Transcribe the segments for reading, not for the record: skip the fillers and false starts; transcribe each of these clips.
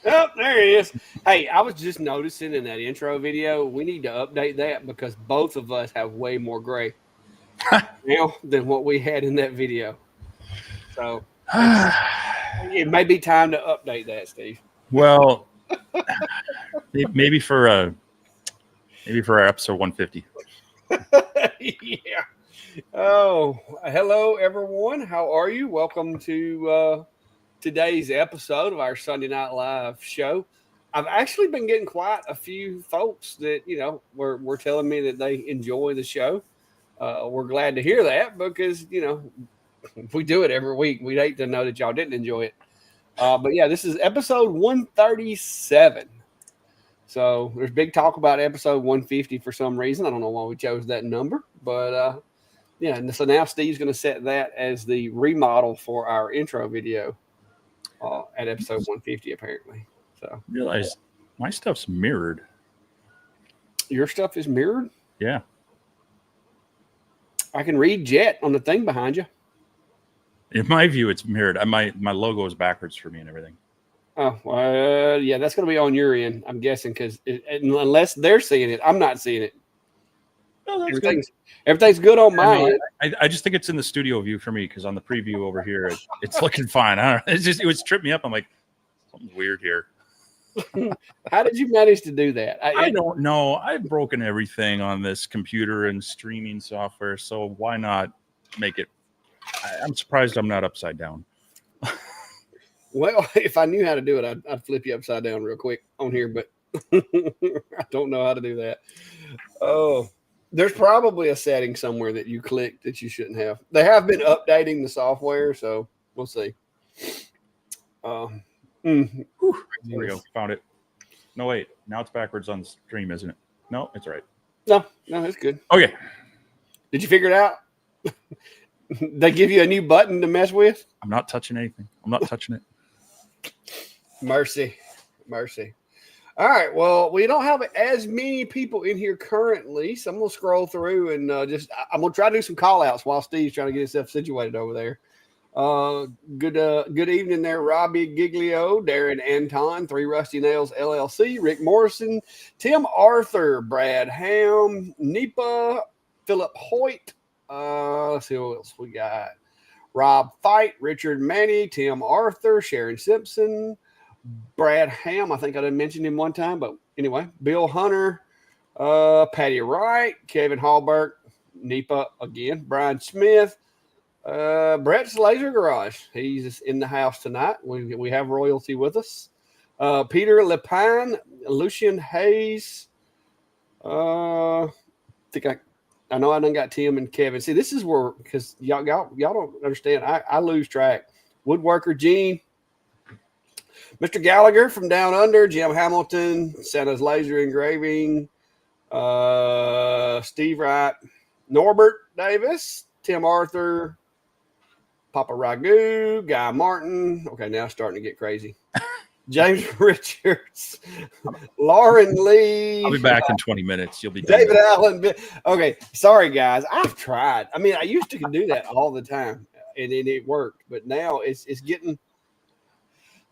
Oh, there he is. Hey, I was just noticing in that intro video, we need to update that because both of us have way more gray now than what we had in that video. So it may be time to update that, Steve. Well, maybe for our episode 150. Yeah. Oh, hello everyone. How are you? Welcome to today's episode of our Sunday Night Live show. I've actually been getting quite a few folks that were telling me that they enjoy the show. We're glad to hear that because if we do it every week, we'd hate to know that y'all didn't enjoy it. But yeah, this is episode 137. So there's big talk about episode 150 for some reason. I don't know why we chose that number, but yeah. And so now Steve's going to set that as the remodel for our intro video at episode 150, apparently. So Realize my stuff's mirrored. Your stuff is mirrored? Yeah. I can read Jet on the thing behind you. In my view, it's mirrored. My logo is backwards for me and everything. Oh, yeah, that's going to be on your end, I'm guessing, because unless they're seeing it, I'm not seeing it. Oh, that's everything's good on my end. I just think it's in the studio view for me because on the preview over here, it's looking fine. I don't know. It was tripped me up. I'm like, something's weird here. How did you manage to do that? I don't know. I've broken everything on this computer and streaming software, so why not make it? I'm surprised I'm not upside down. Well, if I knew how to do it, I'd flip you upside down real quick on here, but I don't know how to do that. Oh, there's probably a setting somewhere that you clicked that you shouldn't have. They have been updating the software, so we'll see. There we go. Found it. No, wait. Now it's backwards on the stream, isn't it? No, it's right. No, it's good. Okay. Did you figure it out? They give you a new button to mess with? I'm not touching anything. I'm not touching it. Mercy. All right. Well, we don't have as many people in here currently, so I'm going to scroll through and I'm going to try to do some call outs while Steve's trying to get himself situated over there. Good evening there, Robbie Giglio, Darren Anton, 3 Rusty Nails LLC, Rick Morrison, Tim Arthur, Brad Ham, Nipa, Philip Hoyt. Let's see what else we got. Rob Fight, Richard Manny, Tim Arthur, Sharon Simpson, Brad Ham. I think I didn't mention him one time, but anyway, Bill Hunter, Patty Wright, Kevin Hallberg, Nipa again, Brian Smith, Brett's Laser Garage. He's in the house tonight. We have royalty with us. Peter Lepine, Lucian Hayes. I know I done got Tim and Kevin. See, this is where, because y'all don't understand. I lose track. Woodworker Gene, Mr. Gallagher from Down Under, Jim Hamilton, Santa's Laser Engraving, Steve Wright, Norbert Davis, Tim Arthur, Papa Ragu, Guy Martin. Okay, now it's starting to get crazy. James Richards, Lauren Lee. I'll be back in 20 minutes. You'll be David Allen. Okay, sorry guys. I've tried. I mean, I used to do that all the time, and it worked. But now it's getting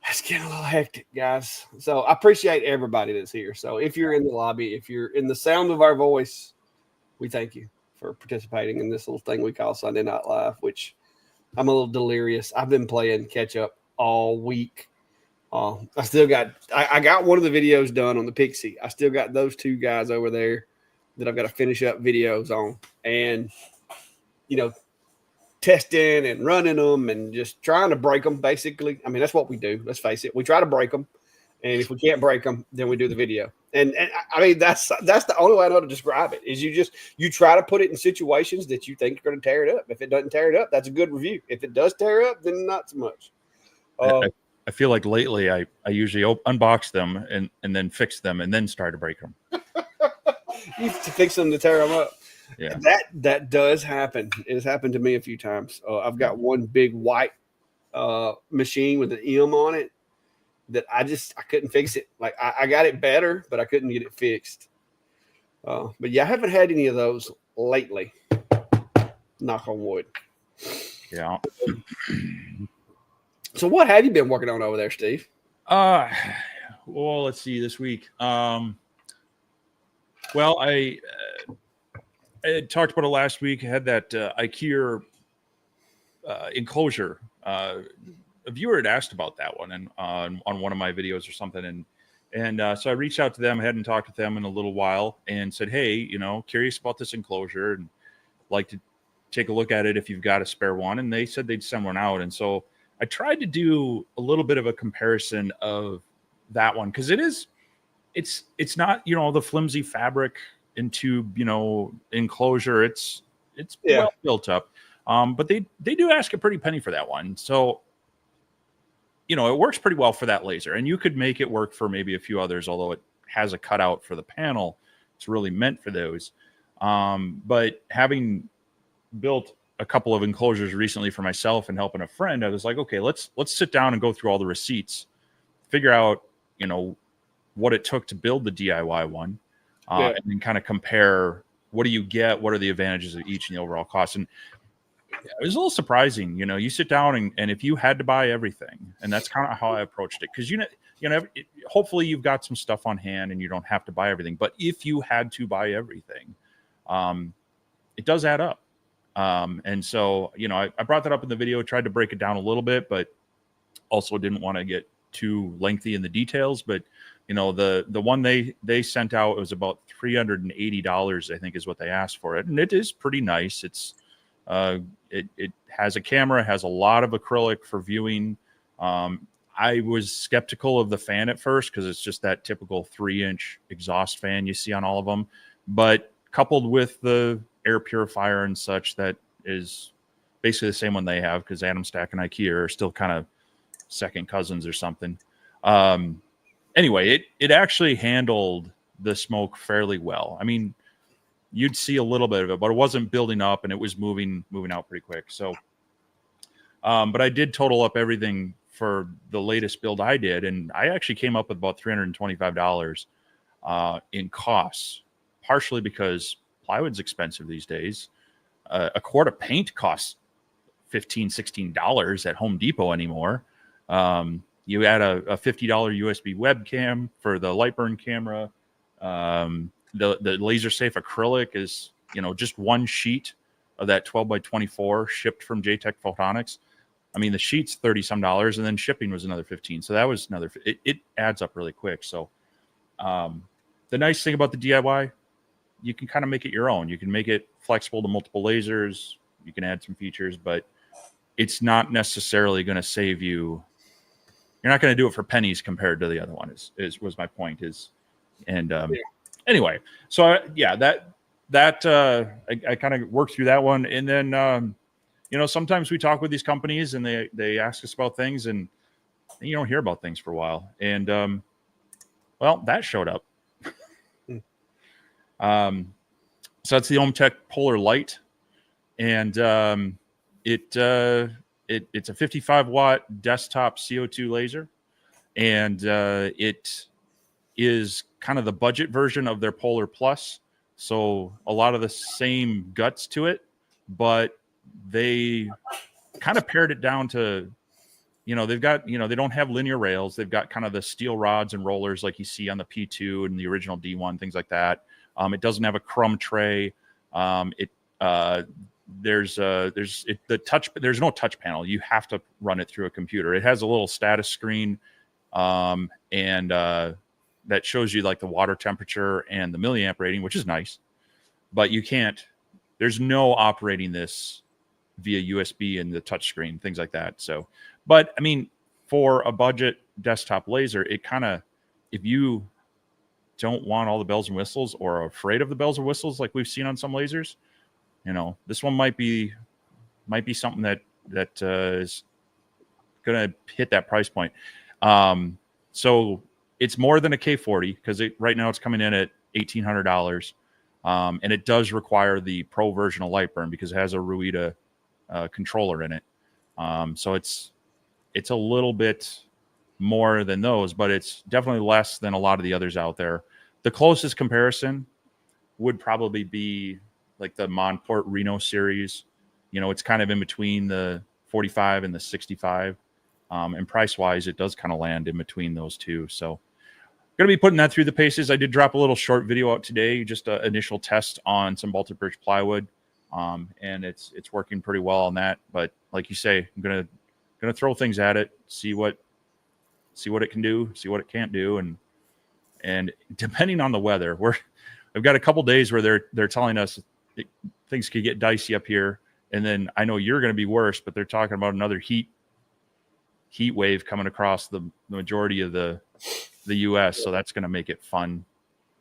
a little hectic, guys. So I appreciate everybody that's here. So if you're in the lobby, if you're in the sound of our voice, we thank you for participating in this little thing we call Sunday Night Live. Which I'm a little delirious. I've been playing catch up all week. I got one of the videos done on the Pixie. I still got those 2 guys over there that I've got to finish up videos on, and testing and running them and just trying to break them. Basically, I mean that's what we do. Let's face it, we try to break them, and if we can't break them, then we do the video. And I mean that's the only way I know to describe it is you try to put it in situations that you think are going to tear it up. If it doesn't tear it up, that's a good review. If it does tear it up, then not so much. I feel like lately I usually unbox them and then fix them and then start to break them. You have to fix them to tear them up. Yeah, that does happen. It has happened to me a few times. I've got one big white machine with an M on it that I couldn't fix it. Like I got it better, but I couldn't get it fixed. But yeah, I haven't had any of those lately. Knock on wood. Yeah. So what have you been working on over there, Steve? Well, let's see this week. Well, I talked about it last week. I had that IKEA enclosure. A viewer had asked about that one and on one of my videos or something, and so I reached out to them. I hadn't talked with them in a little while, and said, "Hey, curious about this enclosure and like to take a look at it if you've got a spare one." And they said they'd send one out, and so I tried to do a little bit of a comparison of that one because it's not the flimsy fabric and tube enclosure. It's well built up, but they do ask a pretty penny for that one. So it works pretty well for that laser, and you could make it work for maybe a few others, although it has a cutout for the panel. It's really meant for those. But having built a couple of enclosures recently for myself and helping a friend, I was like, okay, let's sit down and go through all the receipts, figure out what it took to build the DIY one, and then kind of compare what do you get, what are the advantages of each and the overall cost. And it was a little surprising. You sit down and if you had to buy everything, and that's kind of how I approached it, because hopefully you've got some stuff on hand and you don't have to buy everything. But if you had to buy everything, it does add up. And so I brought that up in the video, tried to break it down a little bit, but also didn't want to get too lengthy in the details. But the one they sent out, it was about $380, I think, is what they asked for it, and it is pretty nice. It's it has a camera, has a lot of acrylic for viewing. I was skeptical of the fan at first because it's just that typical 3-inch exhaust fan you see on all of them, but coupled with the air purifier and such, that is basically the same one they have, because Adam Stack and IKEA are still kind of second cousins or something. Anyway, it actually handled the smoke fairly well. I mean, you'd see a little bit of it, but it wasn't building up and it was moving out pretty quick. So, but I did total up everything for the latest build I did, and I actually came up with about $325 in costs, partially because plywood's expensive these days. A quart of paint costs $15-16 at Home Depot anymore. You add a $50 USB webcam for the Lightburn camera. The laser safe acrylic is, just one sheet of that 12x24 shipped from JTech Photonics. I mean, the sheet's $30 some, and then shipping was another 15. So that was another, it adds up really quick. So, the nice thing about the DIY, you can kind of make it your own. You can make it flexible to multiple lasers. You can add some features, but it's not necessarily going to save you. You're not going to do it for pennies compared to the other one. Was my point Anyway, so I kind of worked through that one, and then sometimes we talk with these companies and they ask us about things, and you don't hear about things for a while, and well, that showed up. So it's the OhmTech Polar Light, and it's a 55-watt desktop CO2 laser, and it is kind of the budget version of their Polar Plus. So a lot of the same guts to it, but they kind of pared it down to, they've got, they don't have linear rails. They've got kind of the steel rods and rollers like you see on the P2 and the original D1, things like that. It doesn't have a crumb tray. There's no touch panel. You have to run it through a computer. It has a little status screen, and that shows you like the water temperature and the milliamp rating, which is nice, but there's no operating this via USB and the touch screen, things like that. So, but I mean, for a budget desktop laser, it kind of, if you don't want all the bells and whistles or are afraid of the bells and whistles like we've seen on some lasers, this one might be something that is going to hit that price point. So it's more than a K40, because right now it's coming in at $1,800, and it does require the Pro version of Lightburn because it has a Ruida controller in it. So it's a little bit more than those, but it's definitely less than a lot of the others out there. The closest comparison would probably be like the Monport Reno series. It's kind of in between the 45 and the 65. And price wise, it does kind of land in between those two. So, going to be putting that through the paces. I did drop a little short video out today, just an initial test on some Baltic birch plywood, and it's working pretty well on that. But like you say, I'm gonna throw things at it, see what it can do, see what it can't do, and depending on the weather, I've got a couple days where they're telling us things could get dicey up here, and then I know you're going to be worse, but they're talking about another heat wave coming across the majority of the U.S., so that's going to make it fun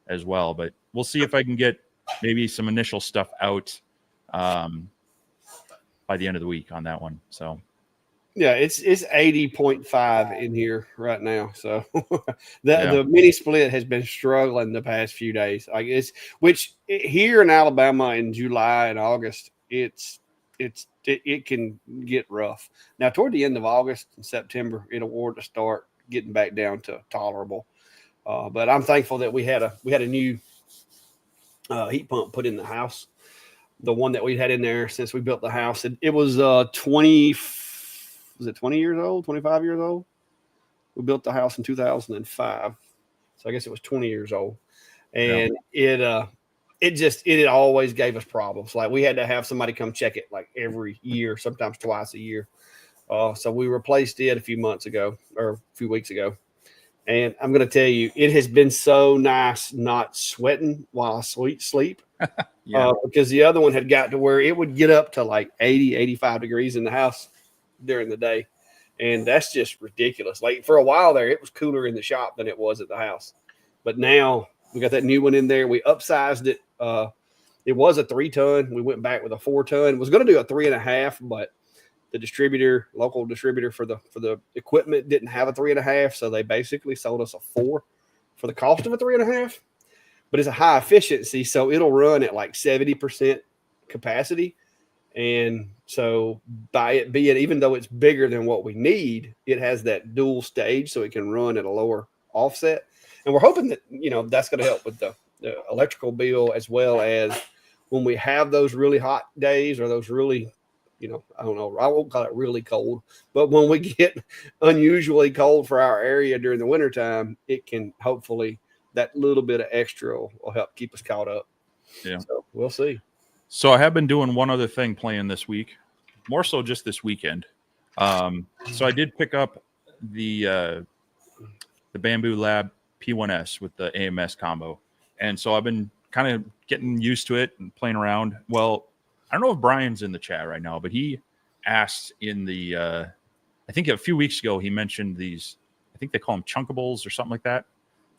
as well. But we'll see if I can get maybe some initial stuff out by the end of the week on that one. So yeah, it's 80.5 in here right now. So the mini split has been struggling the past few days. Like which here in Alabama in July and August, it can get rough. Now toward the end of August and September, it'll to start getting back down to tolerable. But I'm thankful that we had a new heat pump put in the house. The one that we had in there since we built the house, it was 20 years old, 25 years old. We built the house in 2005, so I guess it was 20 years old, and it always gave us problems. Like we had to have somebody come check it like every year, sometimes twice a year. So we replaced it a few months ago or a few weeks ago. And I'm going to tell you, it has been so nice not sweating while I sleep. Because the other one had got to where it would get up to like 80, 85 degrees in the house during the day. And that's just ridiculous. Like for a while there, it was cooler in the shop than it was at the house. But now we got that new one in there. We upsized it. It was a 3-ton. We went back with a 4-ton. Was going to do a 3.5, but the local distributor for the equipment didn't have a 3.5, so they basically sold us a 4 for the cost of a 3.5. But it's a high efficiency, so it'll run at like 70% capacity. And so by it being, even though it's bigger than what we need, it has that dual stage, so it can run at a lower offset. And we're hoping that that's going to help with the electrical bill, as well as when we have those really hot days or those really, I don't know, I won't call it really cold, but when we get unusually cold for our area during the wintertime, it can hopefully, that little bit of extra will help keep us caught up. Yeah. So we'll see. So I have been doing one other thing playing this week, more so just this weekend. So I did pick up the Bamboo Lab P1S with the AMS combo. And so I've been kind of getting used to it and playing around. Well, I don't know if Brian's in the chat right now, but he asked in the, I think a few weeks ago, he mentioned these, I think they call them chunkables or something like that.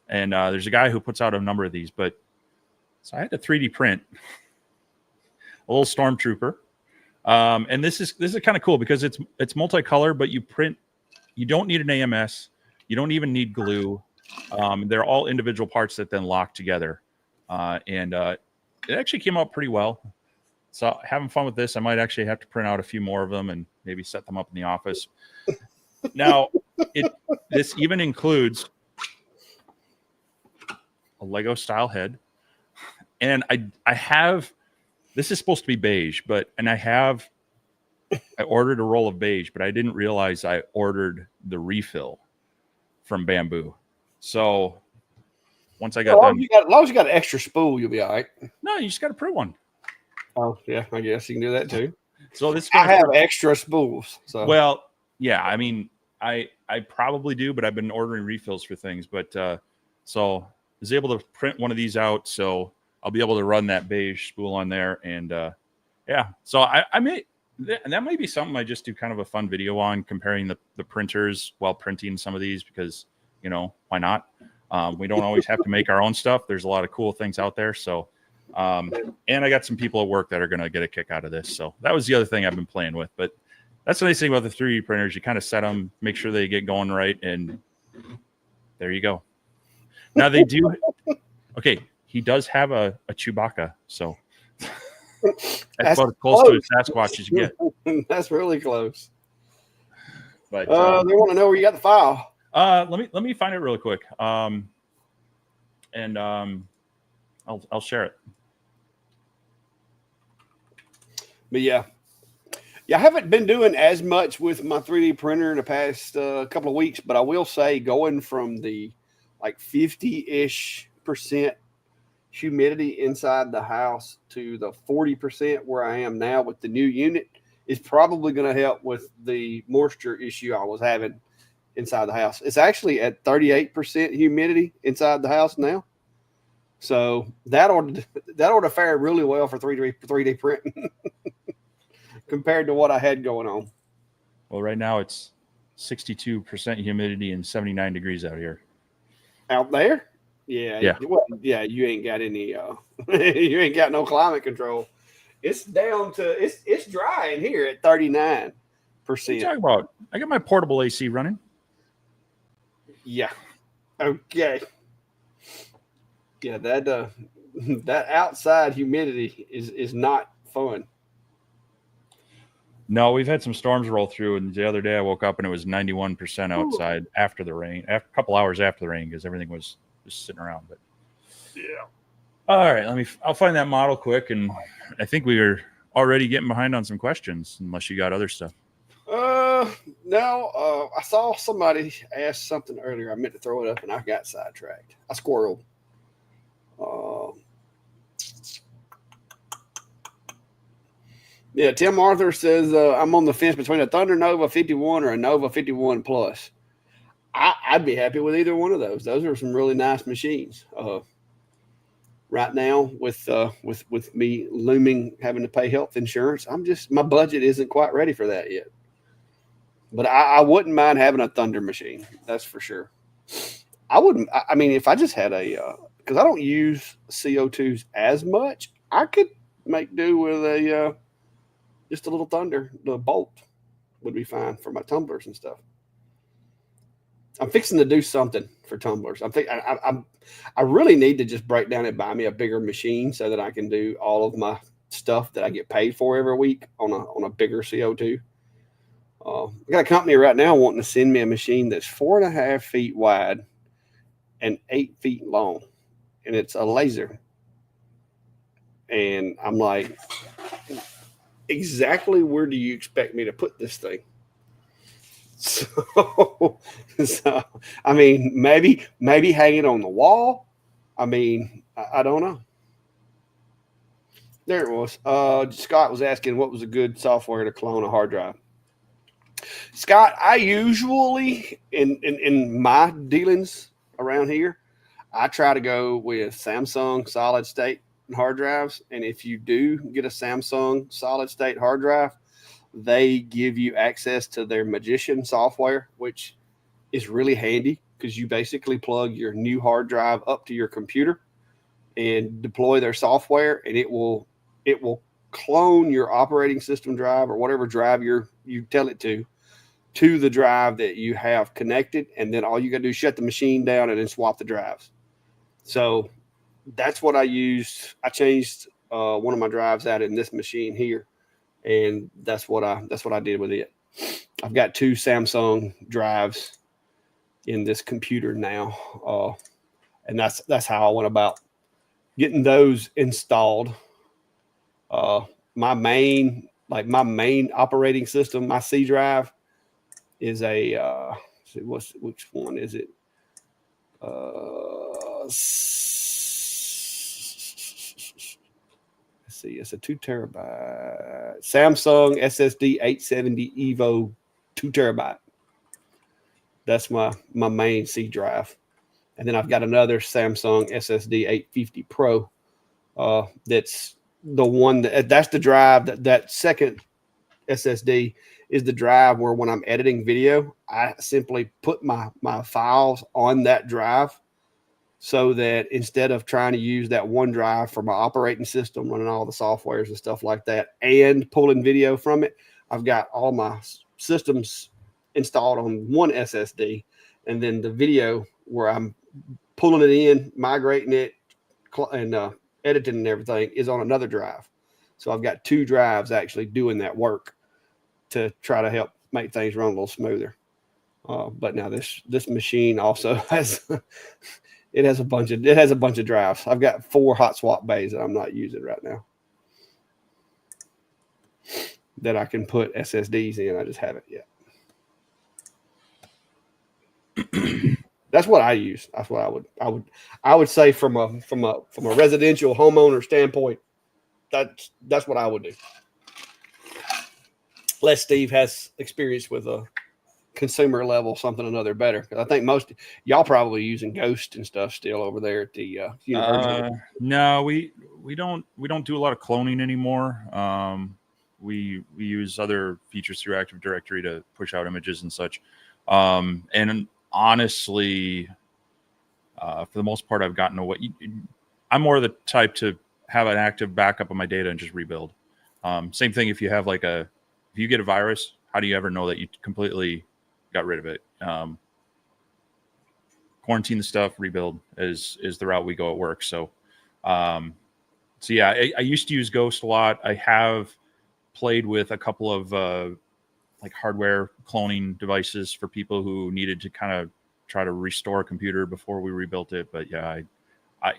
And there's a guy who puts out a number of these, but so I had to 3D print a little Stormtrooper. And this is kind of cool because it's multicolor, but you don't need an AMS. You don't even need glue. They're all individual parts that then lock together. And it actually came out pretty well. So having fun with this. I might actually have to print out a few more of them and maybe set them up in the office. Now, this even includes a Lego style head. And I have, this is supposed to be beige, I ordered a roll of beige, but I didn't realize I ordered the refill from Bamboo. So once I got done, as long as you got an extra spool, you'll be all right. No, you just got to print one. Oh yeah, I guess you can do that too. So this I have extra spools. So well, yeah, I mean, I probably do, but I've been ordering refills for things. But so I was able to print one of these out, so I'll be able to run that beige spool on there, and yeah. So I may, and that might be something I just do kind of a fun video on, comparing the printers while printing some of these, because why not? We don't always have to make our own stuff. There's a lot of cool things out there. So, and I got some people at work that are going to get a kick out of this. So that was the other thing I've been playing with. But that's the nice thing about the 3D printers. You kind of set them, make sure they get going right, and there you go. Now they do. Okay, he does have a Chewbacca, so that's about as close to a Sasquatch as you get. That's really close. But they want to know where you got the file. Let me find it real quick. And I'll share it. But yeah, I haven't been doing as much with my 3D printer in the past couple of weeks, but I will say, going from the like 50-ish% humidity inside the house to the 40% where I am now with the new unit is probably going to help with the moisture issue I was having inside the house. It's actually at 38% humidity inside the house now. So that ought to fare really well for 3D printing compared to what I had going on. Well, right now it's 62% humidity and 79 degrees out here. Out there? Yeah. Well, yeah, you ain't got any you ain't got no climate control. It's down to it's dry in here at 39%. What are you talking about? I got my portable AC running. Yeah. Okay. Yeah, that that outside humidity is not fun. No, we've had some storms roll through, and the other day I woke up and it was 91% outside after the rain, a couple hours after the rain, because everything was just sitting around. But yeah. All right, I'll find that model quick, and I think we are already getting behind on some questions, unless you got other stuff. No. I saw somebody ask something earlier. I meant to throw it up, and I got sidetracked. I squirreled. Yeah, Tim Arthur says I'm on the fence between a Thunder Nova 51 or a Nova 51 Plus. I'd be happy with either one of those. Those are some really nice machines. Right now, with me looming having to pay health insurance, my budget isn't quite ready for that yet. But I wouldn't mind having a Thunder machine. That's for sure. I wouldn't. I mean, if I just had because I don't use CO2s as much, I could make do with just a little Thunder. The Bolt would be fine for my tumblers and stuff. I'm fixing to do something for tumblers. I really need to just break down and buy me a bigger machine so that I can do all of my stuff that I get paid for every week on a bigger CO2. I got a company right now wanting to send me a machine that's 4.5 feet wide and 8 feet long, and it's a laser. And I'm like, exactly where do you expect me to put this thing? So I mean, maybe hang it on the wall. I mean, I don't know. There it was. Scott was asking what was a good software to clone a hard drive. Scott, I usually in my dealings around here, I try to go with Samsung solid state hard drives. And if you do get a Samsung solid state hard drive, they give you access to their Magician software, which is really handy because you basically plug your new hard drive up to your computer and deploy their software, and it will clone your operating system drive or whatever drive you tell it to the drive that you have connected, and then all you got to do is shut the machine down and then swap the drives. So that's what I used. I changed one of my drives out in this machine here, and that's what I did with it. I've got 2 Samsung drives in this computer now, and that's how I went about getting those installed. My main operating system, my C drive, is a which one is it? Let's see, it's a 2 terabyte Samsung SSD 870 Evo 2 terabyte. That's my main C drive. And then I've got another Samsung SSD 850 Pro. That's the one that's the drive that second SSD is the drive where when I'm editing video, I simply put my files on that drive so that instead of trying to use that one drive for my operating system, running all the softwares and stuff like that, and pulling video from it, I've got all my systems installed on one SSD, and then the video where I'm pulling it in, migrating it, and editing and everything is on another drive. So I've got 2 drives actually doing that work to try to help make things run a little smoother. But now this machine also has it has a bunch of drives. I've got 4 hot swap bays that I'm not using right now that I can put SSDs in. I just haven't yet. That's what I use. That's what I would say from a residential homeowner standpoint. That's what I would do. Unless Steve has experience with a consumer level, something or another better. Because I think most y'all probably using Ghost and stuff still over there at the university. No, we don't do a lot of cloning anymore. We use other features through Active Directory to push out images and such. And honestly, for the most part, I've gotten away. I'm more the type to have an active backup of my data and just rebuild. Same thing if you have if you get a virus, how do you ever know that you completely got rid of it? Quarantine the stuff, rebuild is the route we go at work. So yeah, I used to use Ghost a lot. I have played with a couple of hardware cloning devices for people who needed to kind of try to restore a computer before we rebuilt it. But yeah, I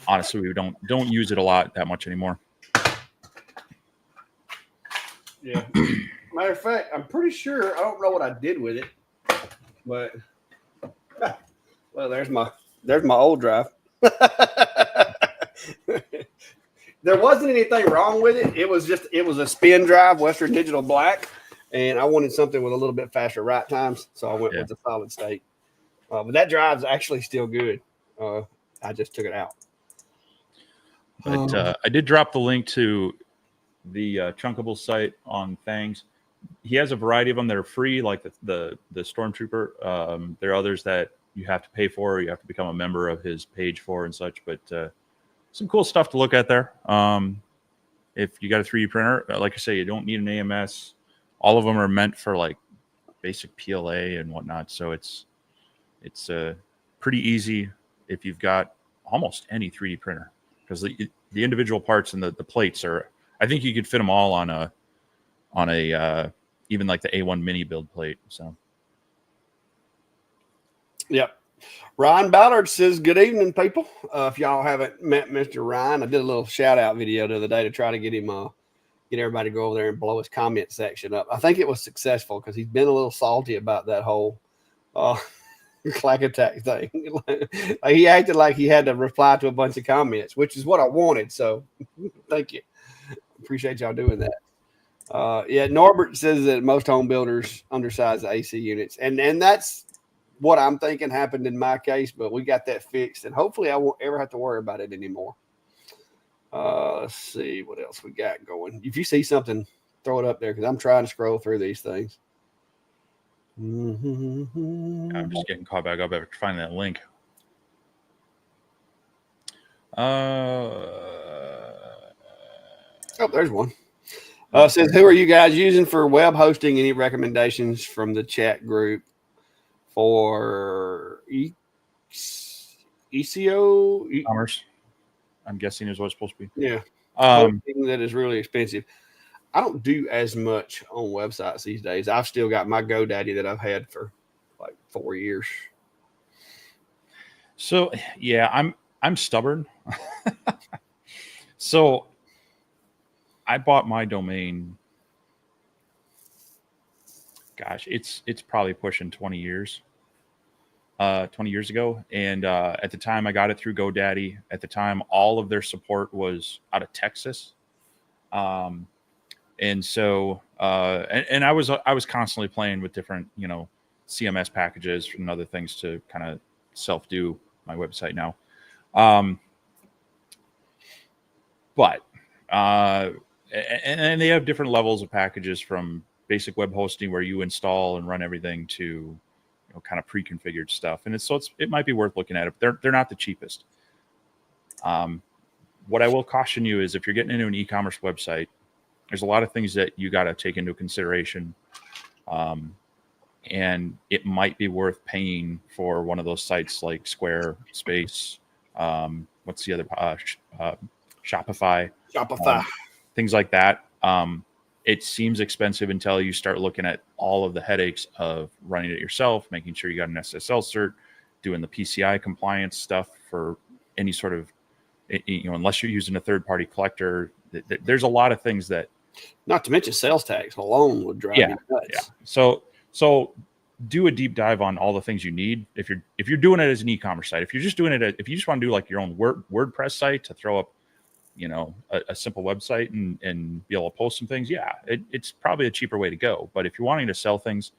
honestly, we don't use it a lot that much anymore. Yeah. Matter of fact, I'm pretty sure, I don't know what I did with it, but well, there's my old drive. There wasn't anything wrong with it. It was a spin drive, Western Digital Black, and I wanted something with a little bit faster write times, so I went with the solid state. But that drive's actually still good. I just took it out. But I did drop the link to the Chunkable site on Fangs. He has a variety of them that are free, like the Stormtrooper. There are others that you have to pay for, or you have to become a member of his page for and such. But some cool stuff to look at there. If you got a 3D printer, like I say, you don't need an AMS. All of them are meant for like basic PLA and whatnot. So it's pretty easy if you've got almost any 3D printer, because the individual parts and the plates are, I think you could fit them all on a even like the A1 mini build plate. So yep. Ryan Ballard says, good evening, people. If y'all haven't met Mr. Ryan, I did a little shout out video the other day to try to get him get everybody to go over there and blow his comment section up. I think it was successful because he's been a little salty about that whole clack attack thing. Like he acted like he had to reply to a bunch of comments, which is what I wanted. So thank you. Appreciate y'all doing that. Yeah, Norbert says that most home builders undersize the AC units, and that's what I'm thinking happened in my case, but we got that fixed, and hopefully I won't ever have to worry about it anymore. Let's see what else we got going. If you see something, throw it up there, because I'm trying to scroll through these things. I'm just getting caught back up after finding that link. Oh, there's one. Says, who are you guys using for web hosting? Any recommendations from the chat group for ECO? Ecommerce, I'm guessing is what it's supposed to be. Yeah. That is really expensive. I don't do as much on websites these days. I've still got my GoDaddy that I've had for like 4 years. So yeah, I'm stubborn. So I bought my domain. Gosh, it's probably pushing 20 years. 20 years ago, and at the time I got it through GoDaddy. At the time, all of their support was out of Texas, and so and I was constantly playing with different CMS packages and other things to kind of self-do my website now. But and they have different levels of packages, from basic web hosting where you install and run everything to kind of pre-configured stuff, and it might be worth looking at it. But they're not the cheapest. What I will caution you is, if you're getting into an e-commerce website, there's a lot of things that you got to take into consideration, and it might be worth paying for one of those sites like Squarespace. What's the other? Shopify. Things like that. It seems expensive until you start looking at all of the headaches of running it yourself, making sure you got an SSL cert, doing the PCI compliance stuff for any sort of, unless you're using a third-party collector. There's a lot of things that, not to mention sales tax alone would drive you nuts. Yeah. So do a deep dive on all the things you need. If you're doing it as an e-commerce site, if you're just doing it, if you just want to do like your own WordPress site to throw up, you know, a simple website and be able to post some things, yeah, it's probably a cheaper way to go. But if you're wanting to sell things,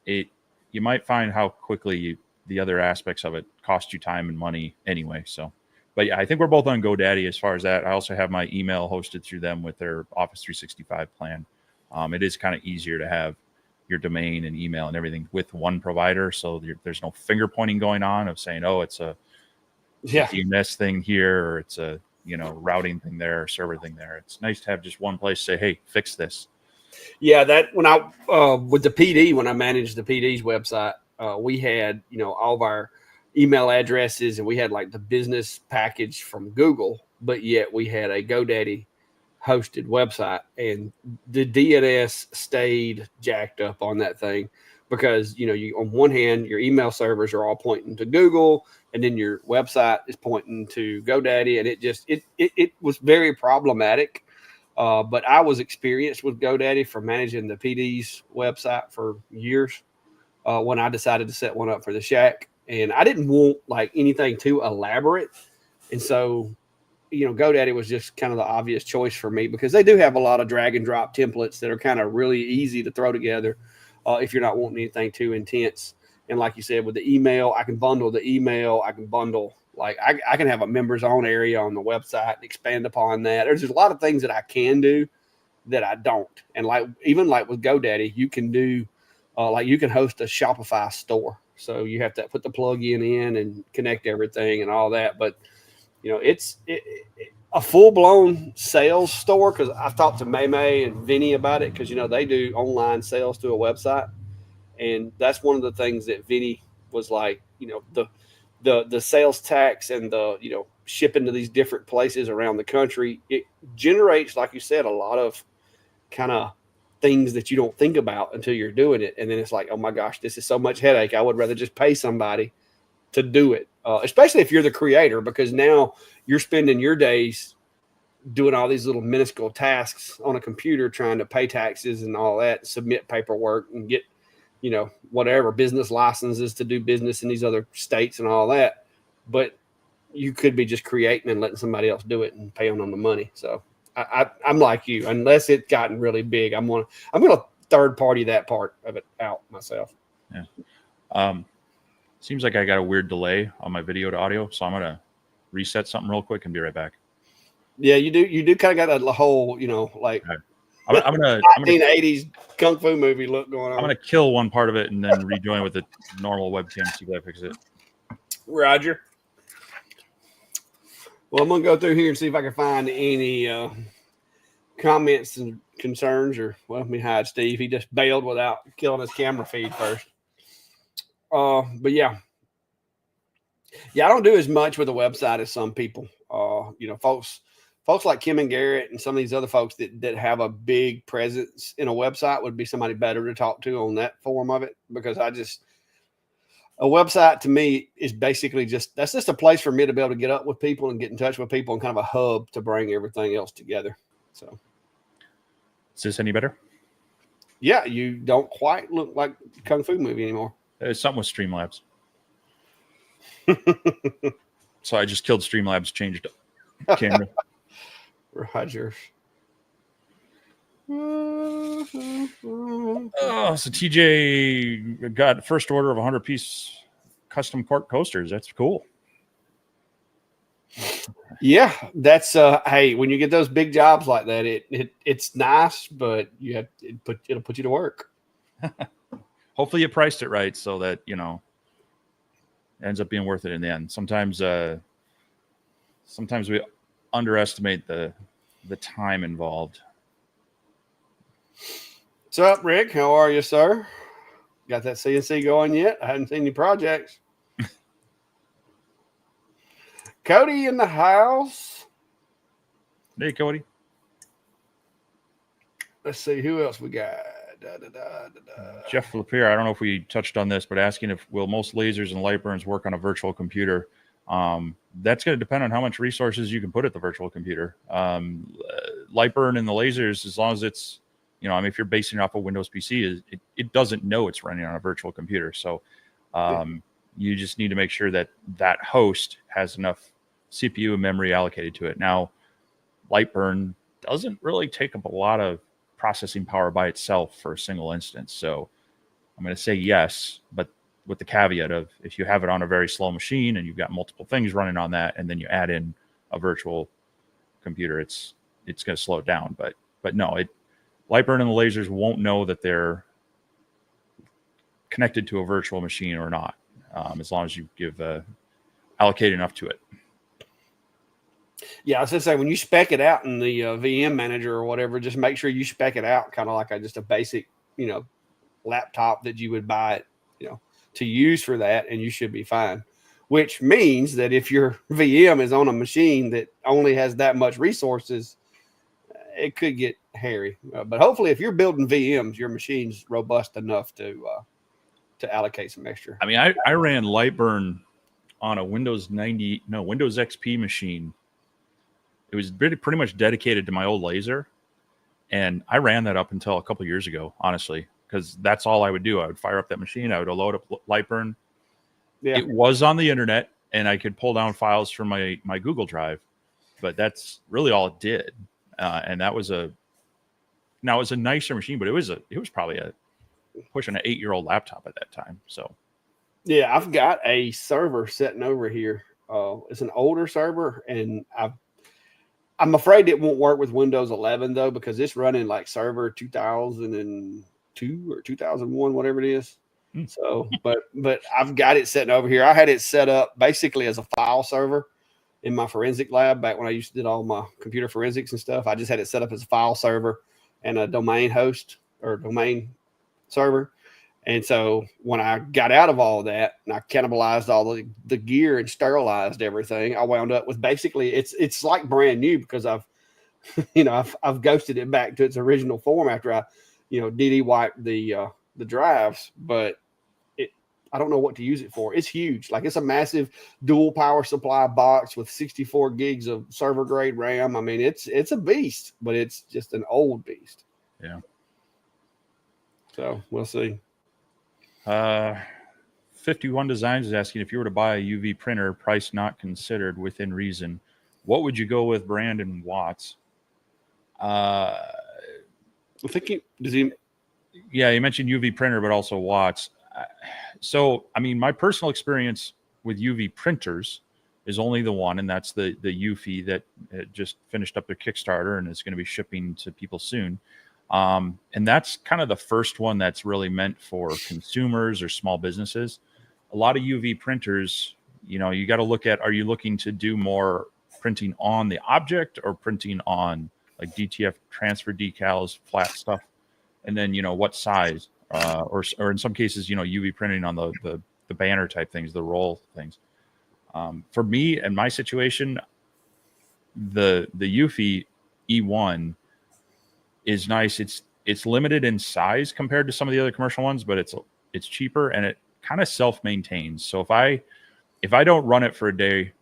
you might find how quickly the other aspects of it cost you time and money anyway. So, but yeah, I think we're both on GoDaddy as far as that. I also have my email hosted through them with their Office 365 plan. It is kind of easier to have your domain and email and everything with one provider. So there's no finger pointing going on of saying, oh, it's a DNS thing here, or it's a, you know, routing thing there, or server thing there. It's nice to have just one place to say, hey, fix this. Yeah, that when I with the PD, when I managed the PD's website, we had, you know, all of our email addresses, and we had like the business package from Google, but yet we had a GoDaddy hosted website, and the DNS stayed jacked up on that thing because, you know, you on one hand your email servers are all pointing to Google, and then your website is pointing to GoDaddy, and it was very problematic. But I was experienced with GoDaddy for managing the PD's website for years. When I decided to set one up for the Shack, and I didn't want like anything too elaborate, and so, you know, GoDaddy was just kind of the obvious choice for me because they do have a lot of drag and drop templates that are kind of really easy to throw together if you're not wanting anything too intense. And like you said, with the email, I can bundle the email. I can bundle, like, I can have a members on area on the website and expand upon that. There's just a lot of things that I can do that I don't. And like, even like with GoDaddy, you can do, like you can host a Shopify store. So you have to put the plug-in in and connect everything and all that. But, you know, it's a full-blown sales store, because I've talked to May and Vinny about it, because, you know, they do online sales through a website. And that's one of the things that Vinny was like, you know, the sales tax and the, you know, shipping to these different places around the country, it generates, like you said, a lot of kind of things that you don't think about until you're doing it. And then it's like, oh my gosh, this is so much headache. I would rather just pay somebody to do it, especially if you're the creator, because now you're spending your days doing all these little minuscule tasks on a computer, trying to pay taxes and all that, submit paperwork and get, you know, whatever business licenses to do business in these other states and all that. But you could be just creating and letting somebody else do it and paying them the money. So I'm like you, unless it's gotten really big, I'm gonna third party that part of it out myself. Yeah. Seems like I got a weird delay on my video to audio, so I'm gonna reset something real quick and be right back. Yeah, you do kind of got a whole, you know, like I'm gonna 1980s kung fu movie look going on. I'm gonna kill one part of it and then rejoin with the normal webcam, see if I fix it. Roger. Well, I'm gonna go through here and see if I can find any comments and concerns, or, well, let me hide Steve. He just bailed without killing his camera feed first. But yeah, I don't do as much with a website as some people. You know, folks like Kim and Garrett and some of these other folks that have a big presence in a website would be somebody better to talk to on that form of it, because a website to me is basically that's just a place for me to be able to get up with people and get in touch with people, and kind of a hub to bring everything else together. So, is this any better? Yeah, you don't quite look like a kung fu movie anymore. It's something with Streamlabs. So I just killed Streamlabs, changed camera. Roger. Oh, so TJ got first order of 100-piece custom cork coasters. That's cool. Yeah, that's hey, when you get those big jobs like that, it's nice, but it'll put you to work. Hopefully you priced it right so that, you know, it ends up being worth it in the end. Sometimes we underestimate the time involved. What's up, Rick? How are you, sir? Got that CNC going yet? I hadn't seen any projects. Cody in the house. Hey, Cody. Let's see who else we got. Jeff Lapierre, I don't know if we touched on this, but asking if will most lasers and light burns work on a virtual computer. That's going to depend on how much resources you can put at the virtual computer. Light burn and the lasers, as long as it's I mean, if you're basing it off a Windows PC, it doesn't know it's running on a virtual computer. So you just need to make sure that that host has enough CPU and memory allocated to it. Now, Lightburn doesn't really take up a lot of processing power by itself for a single instance. So I'm going to say yes, but with the caveat of if you have it on a very slow machine and you've got multiple things running on that, and then you add in a virtual computer, it's going to slow it down. But no, Lightburn and the lasers won't know that they're connected to a virtual machine or not, as long as you give allocate enough to it. Yeah, I was going to say, when you spec it out in the VM manager or whatever, just make sure you spec it out kind of like just a basic, laptop that you would buy it, to use for that, and you should be fine. Which means that if your VM is on a machine that only has that much resources, it could get hairy. But hopefully, if you're building VMs, your machine's robust enough to allocate some extra. I mean, I ran Lightburn on a Windows XP machine. It was pretty much dedicated to my old laser, and I ran that up until a couple of years ago, honestly, because that's all I would do. I would fire up that machine. I would load up Lightburn. Yeah. It was on the internet, and I could pull down files from my Google Drive, but that's really all it did. And that was it was a nicer machine, but it was probably pushing an 8-year-old laptop at that time. So, yeah, I've got a server sitting over here. It's an older server, and I'm afraid it won't work with Windows 11 though, because it's running like server 2002 or 2001, whatever it is. So, but I've got it sitting over here. I had it set up basically as a file server in my forensic lab back when I used to do all my computer forensics and stuff. I just had it set up as a file server and a domain host or domain server. And so when I got out of all of that and I cannibalized all the gear and sterilized everything, I wound up with basically it's like brand new, because I've ghosted it back to its original form after I DD wiped the drives. But I don't know what to use it for. It's huge. Like, it's a massive dual power supply box with 64 gigs of server grade RAM. I mean, it's a beast, but it's just an old beast. Yeah. So we'll see. 51 Designs is asking, if you were to buy a UV printer, price not considered, within reason, what would you go with, brand and watts? I think yeah, you mentioned UV printer, but also watts. So, I mean, my personal experience with UV printers is only the one, and that's the UFI that just finished up their Kickstarter and is going to be shipping to people soon. And that's kind of the first one that's really meant for consumers or small businesses. A lot of UV printers, you got to look at, are you looking to do more printing on the object or printing on like DTF transfer decals, flat stuff? And then, what size, or in some cases, UV printing on the banner type things, the roll things. For me and my situation, the UFI E1 is nice. It's limited in size compared to some of the other commercial ones, but it's cheaper and it kind of self-maintains. So if I don't run it for a day,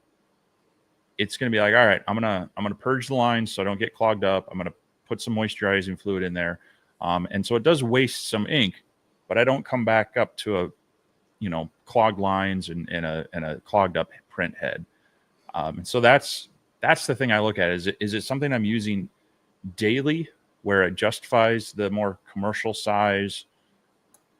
it's going to be like, all right, I'm gonna purge the lines so I don't get clogged up. I'm gonna put some moisturizing fluid in there, and so it does waste some ink, but I don't come back up to clogged lines and a clogged up print head. And so that's the thing I look at. Is it something I'm using daily, where it justifies the more commercial size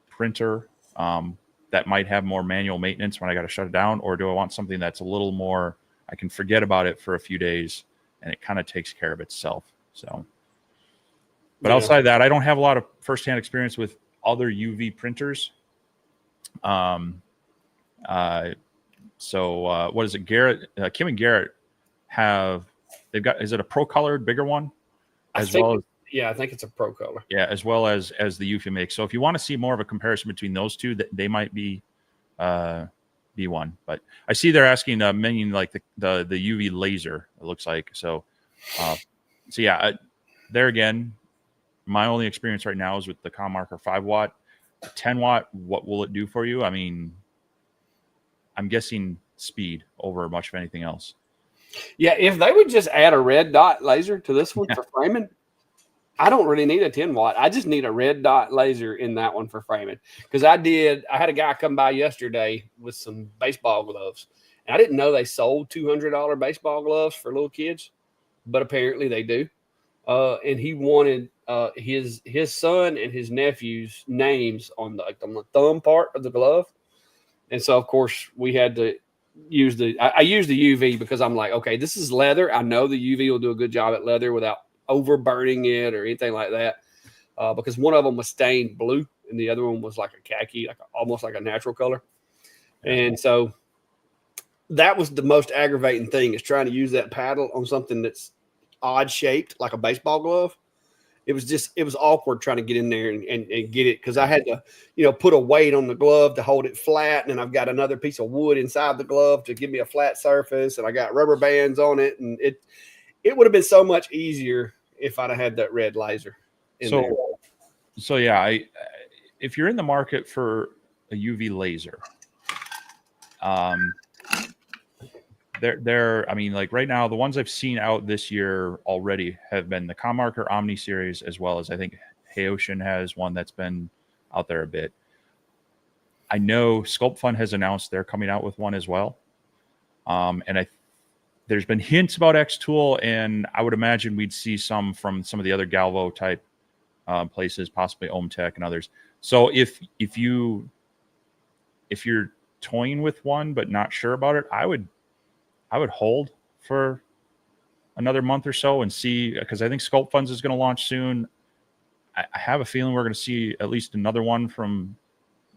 printer that might have more manual maintenance when I got to shut it down? Or do I want something that's a little more, I can forget about it for a few days and it kind of takes care of itself? So, but outside of that, I don't have a lot of firsthand experience with other UV printers. So what is it? Kim and Garrett they've got, is it a pro colored bigger one? Yeah, I think it's a pro color. Yeah, as well as the UFI makes. So if you want to see more of a comparison between those two, that they might be one. But I see they're asking meaning like the UV laser, it looks like. So yeah, there again, my only experience right now is with the ComMarker 5 watt. 10 watt, what will it do for you? I mean, I'm guessing speed over much of anything else. Yeah, if they would just add a red dot laser to this one for framing, I don't really need a 10 watt. I just need a red dot laser in that one for framing. Because I had a guy come by yesterday with some baseball gloves. And I didn't know they sold $200 baseball gloves for little kids, but apparently they do. And he wanted his son and his nephew's names on the thumb part of the glove. And so, of course, we had to use I used the UV because I'm like, okay, this is leather. I know the UV will do a good job at leather without over burning it or anything like that. Because one of them was stained blue and the other one was like a khaki, almost like a natural color. And so that was the most aggravating thing, is trying to use that paddle on something that's odd shaped, like a baseball glove. It was awkward trying to get in there and get it, because I had to, put a weight on the glove to hold it flat. And then I've got another piece of wood inside the glove to give me a flat surface. And I got rubber bands on it. And it would have been so much easier if I'd have had that red laser. So yeah, if you're in the market for a UV laser, I mean, like right now, the ones I've seen out this year already have been the Commarker Omni series, as well as I think Haoshin has one that's been out there a bit. I know SculptFun has announced they're coming out with one as well. And there's been hints about X-Tool, and I would imagine we'd see some from some of the other Galvo type places, possibly OhmTech and others. So if you're toying with one but not sure about it, I would hold for another month or so and see, because I think SculptFun is going to launch soon. I have a feeling we're going to see at least another one from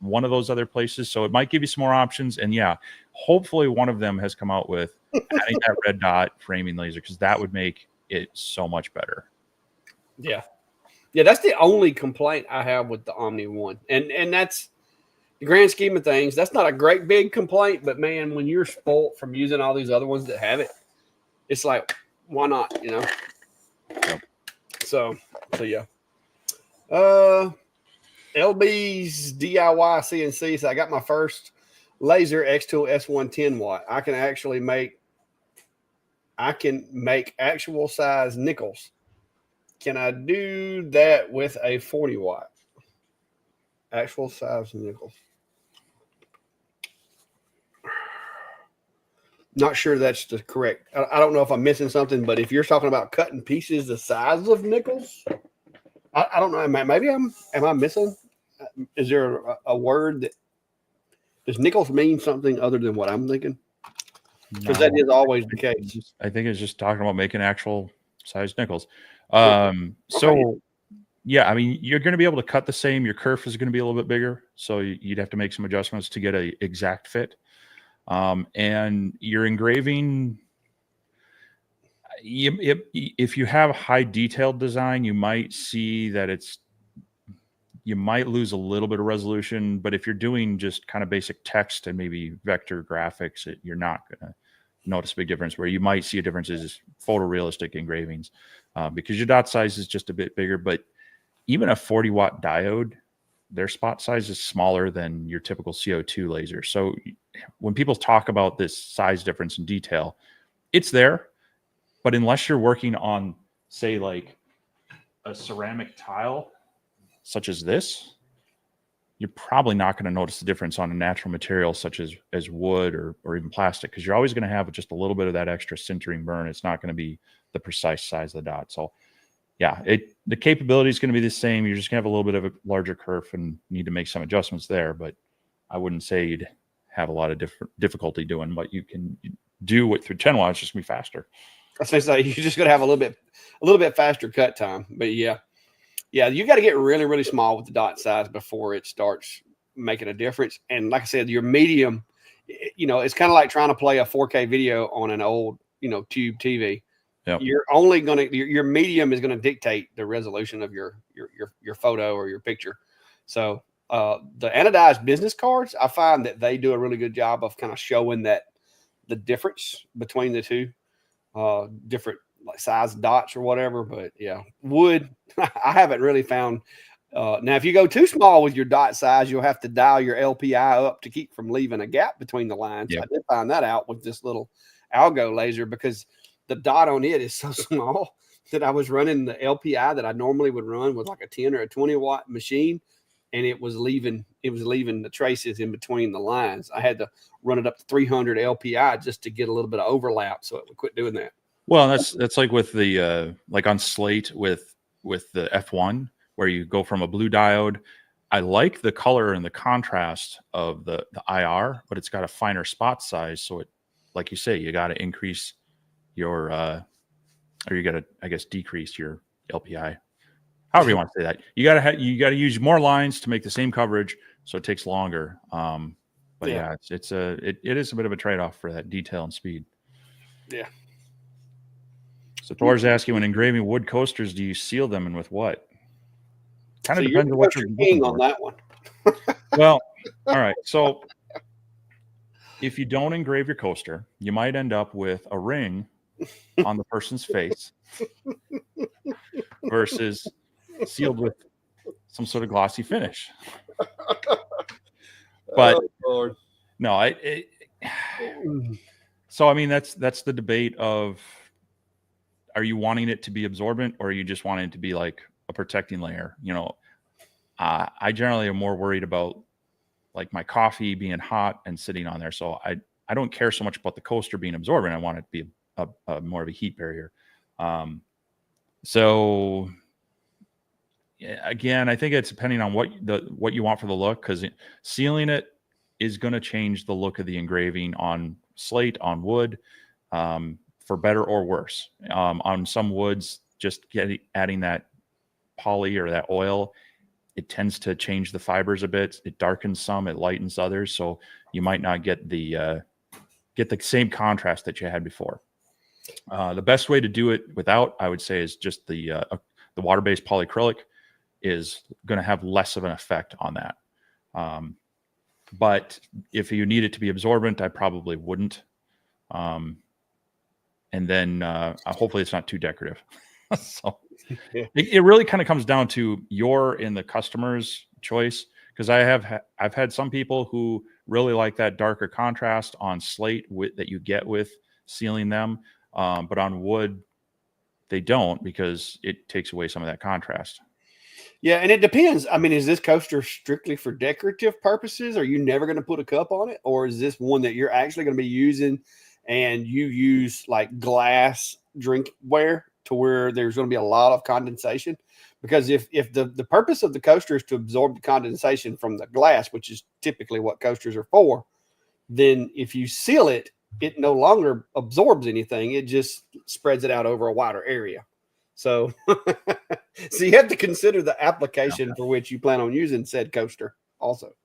one of those other places. So it might give you some more options. And yeah, hopefully one of them has come out with adding that red dot framing laser, because that would make it so much better. Yeah. Yeah, that's the only complaint I have with the Omni One. And that's the grand scheme of things. That's not a great big complaint, but man, when you're spoiled from using all these other ones that have it, it's like, why not, Yep. So yeah. LB's DIY CNC. So I got my first laser X-Tool S1 10 watt. I can make actual size nickels. Can I do that with a 40 watt? Actual size nickels. Not sure that's the correct. I don't know if I'm missing something, but if you're talking about cutting pieces the size of nickels, I don't know. Maybe am I missing? Is there a word that does nickels mean something other than what I'm thinking? Because that is always the case. I think it's just talking about making actual size nickels. Okay. So yeah, I mean, you're going to be able to cut the same. Your kerf is going to be a little bit bigger, so you'd have to make some adjustments to get a exact fit. And your engraving, if you have a high detailed design, you might see that you might lose a little bit of resolution. But if you're doing just kind of basic text and maybe vector graphics, you're not going to notice a big difference. Where you might see a difference is photorealistic engravings, because your dot size is just a bit bigger. But even a 40 watt diode, their spot size is smaller than your typical CO2 laser. So when people talk about this size difference in detail, it's there. But unless you're working on, say, like a ceramic tile, such as this, you're probably not going to notice the difference on a natural material such as wood or even plastic, because you're always going to have just a little bit of that extra sintering burn. It's not going to be the precise size of the dot. So yeah, the capability is going to be the same. You're just going to have a little bit of a larger kerf and need to make some adjustments there. But I wouldn't say you'd have a lot of difficulty doing what you can do with through 10 watts. It's just going to be faster. I was say you're just going to have a little bit faster cut time. But yeah, you got to get really, really small with the dot size before it starts making a difference. And like I said, your medium, it's kind of like trying to play a 4K video on an old, tube TV. Yep. You're only going to your medium is going to dictate the resolution of your photo or your picture. So the anodized business cards, I find that they do a really good job of kind of showing that the difference between the two different like size dots or whatever. But yeah, wood, I haven't really found. Now, if you go too small with your dot size, you'll have to dial your LPI up to keep from leaving a gap between the lines. Yep. I did find that out with this little algo laser, because the dot on it is so small that I was running the LPI that I normally would run with like a 10 or a 20-watt machine, and it was leaving the traces in between the lines. I had to run it up to 300 LPI just to get a little bit of overlap, so it would quit doing that. Well, that's like with the like on Slate with the F1, where you go from a blue diode. I like the color and the contrast of the IR, but it's got a finer spot size, so it, like you say, you got to increase your or you got to, I guess, decrease your LPI. However you want to say that. You got to use more lines to make the same coverage, so it takes longer. But yeah, it is a bit of a trade-off for that detail and speed. Yeah. So Thor's asking, when engraving wood coasters, do you seal them, and with what? Kind of So depends on what you're looking for. on that one. Well, all right. So if you don't engrave your coaster, you might end up with a ring on the person's face versus sealed with some sort of glossy finish. But no, so I mean that's the debate of, are you wanting it to be absorbent, or are you just wanting it to be like a protecting layer? You know, I generally am more worried about like my coffee being hot and sitting on there. So I don't care so much about the coaster being absorbent. I want it to be a more of a heat barrier. So again, I think it's depending on what you want for the look, because sealing it is going to change the look of the engraving on slate, on wood, for better or worse. On some woods, just adding that poly or that oil, it tends to change the fibers a bit. It darkens some, it lightens others, so you might not get the same contrast that you had before. The best way to do it without, I would say, is just the water-based polyacrylic is going to have less of an effect on that. But if you need it to be absorbent, I probably wouldn't. And then hopefully it's not too decorative. So it really kind of comes down to your and the customer's choice, because I've had some people who really like that darker contrast on slate that you get with sealing them, but on wood they don't, because it takes away some of that contrast. Yeah, and it depends. I mean, is this coaster strictly for decorative purposes? Are you never going to put a cup on it? Or is this one that you're actually going to be using and you use like glass drinkware to where there's going to be a lot of condensation? Because if the purpose of the coaster is to absorb the condensation from the glass, which is typically what coasters are for, then if you seal it, it no longer absorbs anything. It just spreads it out over a wider area. So, so you have to consider the application for which you plan on using said coaster also.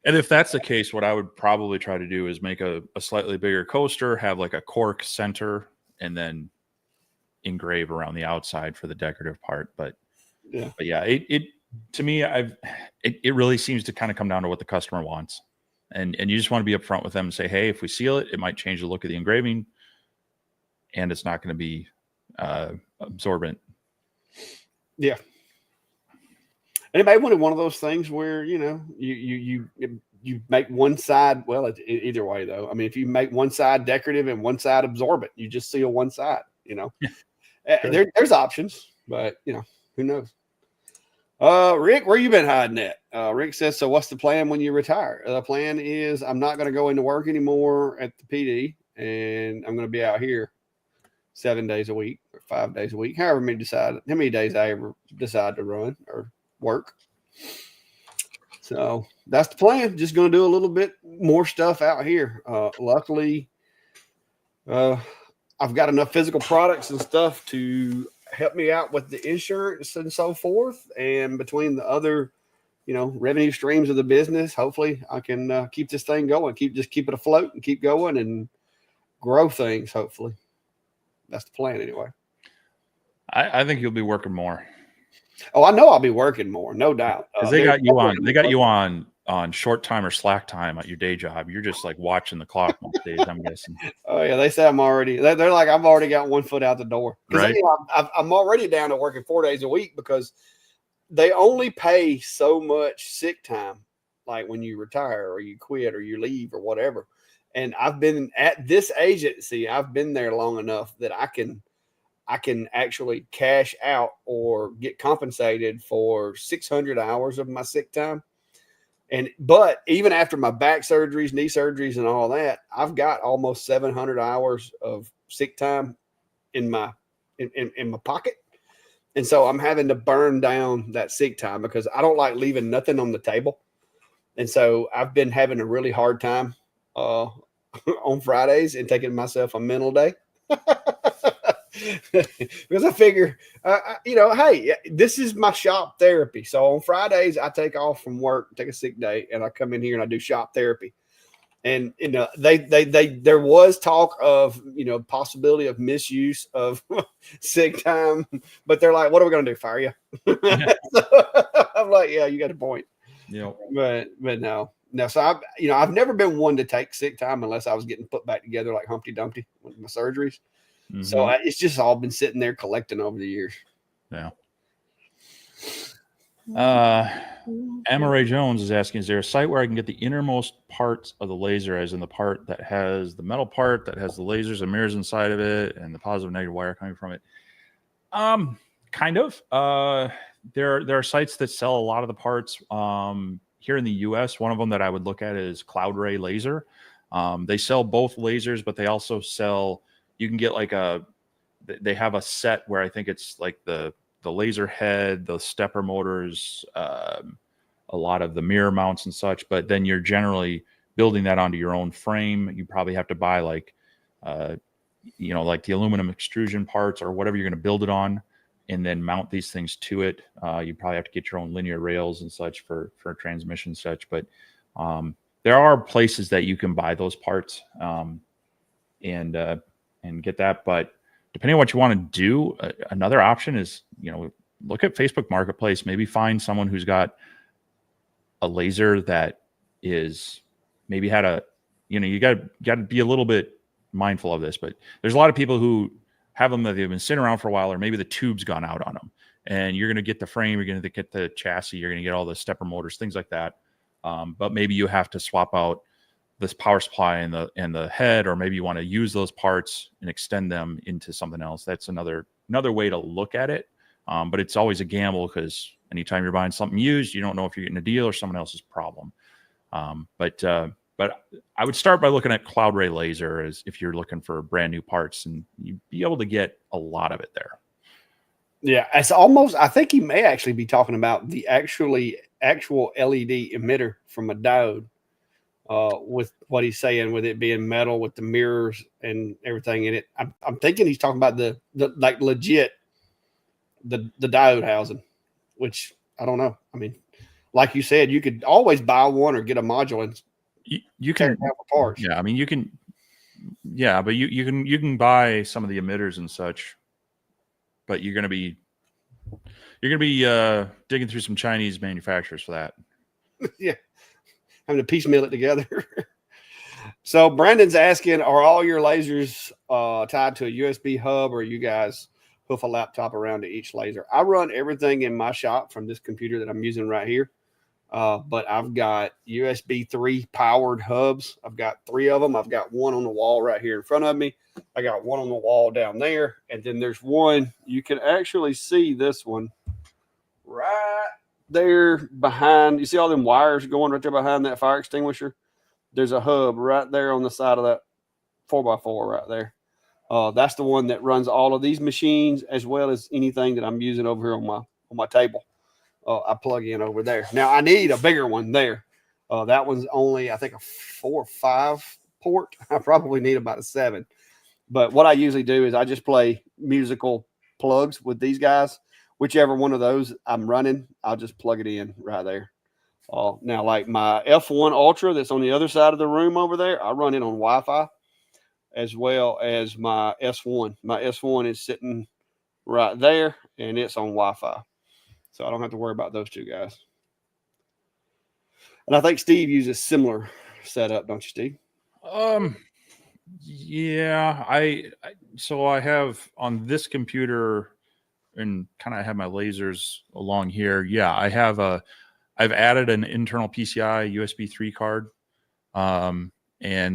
And if that's the case, what I would probably try to do is make a slightly bigger coaster, have like a cork center, and then engrave around the outside for the decorative part. But yeah, it to me, it really seems to kind of come down to what the customer wants. And you just want to be upfront with them and say, hey, if we seal it, it might change the look of the engraving, and it's not going to be absorbent. Yeah. Anybody wanted one of those things where, you know, you make one side, well, either way though. I mean, if you make one side decorative and one side absorbent, you just seal one side, you know. Sure. There's options, but you know, who knows? Rick, where you been hiding at? Rick says, so what's the plan when you retire? The plan is I'm not going to go into work anymore at the PD, and I'm going to be out here 7 days a week or 5 days a week, however how many days I ever decide to run or work. So that's the plan. Just going to do a little bit more stuff out here. Luckily, I've got enough physical products and stuff to help me out with the insurance and so forth. And between the other, you know, revenue streams of the business, hopefully I can keep this thing going, keep it afloat and keep going and grow things. Hopefully that's the plan anyway. I think you'll be working more. Oh, I know I'll be working more, no doubt. Because they got you on short time or slack time at your day job. You're just like watching the clock most days, I'm guessing. Oh yeah, they say I'm already. They're like I've already got one foot out the door. Right. I'm already down to working 4 days a week because they only pay so much sick time, like when you retire or you quit or you leave or whatever. And I've been at this agency. I've been there long enough that I can I can actually cash out or get compensated for 600 hours of my sick time. But even after my back surgeries, knee surgeries, and all that, I've got almost 700 hours of sick time in my in my pocket. And so I'm having to burn down that sick time because I don't like leaving nothing on the table. And so I've been having a really hard time on Fridays and taking myself a mental day. Because I figure, hey, this is my shop therapy. So on Fridays, I take off from work, take a sick day, and I come in here and I do shop therapy. And there was talk of possibility of misuse of sick time, but they're like, "What are we going to do? Fire you?" So, I'm like, "Yeah, you got a point." Yeah. But no. So I've never been one to take sick time unless I was getting put back together like Humpty Dumpty with my surgeries. Mm-hmm. So it's just all been sitting there collecting over the years. Yeah. Emma Ray Jones is asking, is there a site where I can get the innermost parts of the laser, as in the part that has the metal part that has the lasers and mirrors inside of it and the positive and negative wire coming from it? Kind of. There are sites that sell a lot of the parts. Here in the US, one of them that I would look at is Cloud Ray Laser. They sell both lasers, but they also sell, you can get like they have a set where I think it's like the laser head, the stepper motors, a lot of the mirror mounts and such, but then you're generally building that onto your own frame. You probably have to buy like like the aluminum extrusion parts or whatever you're going to build it on, and then mount these things to it. You probably have to get your own linear rails and such for transmission and such, but there are places that you can buy those parts and get that. But depending on what you want to do, another option is, look at Facebook Marketplace, maybe find someone who's got a laser that is maybe had a, you got to be a little bit mindful of this, but there's a lot of people who have them that they've been sitting around for a while, or maybe the tube's gone out on them, and you're going to get the frame, you're going to get the chassis, you're going to get all the stepper motors, things like that. But maybe you have to swap out this power supply and the head, or maybe you want to use those parts and extend them into something else. That's another way to look at it. But it's always a gamble, because anytime you're buying something used, you don't know if you're getting a deal or someone else's problem. But I would start by looking at Cloud Ray Laser as if you're looking for brand new parts, and you'd be able to get a lot of it there. Yeah, it's almost, I think he may actually be talking about the actual LED emitter from a diode, with what he's saying, with it being metal with the mirrors and everything in it. I'm thinking he's talking about the like legit the diode housing, which I don't know. I mean, like you said, you could always buy one or get a module and you can have parts. Yeah, I mean, you can. Yeah, but you can buy some of the emitters and such, but you're going to be digging through some Chinese manufacturers for that. Yeah, having to piecemeal it together. So Brandon's asking, are all your lasers tied to a USB hub, or you guys hoof a laptop around to each laser? I run everything in my shop from this computer that I'm using right here. But I've got USB 3 powered hubs. I've got 3 of them. I've got one on the wall right here in front of me. I got one on the wall down there. And then there's one, you can actually see this one right there behind. You see all them wires going right there behind that fire extinguisher? There's a hub right there on the side of that 4x4 right there. That's the one that runs all of these machines, as well as anything that I'm using over here on my table. I plug in over there. Now I need a bigger one there. That one's only, I think, a 4 or 5 port. I probably need about a 7. But what I usually do is I just play musical plugs with these guys. Whichever one of those I'm running, I'll just plug it in right there. Now, like my F1 Ultra that's on the other side of the room over there, I run it on Wi-Fi, as well as my S1. My S1 is sitting right there, and it's on Wi-Fi. So I don't have to worry about those two guys. And I think Steve uses similar setup, don't you, Steve? Yeah, I have on this computer, and kind of have my lasers along here. Yeah, I've added an internal PCI USB 3 card. And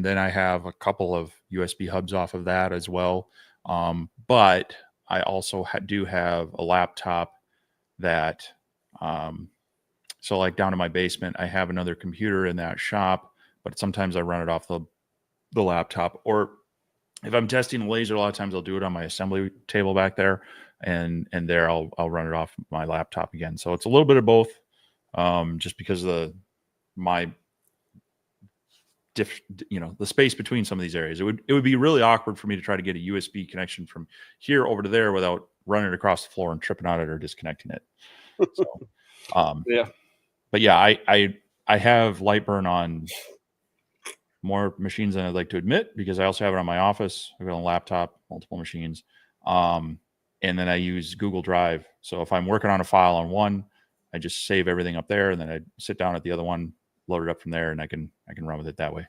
then I have a couple of USB hubs off of that as well. But I also do have a laptop that, so like down in my basement, I have another computer in that shop, but sometimes I run it off the laptop. Or if I'm testing a laser, a lot of times I'll do it on my assembly table back there, and there I'll run it off my laptop again. So it's a little bit of both, just because of my the space between some of these areas. It would be really awkward for me to try to get a USB connection from here over to there without running it across the floor and tripping on it or disconnecting it. So, Yeah. but yeah, I have Lightburn on more machines than I'd like to admit, because I also have it on my office. I've got a laptop, multiple machines. And then I use Google Drive. So if I'm working on a file on one, I just save everything up there, and then I sit down at the other one, load it up from there, and I can run with it that way.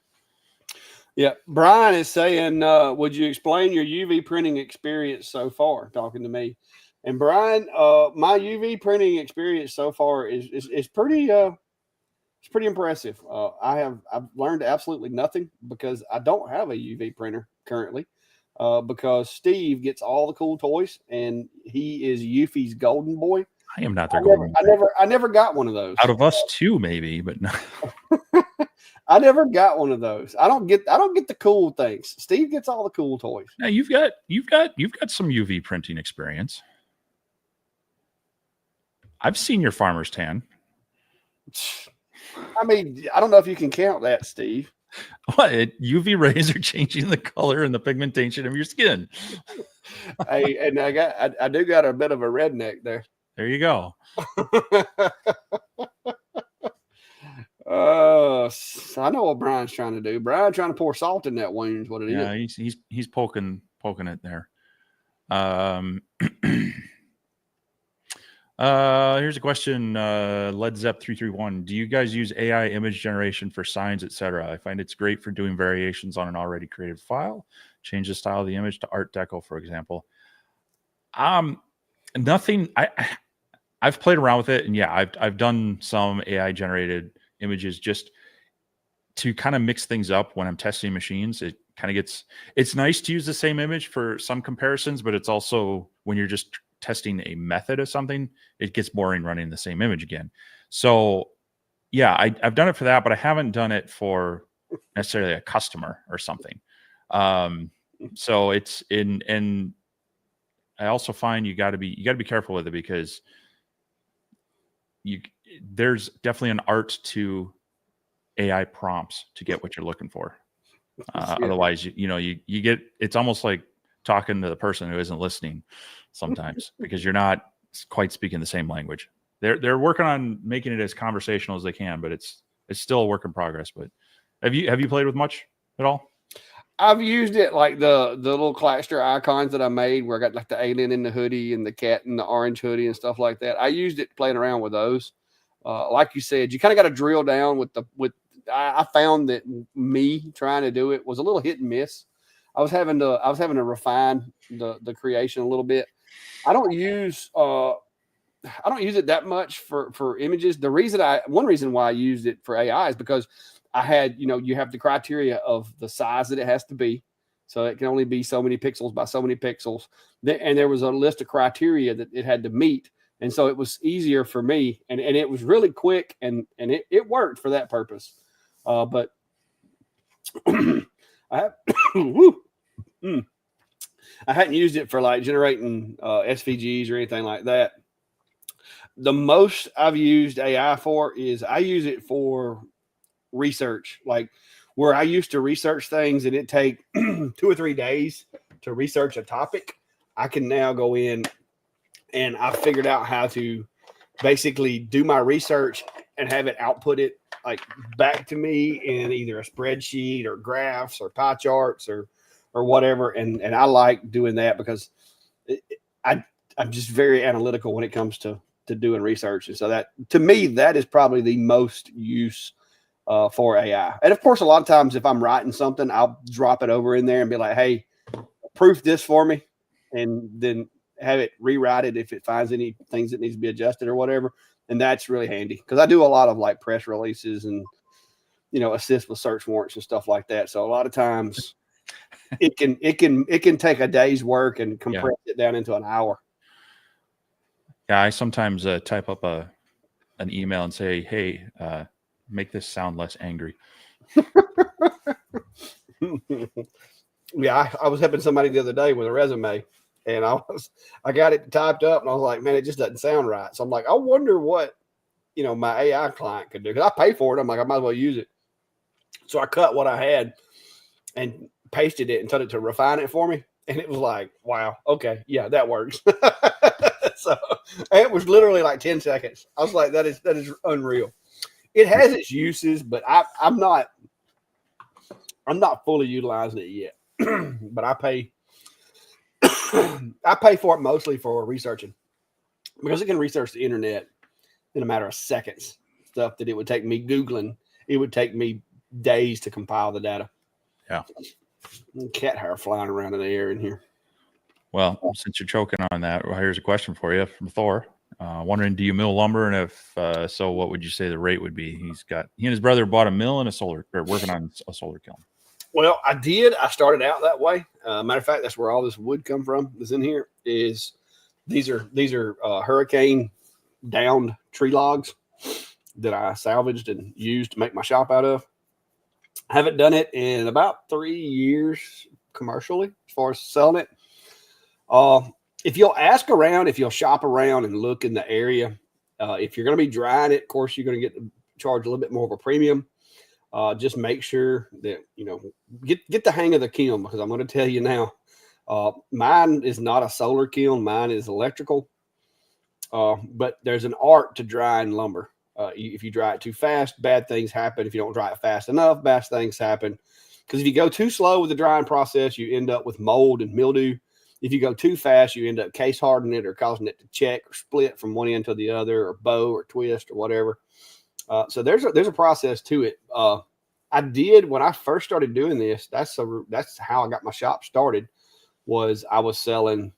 Yeah. Brian is saying, would you explain your UV printing experience so far? Talking to me. And Brian, my UV printing experience so far is pretty it's pretty impressive. I've learned absolutely nothing because I don't have a UV printer currently. Because Steve gets all the cool toys and he is Eufy's golden boy. I am not their golden boy. I never got one of those. Out of us two, maybe, but no. I never got one of those. I don't get the cool things. Steve gets all the cool toys. Now you've got some UV printing experience. I've seen your farmer's tan. I mean, I don't know if you can count that, Steve. What? UV rays are changing the color and the pigmentation of your skin. And I do got a bit of a redneck there. There you go. I know what Brian's trying to do. Brian's trying to pour salt in that wound. Is what it is. Yeah, he's poking it there. Here's a question. Led Zepp 331. Do you guys use AI image generation for signs, etc.? I find it's great for doing variations on an already created file. Change the style of the image to Art Deco, for example. Nothing. I've played around with it, and yeah, I've done some AI generated images just to kind of mix things up when I'm testing machines. It kind of it's nice to use the same image for some comparisons, but it's also, when you're just testing a method of something, it gets boring running the same image again. So yeah, I've done it for that, but I haven't done it for necessarily a customer or something. So it's and I also find you got to be careful with it, because there's definitely an art to AI prompts to get what you're looking for. Otherwise, you get, it's almost like talking to the person who isn't listening sometimes, because you're not quite speaking the same language. They're working on making it as conversational as they can, but it's still a work in progress. But have you played with much at all? I've used it, like the little Clackster icons that I made, where I got like the alien in the hoodie and the cat in the orange hoodie and stuff like that. I used it playing around with those. Like you said, you kind of got to drill down with I found that me trying to do it was a little hit and miss. I was having to refine the creation a little bit. I don't use it that much for images. One reason why I used it for AI is because I had, you have the criteria of the size that it has to be. So it can only be so many pixels by so many pixels. And there was a list of criteria that it had to meet. And so it was easier for me, and it was really quick, and it worked for that purpose. But I hadn't used it for like generating SVGs or anything like that. The most I've used AI for is I use it for research, like where I used to research things and it'd take 2 or 3 days to research a topic. I can now go in and I figured out how to basically do my research and have it output it like back to me in either a spreadsheet or graphs or pie charts or whatever. And I like doing that because I'm just very analytical when it comes to doing research. And so that, to me, that is probably the most use for AI. And of course, a lot of times if I'm writing something, I'll drop it over in there and be like, hey, proof this for me. And then have it rewrite it if it finds any things that needs to be adjusted or whatever. And that's really handy because I do a lot of like press releases and, assist with search warrants and stuff like that. So a lot of times it can take a day's work and compress it down into an hour. Yeah, I sometimes type up an email and say, "Hey, make this sound less angry." Yeah, I was helping somebody the other day with a resume, and I got it typed up, and I was like, man, it just doesn't sound right. So I'm like, I wonder what my AI client could do, because I pay for it. I'm like, I might as well use it. So I cut what I had and pasted it and told it to refine it for me, and it was like, wow, okay, yeah, that works. So it was literally like 10 seconds. I was like, that is unreal. It has its uses, but I'm not fully utilizing it yet. But I pay for it mostly for researching, because it can research the internet in a matter of seconds. Stuff that it would take me Googling, it would take me days to compile the data. Yeah. Cat hair flying around in the air in here. Well, since you're choking on that, well, here's a question for you from Thor. Wondering, do you mill lumber? And if so, what would you say the rate would be? He and his brother bought a mill and working on a solar kiln. Well, I did. I started out that way. Matter of fact, that's where all this wood come from. Is in here. These are hurricane downed tree logs that I salvaged and used to make my shop out of. I haven't done it in about 3 years commercially as far as selling it. If you'll ask around, if you'll shop around and look in the area, if you're going to be drying it, of course, you're going to get to charge a little bit more of a premium. Just make sure that, get the hang of the kiln, because I'm going to tell you now, mine is not a solar kiln. Mine is electrical. But there's an art to drying lumber. If you dry it too fast, bad things happen. If you don't dry it fast enough, bad things happen. Because if you go too slow with the drying process, you end up with mold and mildew. If you go too fast, you end up case hardening it or causing it to check or split from one end to the other, or bow or twist or whatever. So there's a process to it. I did, when I first started doing this, that's how I got my shop started. Was I was selling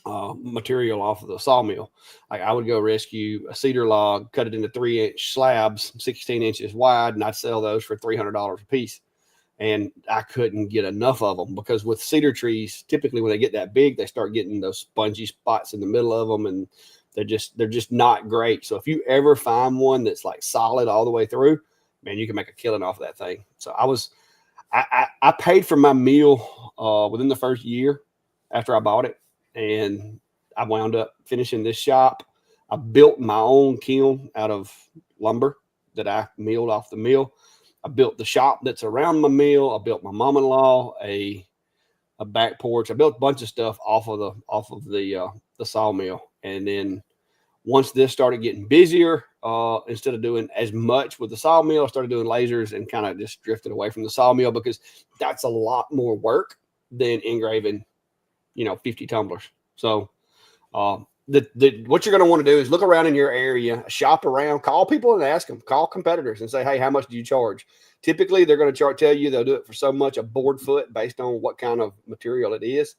material off of the sawmill. Like, I would go rescue a cedar log, cut it into 3-inch slabs, 16 inches wide, and I'd sell those for $300 a piece. And I couldn't get enough of them, because with cedar trees, typically when they get that big, they start getting those spongy spots in the middle of them, and they're just not great. So if you ever find one that's like solid all the way through, man, you can make a killing off of that thing. So I paid for my meal within the first year after I bought it, and I wound up finishing this shop. I built my own kiln out of lumber that I milled off the mill. I built the shop that's around my mill. I built my mom-in-law a back porch. I built a bunch of stuff off of the sawmill. And then once this started getting busier, instead of doing as much with the sawmill, I started doing lasers and kind of just drifted away from the sawmill, because that's a lot more work than engraving, 50 tumblers. So what you're going to want to do is look around in your area, shop around, call people and ask them, call competitors and say, hey, how much do you charge? Typically, they're going to tell you they'll do it for so much a board foot based on what kind of material it is.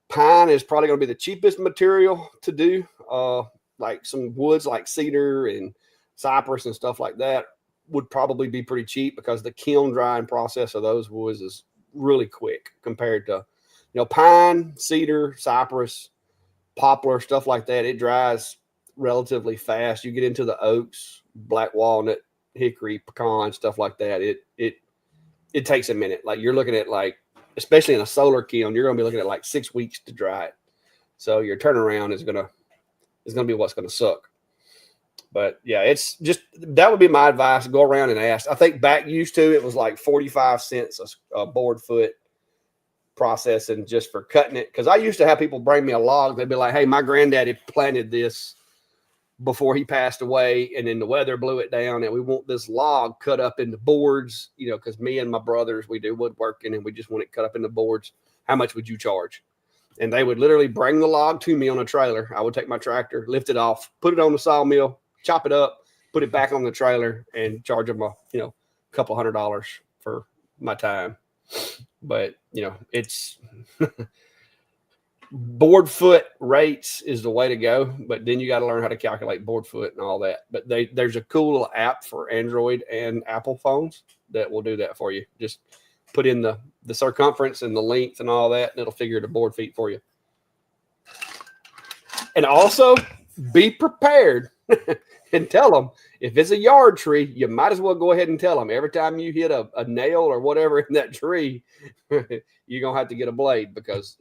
Pine is probably going to be the cheapest material to do. Like some woods like cedar and cypress and stuff like that would probably be pretty cheap, because the kiln drying process of those woods is really quick compared to, pine, cedar, cypress, poplar, stuff like that. It dries relatively fast. You get into the oaks, black walnut, hickory, pecan, stuff like that. It takes a minute. Like, you're looking at, like, especially in a solar kiln, you're going to be looking at like 6 weeks to dry it. So your turnaround is going to be what's going to suck. But yeah, it's just, that would be my advice. Go around and ask. I think back used to, it was like 45 cents a board foot processing just for cutting it. Because I used to have people bring me a log. They'd be like, hey, my granddaddy planted this before he passed away, and then the weather blew it down, and we want this log cut up into boards, because me and my brothers, we do woodworking, and we just want it cut up into boards. How much would you charge? And they would literally bring the log to me on a trailer. I would take my tractor, lift it off, put it on the sawmill, chop it up, put it back on the trailer, and charge them a couple $100 for my time. But it's board foot rates is the way to go. But then you got to learn how to calculate board foot and all that. But there's a cool little app for Android and Apple phones that will do that for you. Just put in the the circumference and the length and all that, and it'll figure the board feet for you. And also be prepared and tell them if it's a yard tree, you might as well go ahead and tell them every time you hit a nail or whatever in that tree, you're going to have to get a blade because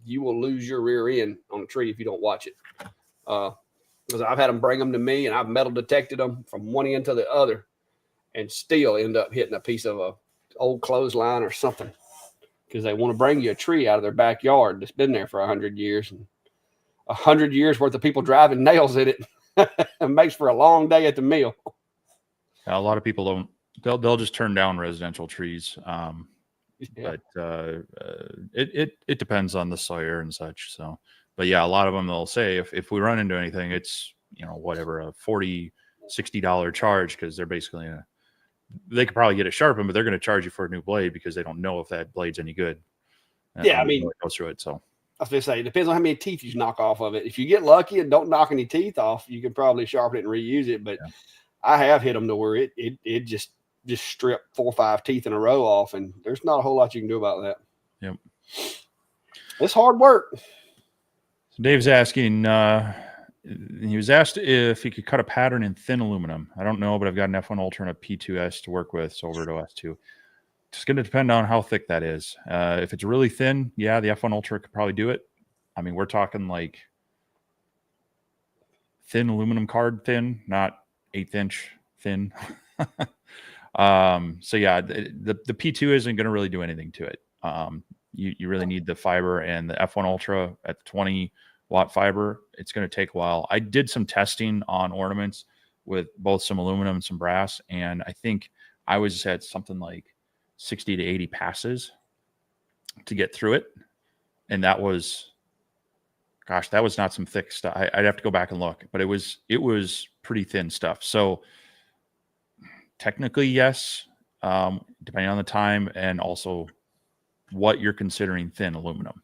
you will lose your rear end on a tree if you don't watch it. Because I've had them bring them to me and I've metal detected them from one end to the other and still end up hitting a piece of a old clothesline or something because they want to bring you a tree out of their backyard that's been there for 100 years. And 100 years worth of people driving nails in it. It makes for a long day at the mill. A lot of people don't. They'll just turn down residential trees. But it depends on the sawyer and such. So, but yeah, a lot of them they'll say if we run into anything, it's whatever a $40-$60 charge because they're basically they could probably get it sharpened, but they're going to charge you for a new blade because they don't know if that blade's any good. Yeah, I mean, it goes through it. So I was going to say, it depends on how many teeth you knock off of it. If you get lucky and don't knock any teeth off, you can probably sharpen it and reuse it. But yeah. I have hit them to where it just stripped 4 or 5 teeth in a row off, and there's not a whole lot you can do about that. Yep. It's hard work. So Dave's asking, he was asked if he could cut a pattern in thin aluminum. I don't know, but I've got an F1 Ultra and a P2S to work with, so over to S2. It's going to depend on how thick that is. If it's really thin, yeah, the F1 Ultra could probably do it. I mean, we're talking like thin aluminum card thin, not 1/8 inch thin. So yeah, the P2 isn't going to really do anything to it. You really need the fiber, and the F1 Ultra at 20 watt fiber, it's going to take a while. I did some testing on ornaments with both some aluminum and some brass, and I think I was at something like 60 to 80 passes to get through it. And that was, gosh, that was not some thick stuff. I'd have to go back and look, but it was pretty thin stuff. So technically, yes, depending on the time and also what you're considering thin aluminum.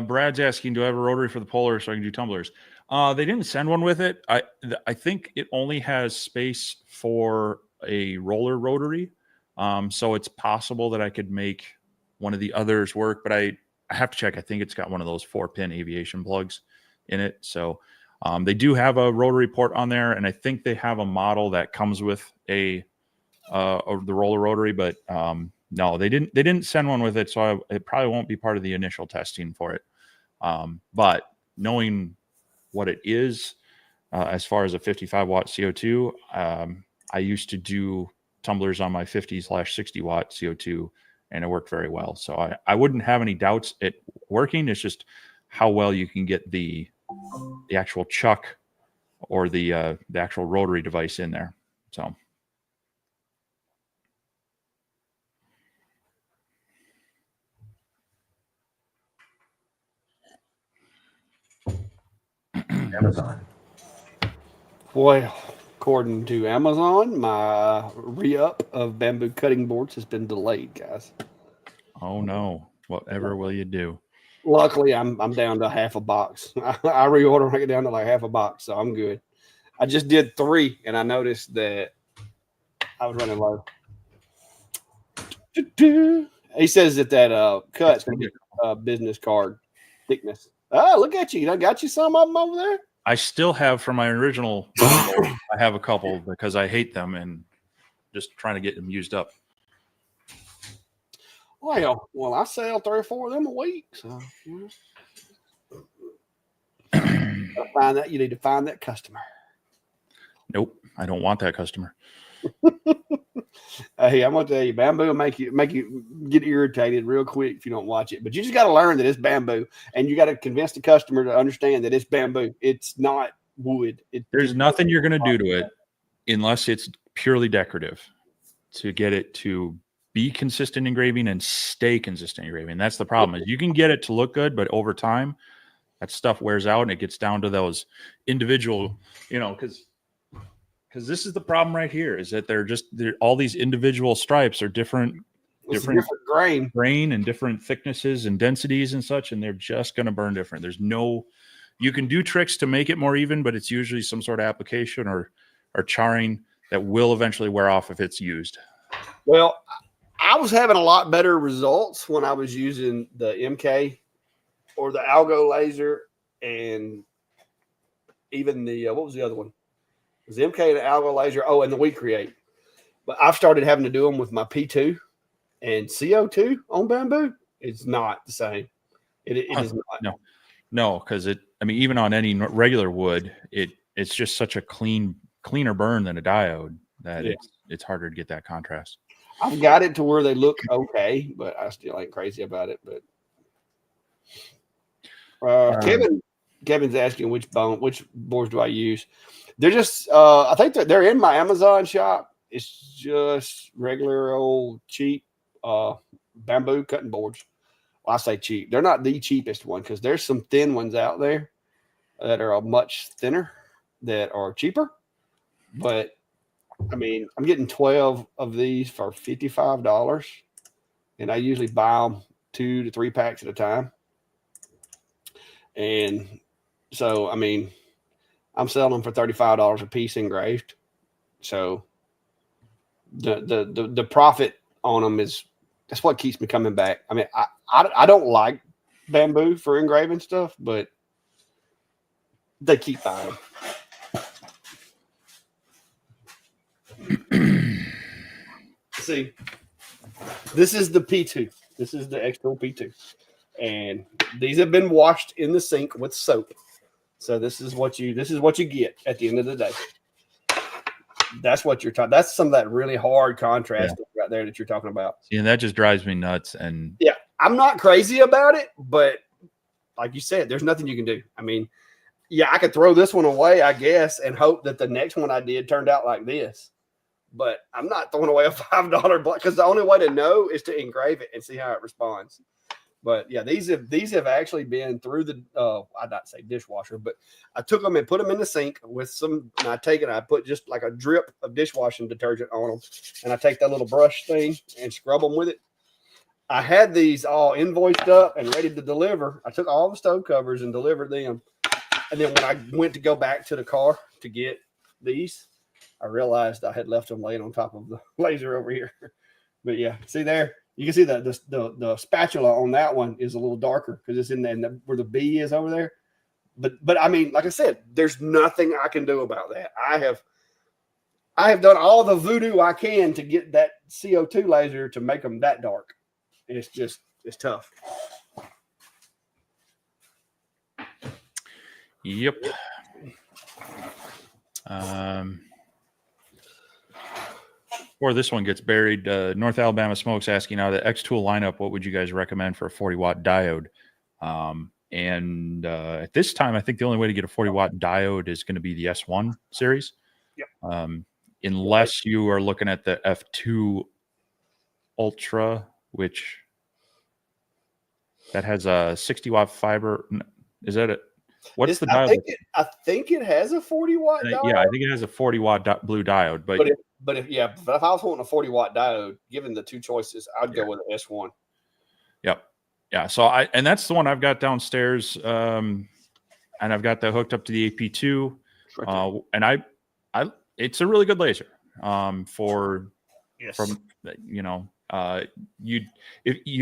Brad's asking, do I have a rotary for the Polar so I can do tumblers? They didn't send one with it. I think it only has space for a roller rotary. So it's possible that I could make one of the others work, but I have to check. I think it's got one of those 4-pin aviation plugs in it. So they do have a rotary port on there, and I think they have a model that comes with the roller rotary, but no, they didn't send one with it, so it probably won't be part of the initial testing for it. But knowing what it is, as far as a 55 watt CO2, I used to do tumblers on my 50/60 watt CO2, and it worked very well. So I wouldn't have any doubts it working. It's just how well you can get the actual chuck or the actual rotary device in there. So. Amazon. Well, according to Amazon, my re-up of bamboo cutting boards has been delayed, guys. Oh no! Whatever will you do? Luckily, I'm down to half a box. I reorder and I get down to like half a box, so I'm good. I just did 3, and I noticed that I was running low. He says that cut's going to be business card thickness. Oh, look at you! I got you some of them over there. I still have from my original. I have a couple because I hate them and just trying to get them used up. Well, I sell 3 or 4 of them a week. So you need to find that customer. Nope, I don't want that customer. Hey, I'm gonna tell you, bamboo will make you get irritated real quick if you don't watch it. But you just got to learn that it's bamboo, and you got to convince the customer to understand that it's bamboo. It's not wood. There's nothing you're gonna do to it unless it's purely decorative to get it to be consistent engraving and stay consistent engraving. That's the problem. Is you can get it to look good, but over time, that stuff wears out and it gets down to those individual, because this is the problem right here, is that they're all these individual stripes are different grain and different thicknesses and densities and such, and they're just going to burn different. There's no You can do tricks to make it more even, but it's usually some sort of application or charring that will eventually wear off if it's used. Well, I was having a lot better results when I was using the MK or the algo laser, and even the what was the other one? It was the MK and the algo laser. Oh, and the We Create. But I've started having to do them with my P2 and CO2 on bamboo. It's not the same. It is not. No, because I mean, even on any regular wood, it's just such a cleaner burn than a diode that it's harder to get that contrast. I've got it to where they look okay, but I still ain't crazy about it. But Kevin's asking which boards do I use? They're just I think they're in my Amazon shop. It's just regular old cheap bamboo cutting boards. Well, I say cheap. They're not the cheapest one because there's some thin ones out there that are much thinner that are cheaper. But I mean, I'm getting 12 of these for $55, and I usually buy them 2 to 3 packs at a time. And so, I mean, I'm selling them for $35 a piece engraved. So the profit on them that's what keeps me coming back. I mean, I don't like bamboo for engraving stuff, but they keep buying. See, this is the P2. This is the X-Tool P2. And these have been washed in the sink with soap. So this is what you get at the end of the day. That's what you're talking. That's some of that really hard contrast right there that you're talking about. See, and that just drives me nuts. And yeah, I'm not crazy about it, but like you said, there's nothing you can do. I mean, yeah, I could throw this one away, I guess, and hope that the next one I did turned out like this. But I'm not throwing away a $5 block because the only way to know is to engrave it and see how it responds. But yeah, these have actually been through the I'd not say dishwasher, but I took them and put them in the sink with some, and I put just like a drip of dishwashing detergent on them, and I take that little brush thing and scrub them with it. I had these all invoiced up and ready to deliver. I took all the stove covers and delivered them. And then when I went to go back to the car to get these, I realized I had left them laying on top of the laser over here. But yeah, see there, you can see the spatula on that one is a little darker because it's in there where the B is over there. But I mean, like I said, there's nothing I can do about that. I have done all the voodoo I can to get that CO2 laser to make them that dark. And it's tough. Yep. Before this one gets buried, North Alabama Smokes asking, out of the X-Tool lineup, what would you guys recommend for a 40-watt diode? At this time, I think the only way to get a 40-watt diode is going to be the S1 series. Yep. Unless you are looking at the F2 Ultra, which that has a 60-watt fiber. Is that it? What's the diode? I think it has a 40-watt diode. Yeah, I think it has a 40-watt blue diode. But if I was wanting a 40-watt diode, given the two choices, I'd go with an S1. Yep. Yeah. So and that's the one I've got downstairs. And I've got that hooked up to the AP2. And it's a really good laser. From you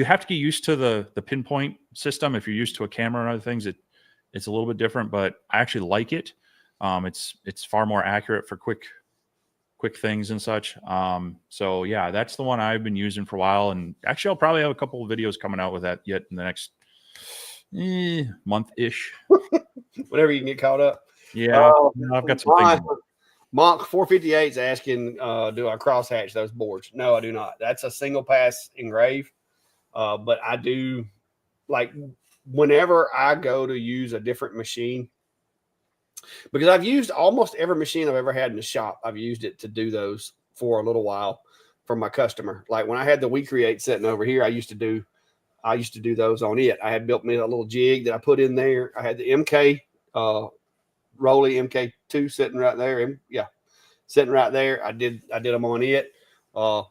have to get used to the pinpoint system. If you're used to a camera and other things, it's a little bit different, but I actually like it. It's far more accurate for quick things and such. So yeah, that's the one I've been using for a while. And actually I'll probably have a couple of videos coming out with that yet in the next month-ish. Whatever you can get caught up. Yeah. I've got some things. Monk 458 is asking, do I crosshatch those boards? No, I do not. That's a single pass engrave. But I do, like, whenever I go to use a different machine, because I've used almost every machine I've ever had in the shop, I've used it to do those for a little while for my customer. Like when I had the We Create sitting over here, I used to do those on it. I had built me a little jig that I put in there. I had the MK Rolly MK2 sitting right there. Sitting right there. I did them on it. I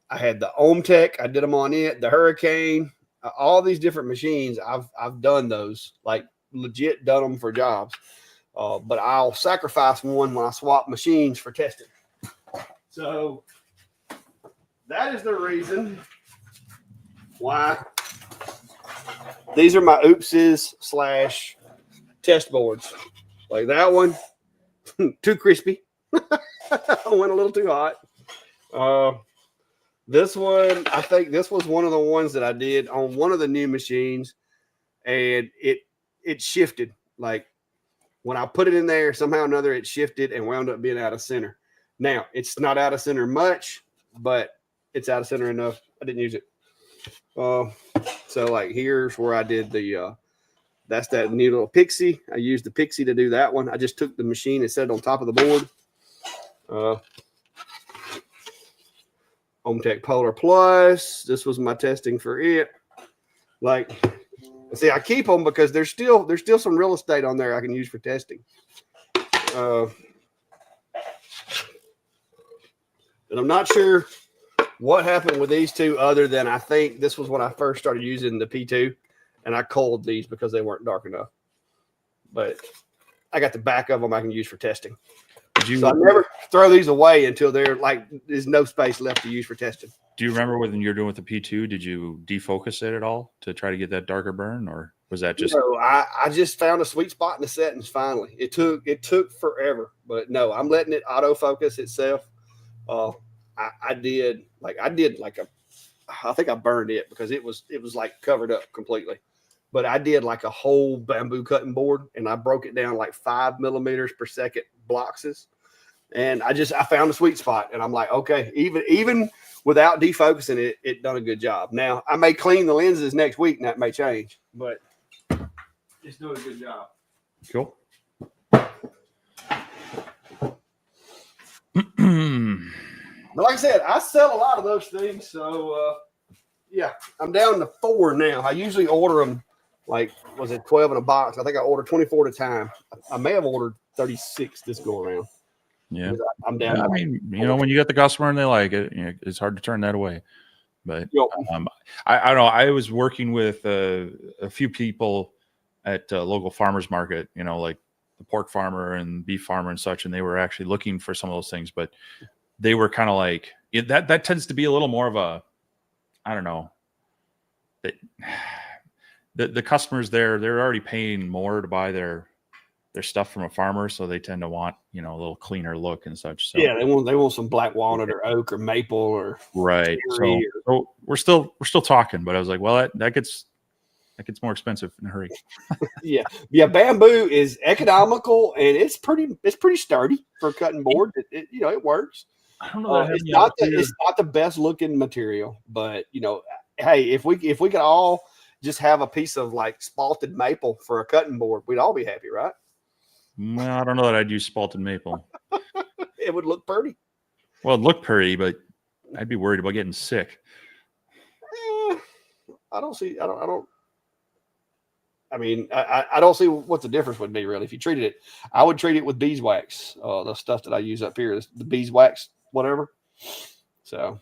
had the OhmTech. I did them on it. The Hurricane. All these different machines. I've done those. Like legit done them for jobs. But I'll sacrifice one when I swap machines for testing. So that is the reason why these are my oopses / test boards. Like that one, too crispy. Went a little too hot. This one, I think this was one of the ones that I did on one of the new machines, and it shifted. Like when I put it in there, somehow or another it shifted and wound up being out of center. Now it's not out of center much, but it's out of center enough. I didn't use it. So like here's where I did the that's that new little pixie. I used the pixie to do that one. I just took the machine and set it on top of the board. Hometech Polar Plus. This was my testing for it. Like, see, I keep them because there's still some real estate on there I can use for testing. And I'm not sure what happened with these two, other than I think this was when I first started using the P2, and I culled these because they weren't dark enough. But I got the back of them I can use for testing. So I never throw these away until they're like there's no space left to use for testing. Do you remember when you're doing with the P2? Did you defocus it at all to try to get that darker burn, or was that just? No, I just found a sweet spot in the settings. Finally, it took forever, but no, I'm letting it autofocus itself. I did like I think I burned it because it was like covered up completely. But I did like a whole bamboo cutting board, and I broke it down like 5 millimeters per second blocks. And I found a sweet spot, and I'm like, okay, even without defocusing it done a good job. Now I may clean the lenses next week, and that may change, but it's doing a good job. Cool. But like I said, I sell a lot of those things, so yeah, I'm down to 4 now. I usually order them like, was it 12 in a box? I think I ordered 24 at a time. I may have ordered 36 this go around. Yeah, I'm down. I mean, you know, when you get the customer and they like it, you know, it's hard to turn that away. But I don't know. I was working with a few people at a local farmers market, you know, like the pork farmer and beef farmer and such, and they were actually looking for some of those things, but they were kind of like that tends to be a little more of a, I don't know, the customers there, they're already paying more to buy their stuff from a farmer, so they tend to want, you know, a little cleaner look and such. So yeah, they want some black walnut or oak or maple or right. So we're still talking, but I was like, well, that gets more expensive in a hurry. yeah. Bamboo is economical, and it's pretty sturdy for a cutting board. It you know, it works. I don't know. It's not the best looking material, but you know, hey, if we could all just have a piece of like spalted maple for a cutting board, we'd all be happy, right? Well, I don't know that I'd use spalted maple. It would look pretty. Well, it'd look pretty, but I'd be worried about getting sick. I don't see what the difference would be really if you treated it. I would treat it with beeswax, the stuff that I use up here, the beeswax, whatever. So,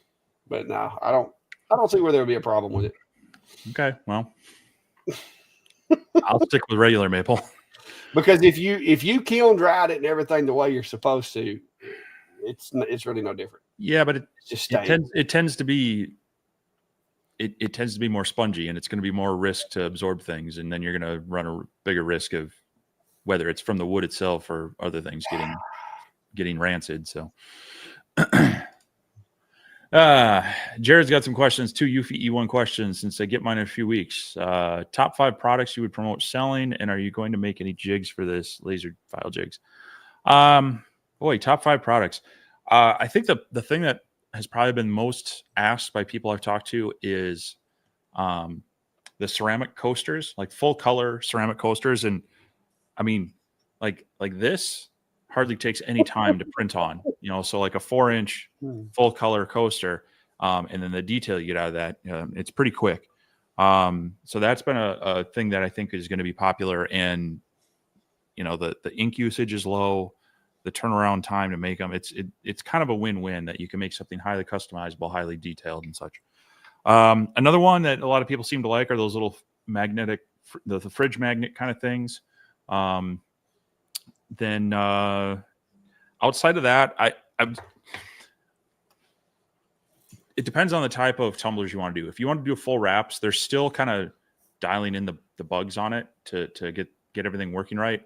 but no, I don't see where there would be a problem with it. Okay, well, I'll stick with regular maple. Because if you kiln dried it and everything the way you're supposed to, it's really no different. Yeah, but it tends to be more spongy, and it's going to be more risk to absorb things, and then you're going to run a bigger risk of whether it's from the wood itself or other things getting rancid. So Jared's got some questions, 2 Eufy E1 questions, since I get mine in a few weeks. Top 5 products you would promote selling, and are you going to make any jigs for this, laser file jigs? Top 5 products. I think the thing that has probably been most asked by people I've talked to is the ceramic coasters, like full color ceramic coasters. And I mean, like this hardly takes any time to print on, you know, so like a 4-inch full color coaster. And then the detail you get out of that, it's pretty quick. So that's been a thing that I think is going to be popular, and, you know, the ink usage is low, the turnaround time to make them, it's kind of a win-win that you can make something highly customizable, highly detailed and such. Another one that a lot of people seem to like are those little magnetic the fridge magnet kind of things. Then outside of that, it depends on the type of tumblers you want to do. If you want to do full wraps, they're still kind of dialing in the bugs on it to get everything working right.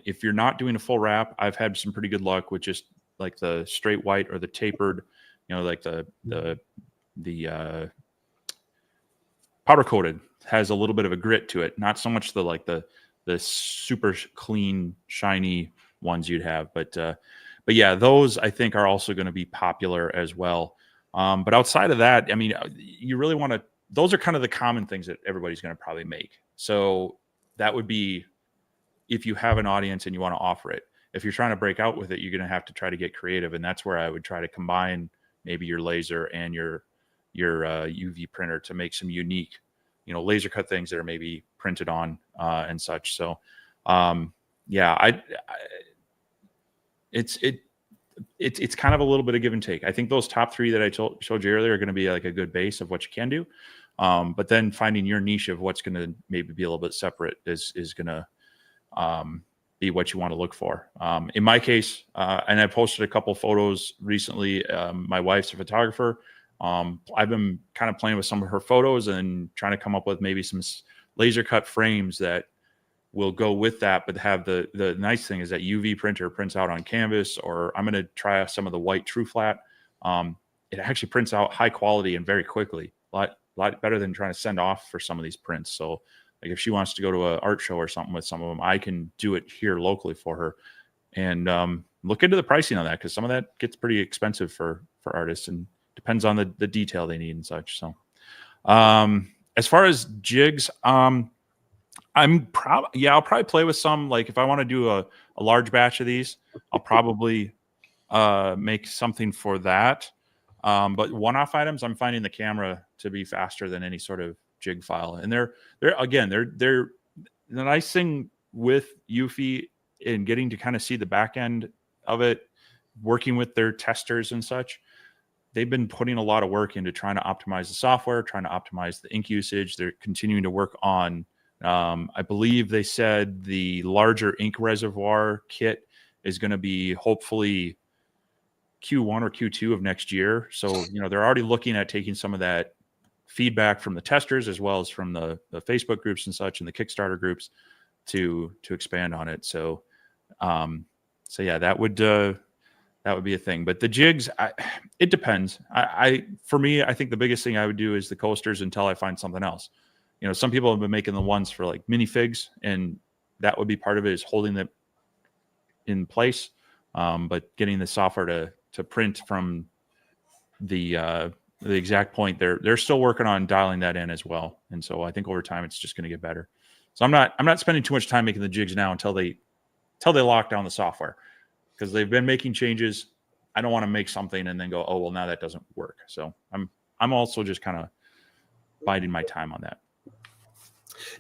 If you're not doing a full wrap, I've had some pretty good luck with just like the straight white or the tapered, like the powder coated has a little bit of a grit to it. Not so much the super clean, shiny ones you'd have, but yeah, those I think are also going to be popular as well. But outside of that, I mean, you really want to, those are kind of the common things that everybody's going to probably make. So that would be if you have an audience and you want to offer it. If you're trying to break out with it, you're going to have to try to get creative. And that's where I would try to combine maybe your laser and your UV printer to make some unique, laser cut things that are maybe printed on and such. So, yeah, it's kind of a little bit of give and take. I think those top three that I showed you earlier are going to be like a good base of what you can do. But then finding your niche of what's going to maybe be a little bit separate is going to be what you want to look for. In my case, and I posted a couple photos recently. My wife's a photographer. I've been kind of playing with some of her photos and trying to come up with maybe some laser cut frames that will go with that, but have the nice thing is that UV printer prints out on canvas, or I'm going to try some of the white true flat. It actually prints out high quality and very quickly, a lot better than trying to send off for some of these prints. So like if she wants to go to an art show or something with some of them, I can do it here locally for her. And look into the pricing on that, because some of that gets pretty expensive for artists and depends on the detail they need and such. So as far as jigs, I'll probably play with some. Like if I want to do a large batch of these, I'll probably make something for that. But one-off items, I'm finding the camera to be faster than any sort of jig file. And they're the nice thing with Eufy and getting to kind of see the back end of it, working with their testers and such. They've been putting a lot of work into trying to optimize the software, trying to optimize the ink usage. They're continuing to work on, I believe they said the larger ink reservoir kit is going to be hopefully Q1 or Q2 of next year. So, they're already looking at taking some of that feedback from the testers as well as from the Facebook groups and such and the Kickstarter groups to expand on it. So yeah, that would be a thing. But the jigs, it depends. For me, I think the biggest thing I would do is the coasters until I find something else. Some people have been making the ones for like minifigs, and that would be part of it, is holding them in place. But getting the software to print from the exact point, they're still working on dialing that in as well. And so I think over time it's just going to get better. So I'm not spending too much time making the jigs now until they lock down the software, because they've been making changes. I don't want to make something and then go, oh well, now that doesn't work. So I'm also just kind of biding my time on that.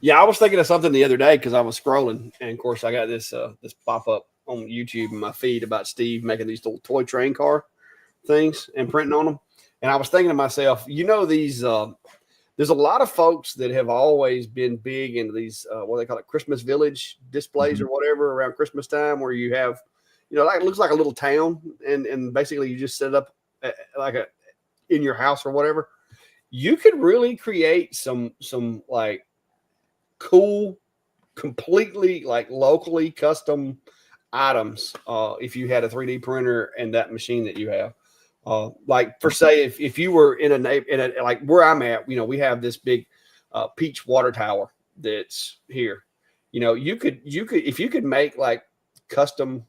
Yeah, I was thinking of something the other day because I was scrolling, and of course I got this pop up on YouTube in my feed about Steve making these little toy train car things and printing on them. And I was thinking to myself, these there's a lot of folks that have always been big into these what they call it, Christmas village displays or whatever around Christmas time, where you have like it looks like a little town, and basically you just set it up in your house or whatever. You could really create some like cool, completely like locally custom items if you had a 3D printer and that machine that you have. Like for say, if you were in a like where I'm at, we have this big peach water tower that's here. You could if you could make like custom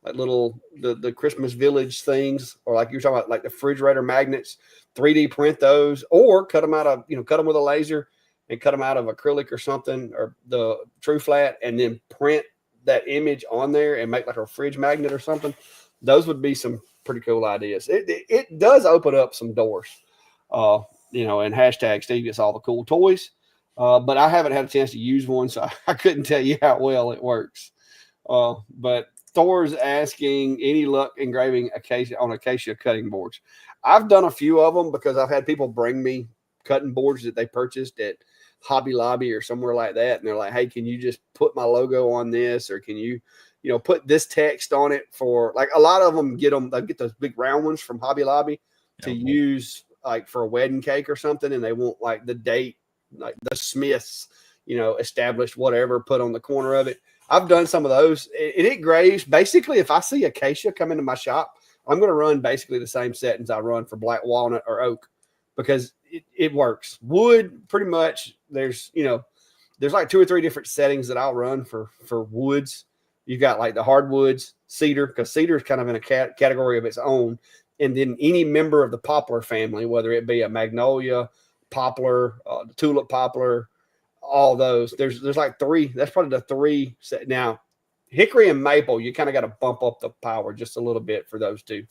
like little the Christmas village things, or like you're talking about like the refrigerator magnets, 3D print those, or cut them out of cut them with a laser and cut them out of acrylic or something, or the true flat, and then print that image on there and make like a fridge magnet or something. Those would be some pretty cool ideas. It does open up some doors, and hashtag Steve gets all the cool toys. But I haven't had a chance to use one, so I couldn't tell you how well it works. But Thor's asking, any luck engraving acacia cutting boards? I've done a few of them because I've had people bring me cutting boards that they purchased at Hobby Lobby or somewhere like that, and they're like, hey, can you just put my logo on this, or can you put this text on it? For like a lot of them they get those big round ones from Hobby Lobby to use like for a wedding cake or something, and they want like the date, like the Smiths, established whatever put on the corner of it. I've done some of those, and it graves. Basically, if I see acacia come into my shop, I'm going to run basically the same settings I run for black walnut or oak, because it works. Wood, pretty much, there's like 2 or 3 different settings that I'll run for woods. You've got like the hardwoods, cedar, because cedar is kind of in a category of its own. And then any member of the poplar family, whether it be a magnolia, poplar, tulip poplar, all those. There's like 3. That's probably the 3 set. Now, hickory and maple, you kind of got to bump up the power just a little bit for those 2.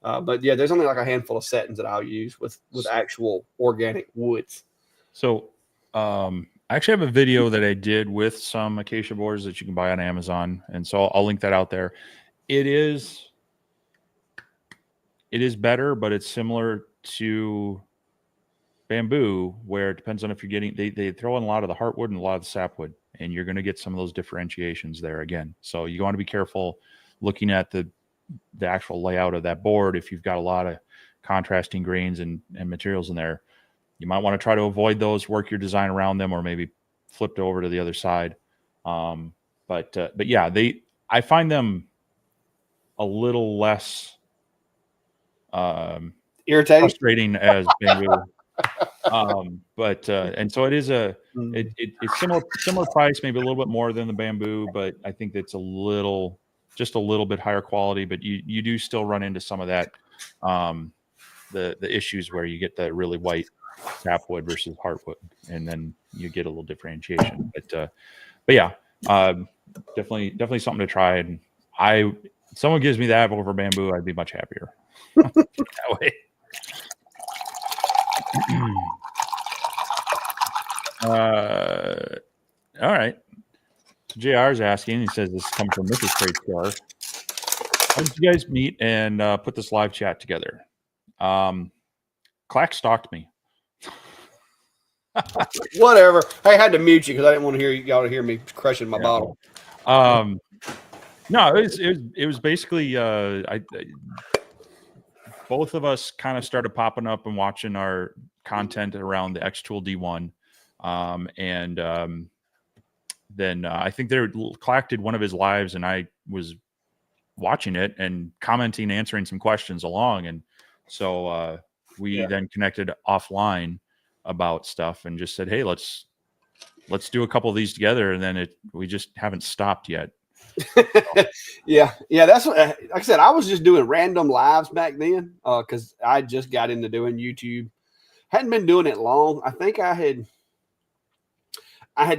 But yeah, there's only like a handful of settings that I'll use with actual organic woods. So I actually have a video that I did with some acacia boards that you can buy on Amazon. And so I'll link that out there. It is better, but it's similar to bamboo, where it depends on if you're getting, they throw in a lot of the heartwood and a lot of the sapwood, and you're going to get some of those differentiations there again. So you want to be careful looking at the actual layout of that board. If you've got a lot of contrasting grains and materials in there, you might want to try to avoid those, work your design around them, or maybe flip it over to the other side. But yeah, I find them a little less irritating, frustrating as bamboo. And so it is it's similar price, maybe a little bit more than the bamboo, but I think that's just a little bit higher quality. But you do still run into some of that, the issues where you get the really white sapwood versus heartwood, and then you get a little differentiation. But yeah, definitely something to try. And someone gives me that over bamboo, I'd be much happier that way. All right. So JR is asking, he says this comes from Mrs. Trade Star. How did you guys meet and put this live chat together? Clack stalked me. Whatever. I had to mute you because I didn't want to hear y'all to hear me crushing my bottle. No, it was basically both of us kind of started popping up and watching our content around the X-Tool D1. Then I think Clack did one of his lives, and I was watching it and commenting, answering some questions along. And so we then connected offline about stuff and just said, hey, let's do a couple of these together. And then we just haven't stopped yet. Yeah. That's what, like I said, I was just doing random lives back then because I just got into doing YouTube. Hadn't been doing it long. I think I had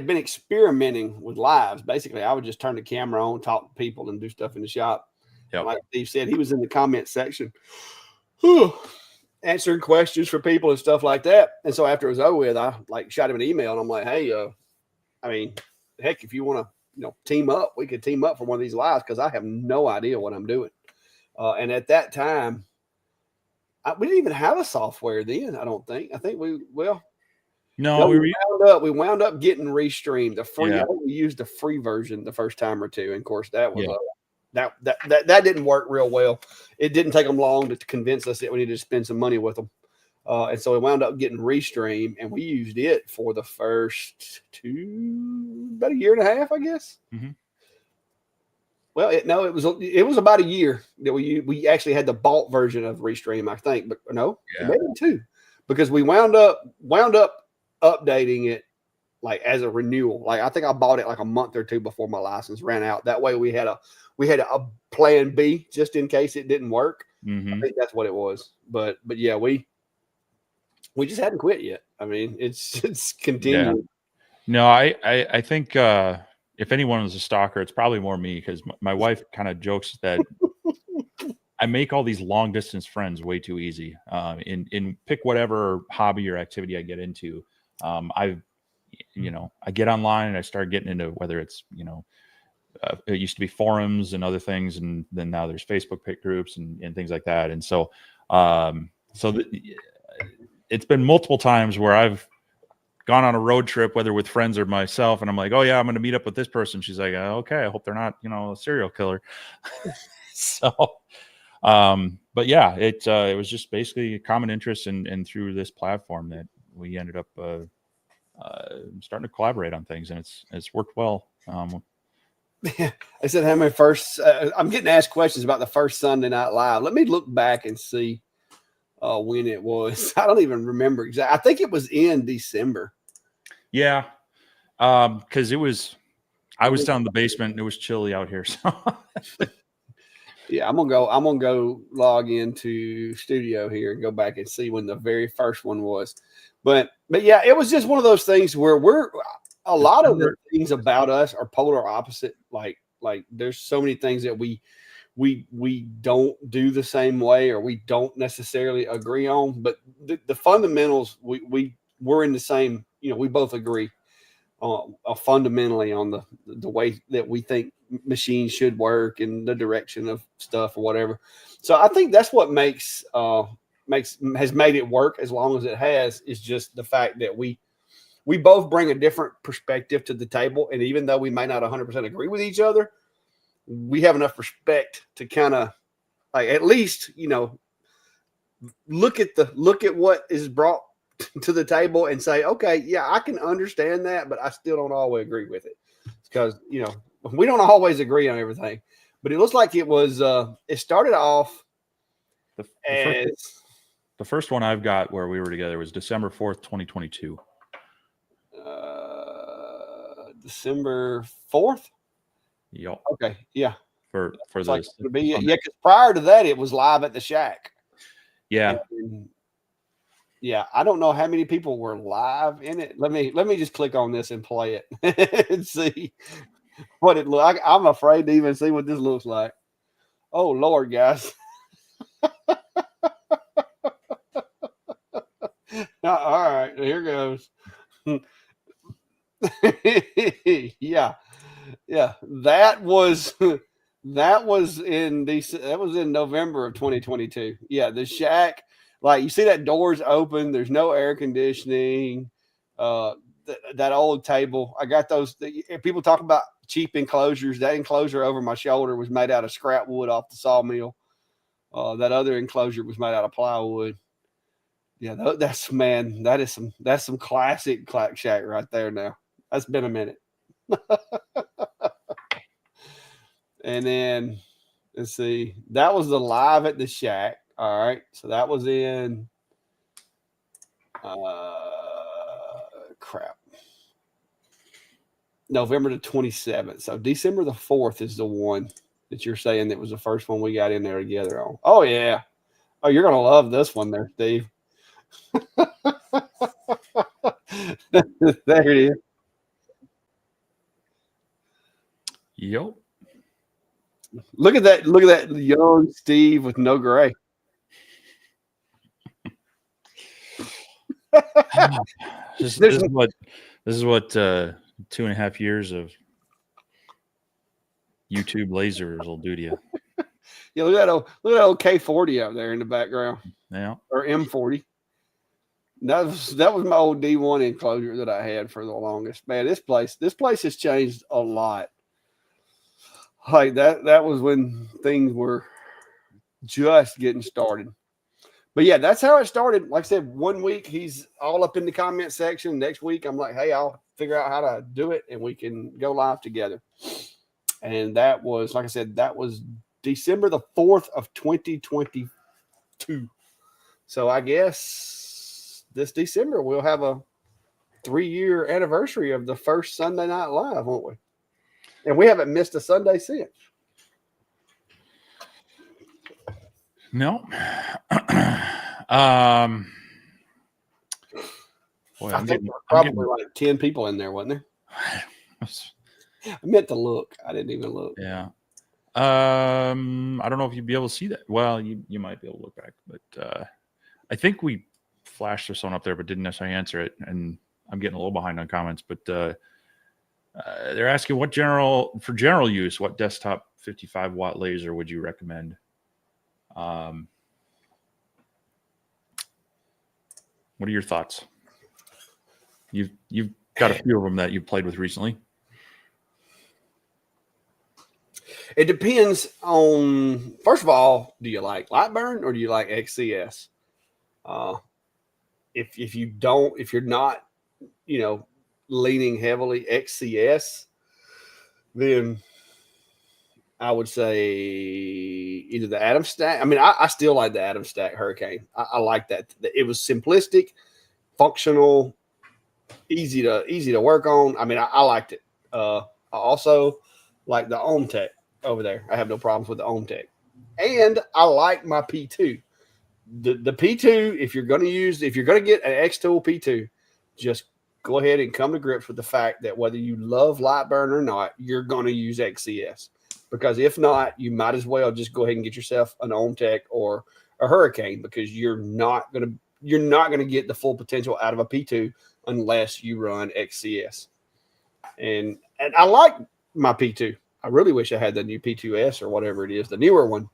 been experimenting with lives. Basically, I would just turn the camera on, talk to people, and do stuff in the shop. Yep. Like Steve said, he was in the comment section, answering questions for people and stuff like that. And so after it was over with, I shot him an email, and I'm like, hey, I mean, heck, if you want to, team up, we could team up for one of these lives because I have no idea what I'm doing. And at that time, we didn't even have a software then. I don't think. I think we wound up getting Restream, the free. I think we used the free version the first time or two, and of course that was that didn't work real well. It didn't take them long to convince us that we needed to spend some money with them, and so we wound up getting Restream, and we used it for the first about a year and a half, I guess. Mm-hmm. Well, it was about a year that we actually had the bought version of Restream, I think, but no, maybe 2, because we wound up updating it like as a renewal. Like I think I bought it like a month or 2 before my license ran out. That way we had a plan B just in case it didn't work. Mm-hmm. I think that's what it was. But yeah, we just hadn't quit yet. I mean, it's continued. Yeah. No, I think if anyone was a stalker, it's probably more me, because my wife kind of jokes that I make all these long distance friends way too easy. In pick whatever hobby or activity I get into. I get online and I start getting into whether it's, it used to be forums and other things. And then now there's Facebook pick groups and things like that. And so, it's been multiple times where I've gone on a road trip, whether with friends or myself, and I'm like, oh yeah, I'm going to meet up with this person. She's like, okay, I hope they're not, a serial killer. So, but yeah, it was just basically a common interest, and through this platform that we ended up starting to collaborate on things, and it's worked well. I said, how many first? I'm getting asked questions about the first Sunday Night Live. Let me look back and see when it was. I don't even remember exactly. I think it was in December. Yeah, because I was down in the basement and it was chilly out here. So yeah, I'm gonna go log into Studio here and go back and see when the very first one was. But yeah, it was just one of those things where a lot of the things about us are polar opposite. Like there's so many things that we don't do the same way, or we don't necessarily agree on, but the fundamentals we're in the same. We both agree fundamentally on the way that we think machines should work and the direction of stuff or whatever. So I think that's what has made it work as long as it has, is just the fact that we both bring a different perspective to the table, and even though we may not 100% agree with each other, we have enough respect to kind of like at least look at what is brought to the table and say, okay, yeah, I can understand that, but I still don't always agree with it, because we don't always agree on everything. But it looks like it was it started off the first one I've got where we were together was December 4th, 2022. December 4th. Yep. Okay. Yeah. For this. Like yeah, because prior to that it was live at the Shack. Yeah. And, yeah, I don't know how many people were live in it. Let me just click on this and play it and see what it looks like. I'm afraid to even see what this looks like. Oh Lord, guys. All right, here goes. Yeah. That was in November of 2022. Yeah, the Shack. Like, you see that door's open. There's no air conditioning. That old table. I got those. People talk about cheap enclosures. That enclosure over my shoulder was made out of scrap wood off the sawmill. That other enclosure was made out of plywood. Yeah, that's some classic Clack Shack right there. Now that's been a minute. And then let's see, that was the live at the Shack. All right, so that was in November the 27th. So December the 4th is the one that you're saying that was the first one we got in there together on. Oh yeah. Oh, you're gonna love this one there, Steve. There it is. Yep. Look at that young Steve with no gray. This is what 2.5 years of YouTube lasers will do to you. Yeah, look at that old K40 out there in the background. Yeah. Or M40. That was my old D1 enclosure that I had for the longest. Man, this place has changed a lot. Like that was when things were just getting started. But yeah, that's how it started. Like I said, one week he's all up in the comment section. Next week I'm like, hey, I'll figure out how to do it and we can go live together. And that was, like I said, that was December the 4th of 2022. So I guess this December we'll have a 3-year anniversary of the first Sunday Night Live, won't we? And we haven't missed a Sunday since. No. Boy, I think there were probably like 10 people in there, wasn't there? I meant to look. I didn't even look. Yeah. I don't know if you'd be able to see that. Well, you might be able to look back, but I think we flashed this one up there, but didn't necessarily answer it. And I'm getting a little behind on comments, but they're asking for general use, what desktop 55 watt laser would you recommend? What are your thoughts? You've got a few of them that you've played with recently. It depends on, first of all, do you like Lightburn or do you like XCS? Uh, if you don't, if you're not, leaning heavily XCS, then I would say either the Atom Stack. I mean, I still like the Atom Stack Hurricane. I like that. It was simplistic, functional, easy to work on. I mean, I liked it. I also like the Ohm Tech over there. I have no problems with the Ohm Tech, and I like my P2. The P2, if you're going to get an X Tool P2, just go ahead and come to grips with the fact that whether you love Lightburn or not, you're going to use XCS. Because if not, you might as well just go ahead and get yourself an Ohm Tech or a Hurricane, because you're not gonna get the full potential out of a P2 unless you run XCS. And I like my P2. I really wish I had the new P2S or whatever it is, the newer one,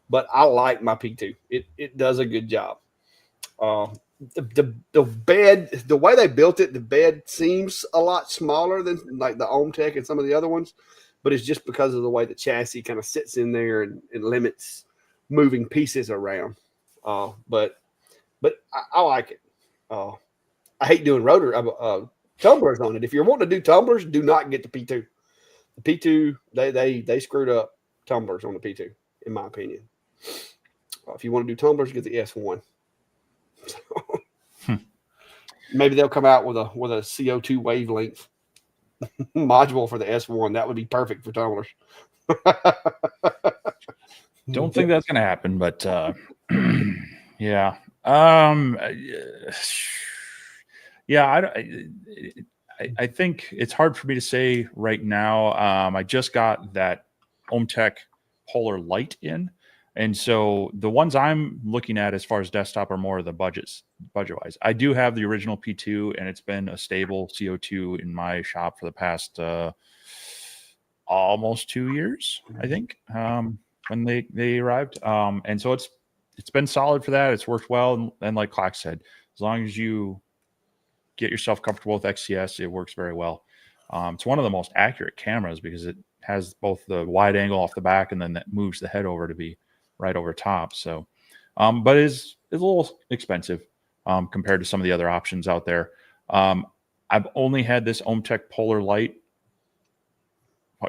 but I like my P2. It does a good job. Uh, the bed, the way they built it, the bed seems a lot smaller than like the Ohm Tech and some of the other ones, but it's just because of the way the chassis kind of sits in there and limits moving pieces around. But I like it. I hate doing tumblers on it. If you're wanting to do tumblers, do not get the P2. The P2 they screwed up tumblers on the P2, in my opinion. If you want to do tumblers, get the S1. Maybe they'll come out with a CO2 wavelength module for the S1. That would be perfect for tumblers. Don't think that's going to happen, but yeah. Yeah, I think it's hard for me to say right now. I just got that Ohm Tech Polar Light in, and so the ones I'm looking at as far as desktop are more of the budget wise. I do have the original P2, and it's been a stable CO2 in my shop for the past almost 2 years, I think, when they arrived. And so it's been solid for that. It's worked well, and like Clark said, as long as you get yourself comfortable with XCS, it works very well. It's one of the most accurate cameras because it has both the wide angle off the back and then that moves the head over to be right over top. So, but it's a little expensive compared to some of the other options out there. I've only had this Ohm Tech Polar Light,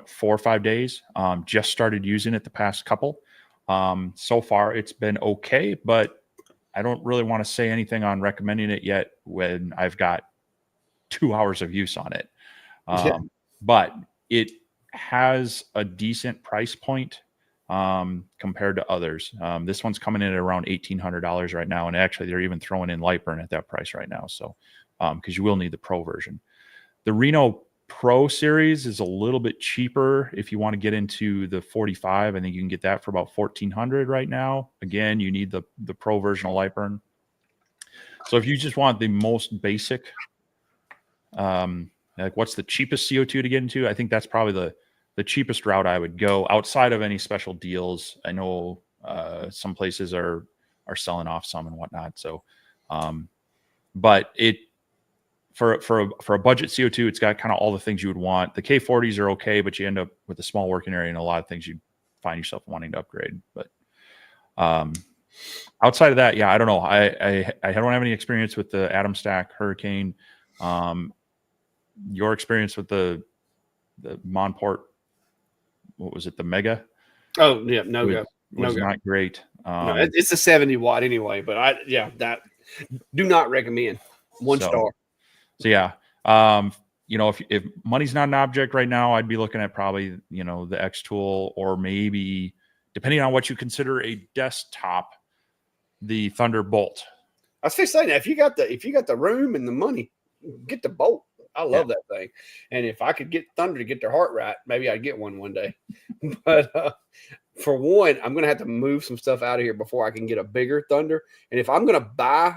4 or 5 days. Just started using it the past couple. So far, it's been okay, but I don't really want to say anything on recommending it yet when I've got 2 hours of use on it. But it has a decent price point compared to others. This one's coming in at around $1,800 right now. And actually, they're even throwing in Lightburn at that price right now. So, because you will need the Pro version. The Reno Pro series is a little bit cheaper if you want to get into the 45. I think you can get that for about $1,400 right now. Again, you need the Pro version of Lightburn. So if you just want the most basic, like what's the cheapest CO2 to get into, I think that's probably the cheapest route I would go outside of any special deals. I know some places are selling off some and whatnot. So, but it, for a budget CO2, it's got kind of all the things you would want. The K40s are okay, but you end up with a small working area and a lot of things you find yourself wanting to upgrade. But outside of that, yeah, I don't know. I don't have any experience with the Atom Stack Hurricane. Your experience with the Monport, what was it, the Mega? Oh yeah, no go. Was not great. No, it's a 70 watt anyway, but that do not recommend. One star. So yeah, if money's not an object right now, I'd be looking at probably, the X Tool, or maybe, depending on what you consider a desktop, the Thunderbolt. I was saying that if you got the room and the money, get the Bolt. I love that thing. And if I could get Thunder to get their heart right, maybe I'd get one day. But for one, I'm going to have to move some stuff out of here before I can get a bigger Thunder. And if I'm going to buy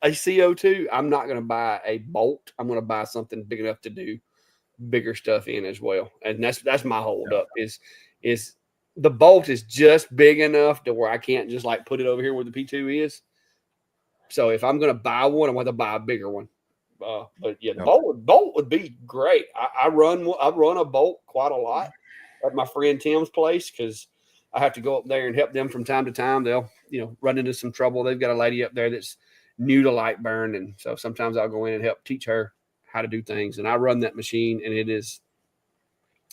a CO2, I'm not going to buy a Bolt. I'm going to buy something big enough to do bigger stuff in as well. And that's my hold up is the Bolt is just big enough to where I can't just like put it over here where the P2 is. So if I'm going to buy one, I'm going to buy a bigger one. But yeah, the bolt would be great. I run a bolt quite a lot at my friend Tim's place because I have to go up there and help them from time to time. They'll run into some trouble. They've got a lady up there that's new to light burn, and so sometimes I'll go in and help teach her how to do things. And I run that machine, and it's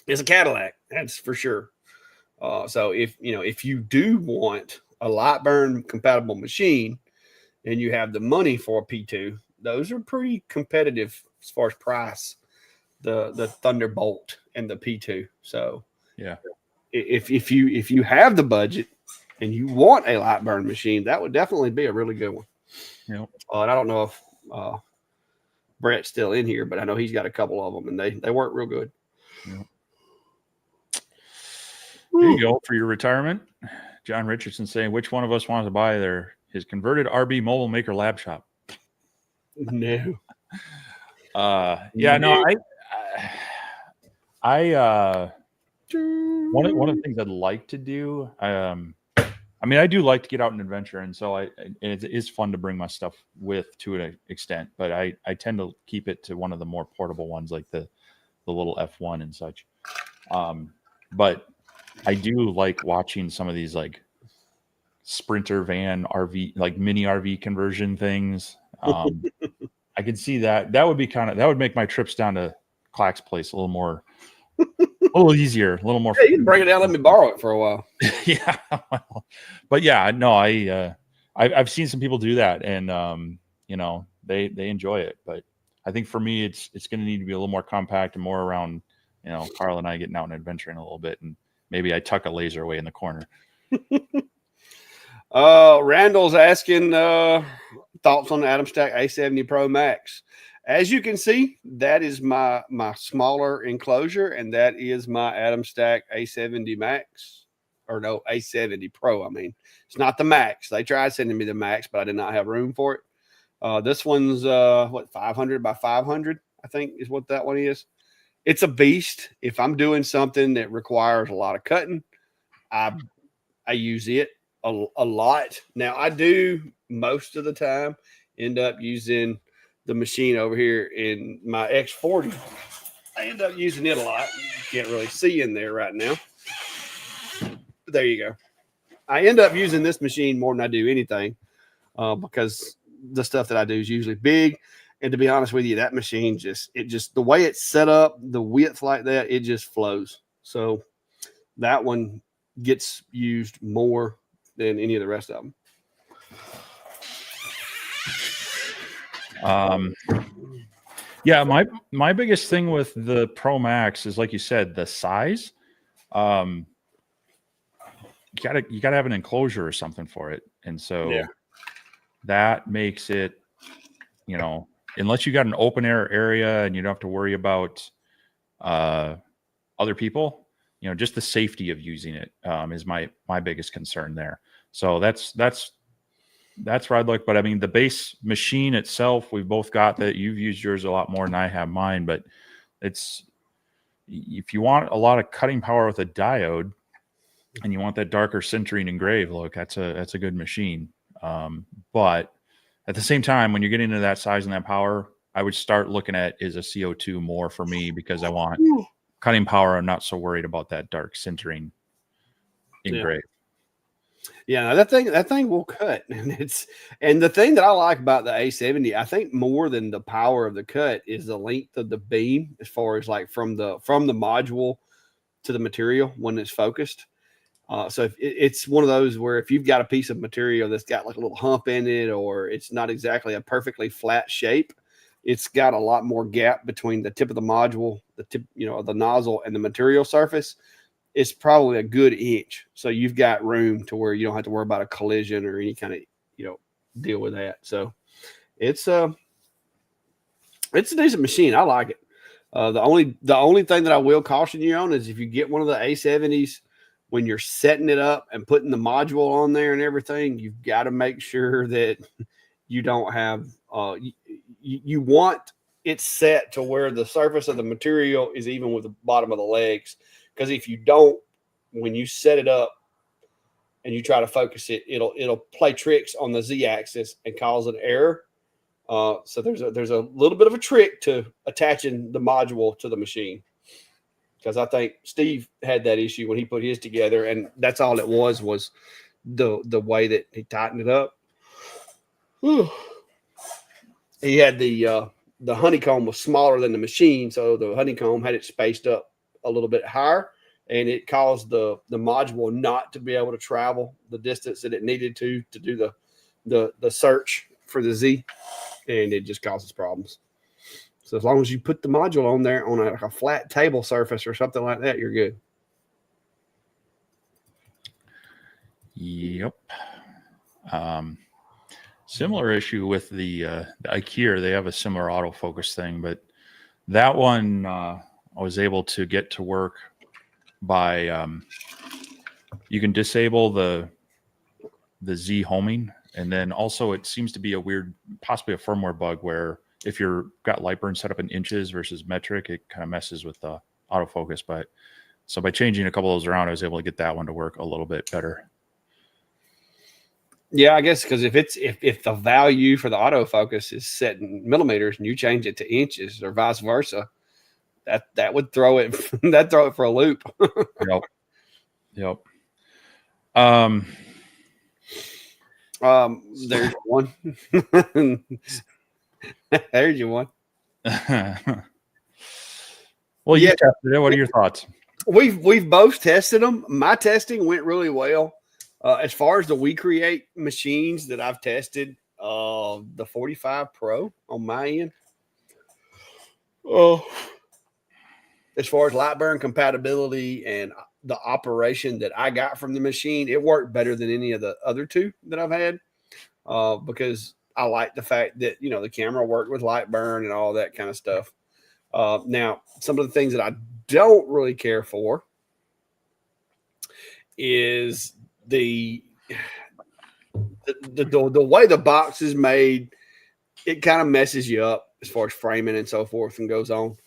a Cadillac, that's for sure. So if you do want a light burn compatible machine and you have the money for a P2, those are pretty competitive as far as price. The Thunderbolt and the P2. So yeah, if you have the budget and you want a light burn machine, that would definitely be a really good one. yeah. And I don't know if Brett's still in here, but I know he's got a couple of them, and they work real good. Yeah. Here you go for your retirement. John Richardson saying, which one of us wants to buy his converted RB Mobile Maker Lab Shop? No. Yeah, no, I one of the things I'd like to do, I mean, I do like to get out and adventure, and so it is fun to bring my stuff with to an extent, but I tend to keep it to one of the more portable ones, like the little F1 and such. But I do like watching some of these like Sprinter van RV, like mini RV conversion things. I could see that would be that would make my trips down to Clack's place a little easier, a little more. Yeah, you can bring it down. Let me borrow it for a while. Yeah, but yeah, no, I've seen some people do that, and they enjoy it. But I think for me, it's going to need to be a little more compact and more around, Carl and I getting out and adventuring a little bit, and maybe I tuck a laser away in the corner. Randall's asking thoughts on the Atom Stack A70 Pro Max. As you can see, that is my smaller enclosure, and that is my Atom Stack A70 Max, or no, A70 Pro. I mean, it's not the Max. They tried sending me the Max, but I did not have room for it. This one's 500 by 500, I think is what that one is. It's a beast. If I'm doing something that requires a lot of cutting, I use it a lot. Now, I do most of the time end up using the machine over here in my X40. I end up using it a lot. You can't really see in there right now. There you go. I end up using this machine more than I do anything because the stuff that I do is usually big. And to be honest with you, that machine just the way it's set up, the width like that, it just flows. So that one gets used more than any of the rest of them. Yeah, my biggest thing with the Pro Max is, like you said, the size. You gotta have an enclosure or something for it, and so that makes it, unless you got an open air area and you don't have to worry about other people, just the safety of using it is my biggest concern there. So that's where I'd look. But I mean, the base machine itself, we've both got that. You've used yours a lot more than I have mine, but if you want a lot of cutting power with a diode and you want that darker sintering engrave look, that's a good machine. But at the same time, when you're getting into that size and that power, I would start looking at, is a CO2 more for me, because I want cutting power. I'm not so worried about that dark sintering engrave. Yeah, that thing will cut, and the thing that I like about the A70, I think more than the power of the cut, is the length of the beam, as far as like from the module to the material when it's focused. So if it's one of those where if you've got a piece of material that's got like a little hump in it, or it's not exactly a perfectly flat shape, it's got a lot more gap between the tip of the module, the tip, the nozzle, and the material surface. It's probably a good inch. So you've got room to where you don't have to worry about a collision or any kind of, deal with that. So it's a decent machine. I like it. The only thing that I will caution you on is if you get one of the A70s, when you're setting it up and putting the module on there and everything, you've got to make sure that you don't have, you want it set to where the surface of the material is even with the bottom of the legs. Because if you don't, when you set it up and you try to focus it, it'll play tricks on the Z-axis and cause an error So there's a little bit of a trick to attaching the module to the machine, because I think Steve had that issue when he put his together, and that's all it was the way that he tightened it up. Whew. He had the honeycomb was smaller than the machine, so the honeycomb had it spaced up a little bit higher, and it caused the module not to be able to travel the distance that it needed to do the search for the Z, and it just causes problems. So as long as you put the module on there on a flat table surface or something like that, you're good. Yep. Similar issue with the IKEA. They have a similar autofocus thing, but that one I was able to get to work by you can disable the Z homing, and then also it seems to be a weird, possibly a firmware bug where if you're got Lightburn set up in inches versus metric, it kind of messes with the autofocus. But so by changing a couple of those around, I was able to get that one to work a little bit better. Yeah, I guess because if the value for the autofocus is set in millimeters and you change it to inches or vice versa, that would throw it for a loop. Yep. There's one. There's your one. Well, you tested it. What are your thoughts? We've both tested them. My testing went really well. As far as the We Create machines that I've tested, the 45 Pro on my end. As far as Lightburn compatibility and the operation that I got from the machine, it worked better than any of the other two that I've had, because I like the fact that, the camera worked with Lightburn and all that kind of stuff. Now, some of the things that I don't really care for is the way the box is made. It kind of messes you up as far as framing and so forth and goes on.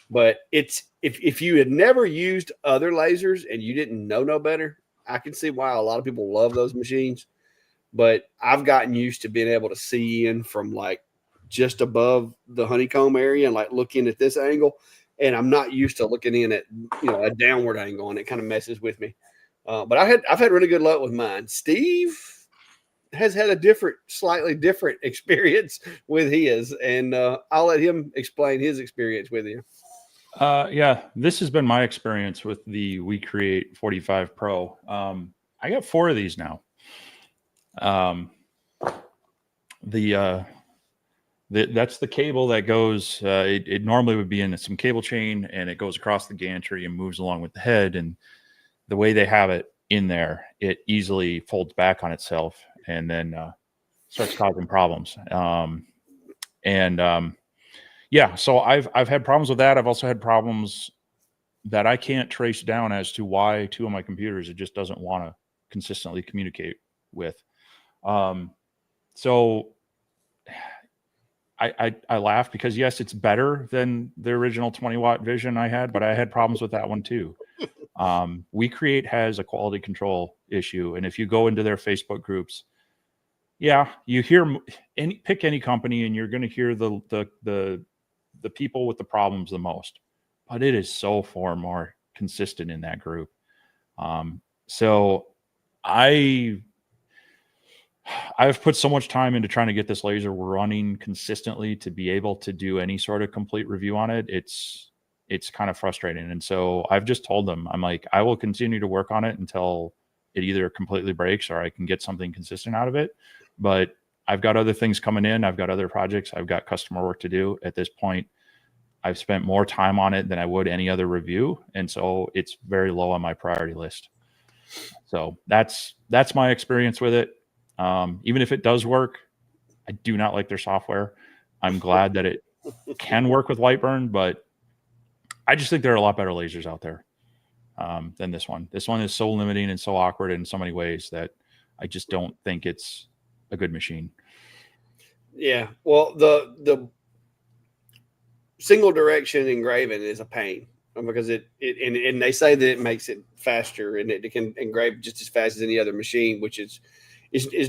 But it's if you had never used other lasers and you didn't know no better, I can see why a lot of people love those machines. But I've gotten used to being able to see in from like just above the honeycomb area and like looking at this angle, and I'm not used to looking in at a downward angle, and it kind of messes with me. But I've had really good luck with mine. Steve has had a slightly different experience with his, and I'll let him explain his experience with you. Yeah, this has been my experience with the We Create 45 Pro. I got 4 of these now. That's the cable that goes. It normally would be in some cable chain, and it goes across the gantry and moves along with the head. And the way they have it in there, it easily folds back on itself and then starts causing problems. Yeah, so I've had problems with that. I've also had problems that I can't trace down as to why 2 of my computers it just doesn't want to consistently communicate with. So I laugh because yes, it's better than the original 20-watt Vision I had, but I had problems with that one too. We Create has a quality control issue, and if you go into their Facebook groups, yeah, you hear pick any company, and you're going to hear the people with the problems the most, but it is so far more consistent in that group. So I've put so much time into trying to get this laser running consistently to be able to do any sort of complete review on it. It's kind of frustrating. And so I've just told them, I'm like, I will continue to work on it until it either completely breaks or I can get something consistent out of it. But I've got other things coming in. I've got other projects. I've got customer work to do. At this point, I've spent more time on it than I would any other review. And so it's very low on my priority list. So that's my experience with it. Even if it does work, I do not like their software. I'm glad that it can work with Lightburn, but I just think there are a lot better lasers out there than this one. This one is so limiting and so awkward in so many ways that I just don't think it's a good machine. Yeah, well, the single direction engraving is a pain because and they say that it makes it faster and it can engrave just as fast as any other machine, which is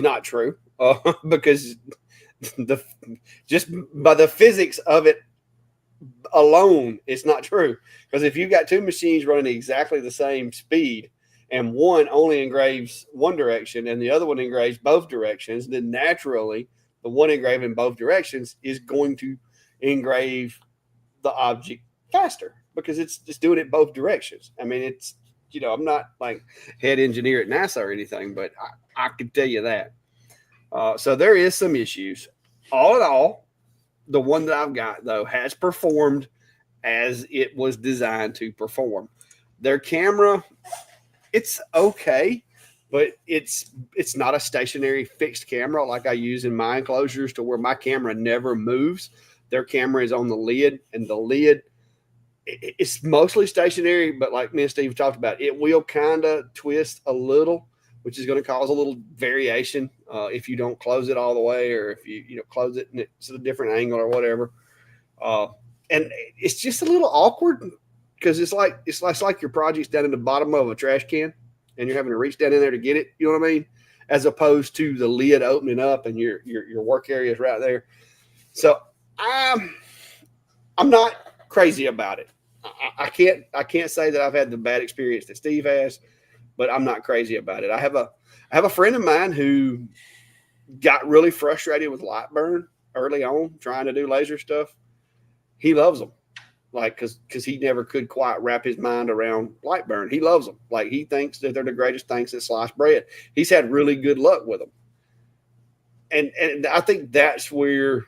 not true because the just by the physics of it alone, it's not true. Because if you've got two machines running exactly the same speed, and one only engraves one direction and the other one engraves both directions, then naturally the one engraving both directions is going to engrave the object faster because it's just doing it both directions. I mean, it's, I'm not like head engineer at NASA or anything, but I can tell you that. So there is some issues. All in all, the one that I've got though has performed as it was designed to perform. Their camera, it's okay, but it's not a stationary fixed camera like I use in my enclosures to where my camera never moves. Their camera is on the lid, and the lid, it's mostly stationary, but like me and Steve talked about, it will kind of twist a little, which is going to cause a little variation if you don't close it all the way, or if you close it and it's at a different angle or whatever. And it's just a little awkward because it's like your project's down in the bottom of a trash can, and you're having to reach down in there to get it. You know what I mean? As opposed to the lid opening up and your work area is right there. So I'm not crazy about it. I can't say that I've had the bad experience that Steve has, but I'm not crazy about it. I have a friend of mine who got really frustrated with light burn early on trying to do laser stuff. He loves them, like because he never could quite wrap his mind around light burn. He loves them. Like he thinks that they're the greatest things that sliced bread. He's had really good luck with them, and I think that's where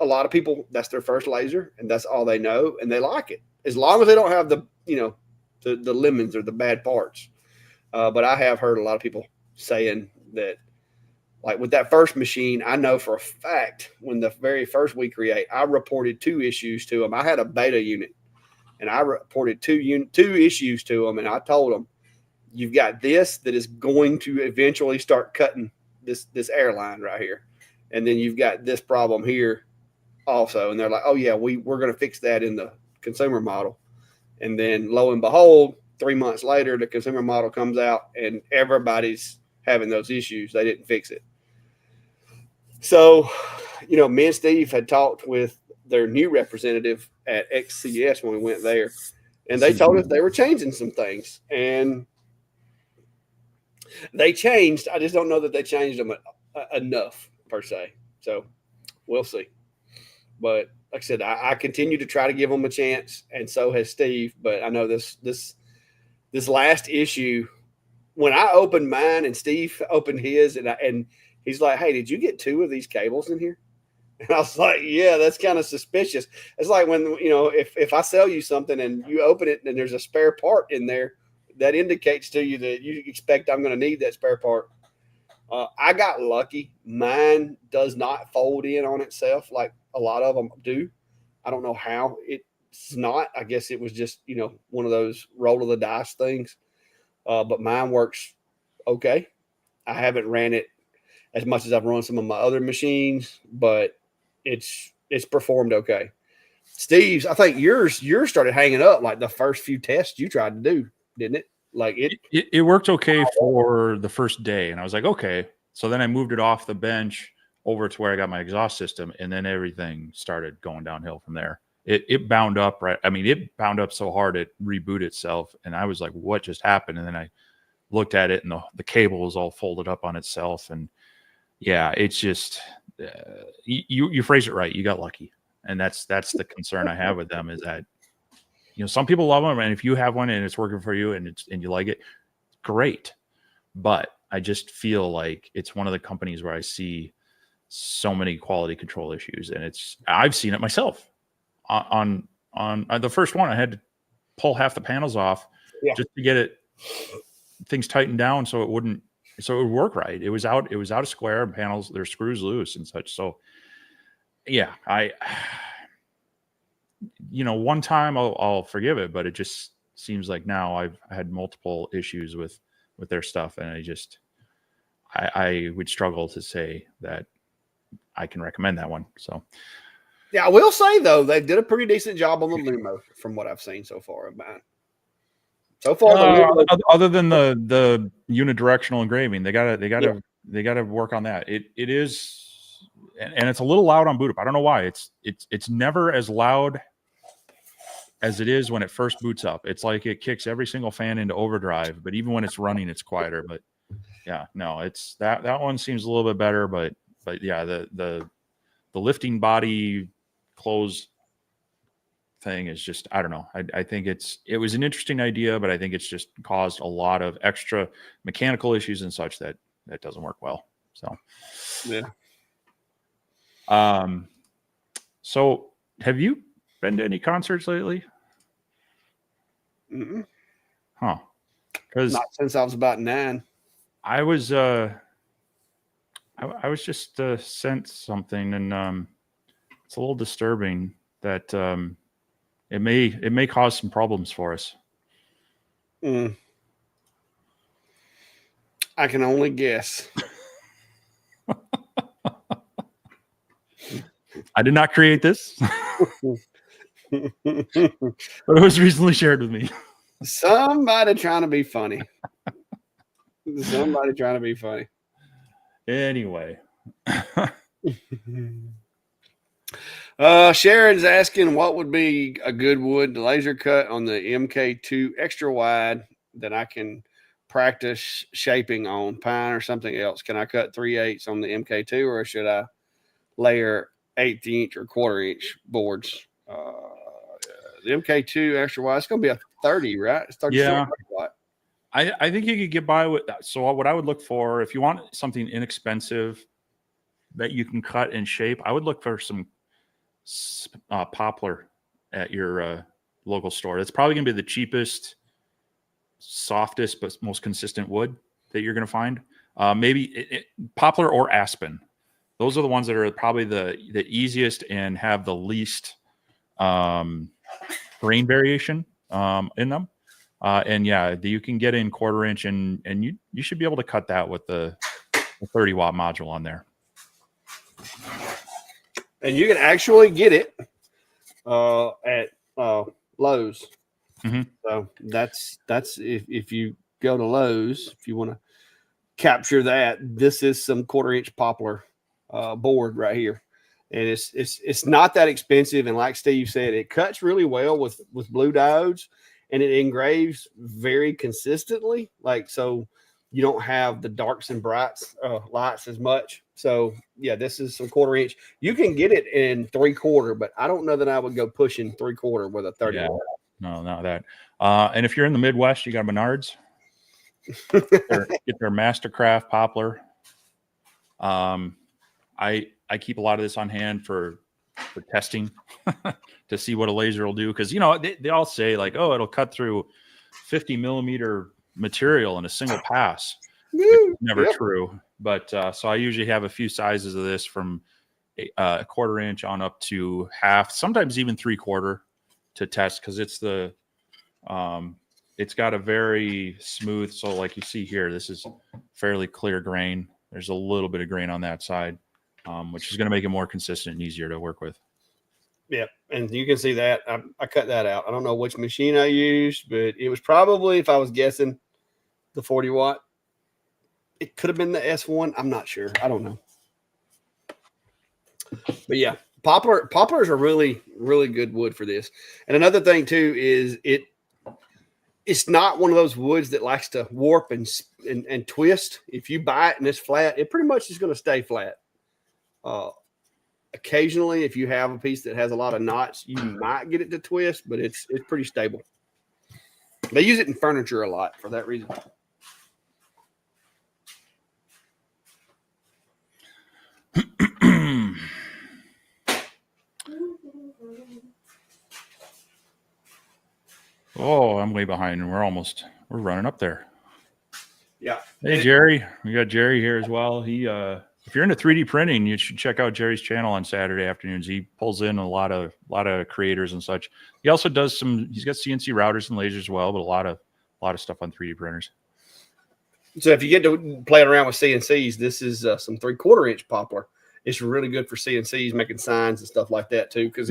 a lot of people, that's their first laser and that's all they know and they like it as long as they don't have the the lemons or the bad parts. But I have heard a lot of people saying that, like with that first machine, I know for a fact when the very first we create, I reported 2 issues to them. I had a beta unit and I reported 2 issues to them, and I told them, you've got this that is going to eventually start cutting this airline right here, and then you've got this problem here also. And they're like, oh yeah, we're going to fix that in the consumer model. And then lo and behold, 3 months later, the consumer model comes out and everybody's having those issues. They didn't fix it. So, me and Steve had talked with their new representative at XCS when we went there, and they told us they were changing some things, and they changed. I just don't know that they changed them enough per se. So we'll see. But like I said, I continue to try to give them a chance, and so has Steve. But I know this last issue, when I opened mine and Steve opened his, and he's like, "Hey, did you get 2 of these cables in here?" And I was like, "Yeah, that's kind of suspicious." It's like when if I sell you something and you open it and there's a spare part in there, that indicates to you that you expect I'm going to need that spare part. I got lucky. Mine does not fold in on itself like a lot of them do. I don't know how it's not. I guess it was just, one of those roll of the dice things. But mine works okay. I haven't ran it as much as I've run some of my other machines, but it's performed okay. Steve's, I think yours started hanging up like the first few tests you tried to do, didn't it? Like it worked okay for the first day, and I was like, okay. So then I moved it off the bench over to where I got my exhaust system, and then everything started going downhill from there. It bound up, right? I mean, it bound up so hard it rebooted itself, and I was like, what just happened? And then I looked at it, and the cable was all folded up on itself, and yeah, it's just you phrase it right. You got lucky, and that's the concern I have with them is that some people love them, and if you have one and it's working for you and you like it, great. But I just feel like it's one of the companies where I see so many quality control issues, and I've seen it myself on the first one. I had to pull half the panels off just to get things tightened down so it would work right. It was out of square, and panels, there's screws loose and such. So yeah, one time I'll forgive it, but it just seems like now I've had multiple issues with their stuff, and I would struggle to say that I can recommend that one. So yeah, I will say though, they did a pretty decent job on the Lumo from what I've seen so far of mine. So far, other than the unidirectional engraving, they gotta work on that. It is, and it's a little loud on boot up. I don't know why. It's never as loud as it is when it first boots up. It's like it kicks every single fan into overdrive, but even when it's running, it's quieter. But yeah, no, it's that one seems a little bit better, but yeah, the lifting body close thing is just, I don't know. I think it was an interesting idea, but I think it's just caused a lot of extra mechanical issues and such that doesn't work well. So yeah. So have you been to any concerts lately? Mm-mm. Huh? Because Not since I was about 9. I was I was just sent something, and it's a little disturbing that it may cause some problems for us. I can only guess. I did not create this, but it was recently shared with me. Somebody trying to be funny. Somebody trying to be funny. Anyway. Sharon's asking what would be a good wood to laser cut on the MK2 extra wide that I can practice shaping on, pine or something else. Can I cut 3/8 on the MK2, or should I layer 1/8 inch or 1/4 inch boards? The MK2 extra wide, it's going to be a 30, right? It's 30 Yeah. watt. I think you could get by with that. So what I would look for, if you want something inexpensive that you can cut and shape, I would look for some poplar at your local store. That's probably going to be the cheapest, softest, but most consistent wood that you're going to find. Maybe poplar or aspen. Those are the ones that are probably the easiest and have the least grain variation in them. And yeah, you can get in 1/4 inch, and you should be able to cut that with the 30 watt module on there. And you can actually get it at Lowe's. Mm-hmm. So that's if you go to Lowe's, if you want to capture that, this is some 1/4 inch poplar board right here, and it's not that expensive. And like Steve said, it cuts really well with blue diodes, and it engraves very consistently. Like, so you don't have the darks and brights lights as much. So yeah, this is some 1/4 inch. You can get it in 3/4, but I don't know that I would go pushing 3/4 with a 30 watt. No, not that. And if you're in the Midwest, you got Menards. Get their Mastercraft poplar. I keep a lot of this on hand for testing to see what a laser will do, because they all say like, oh, it'll cut through 50 millimeter material in a single pass, which is never true. But so I usually have a few sizes of this from a 1/4 inch on up to half, sometimes even 3/4 to test, because it's got a very smooth. So like you see here, this is fairly clear grain. There's a little bit of grain on that side, which is going to make it more consistent and easier to work with. Yeah, and you can see that I cut that out. I don't know which machine I used, but it was probably, if I was guessing, the 40 watt. It could have been the S1. I'm not sure. I don't know. But yeah, poplars are really, really good wood for this. And another thing too is it's not one of those woods that likes to warp and twist. If you buy it and it's flat, it pretty much is going to stay flat. Occasionally, if you have a piece that has a lot of knots, you might get it to twist, but it's pretty stable. They use it in furniture a lot for that reason. Oh, I'm way behind, and we're running up there. Yeah. Hey, Jerry, we got Jerry here as well. He, if you're into 3D printing, you should check out Jerry's channel on Saturday afternoons. He pulls in a lot of creators and such. He also does he's got CNC routers and lasers as well, but a lot of stuff on 3D printers. So if you get to playing around with CNCs, this is some 3/4 inch poplar. It's really good for CNCs, making signs and stuff like that too, because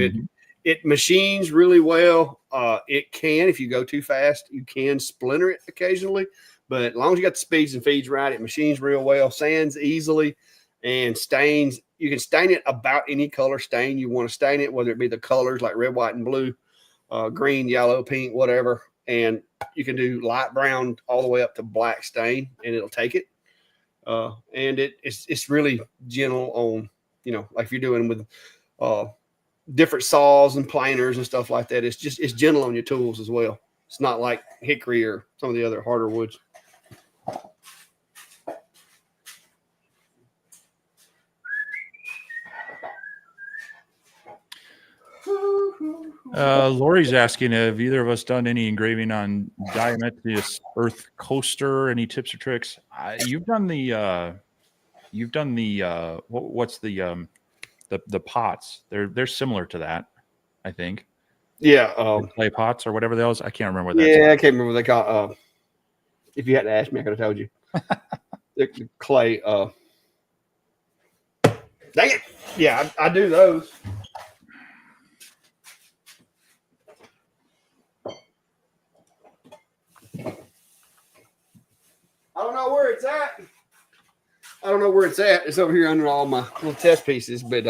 it machines really well. It can, if you go too fast, you can splinter it occasionally, but as long as you got the speeds and feeds right, it machines real well, sands easily, and stains you can stain it about any color stain you want to stain it, whether it be the colors like red, white, and blue, green, yellow, pink, whatever. And you can do light brown all the way up to black stain, and it'll take it. And it's really gentle on, like if you're doing with different saws and planers and stuff like that. It's gentle on your tools as well. It's not like hickory or some of the other harder woods. Lori's asking, have either of us done any engraving on diametrious earth coaster? Any tips or tricks? You've done the what's the pots? They're similar to that, I think. Yeah, clay pots or whatever those. I can't remember what that's. Yeah, I can't remember what they call. If you hadn't asked me, I could have told you. the clay. Dang it! Yeah, I do those. I don't know where it's at. It's over here under all my little test pieces, but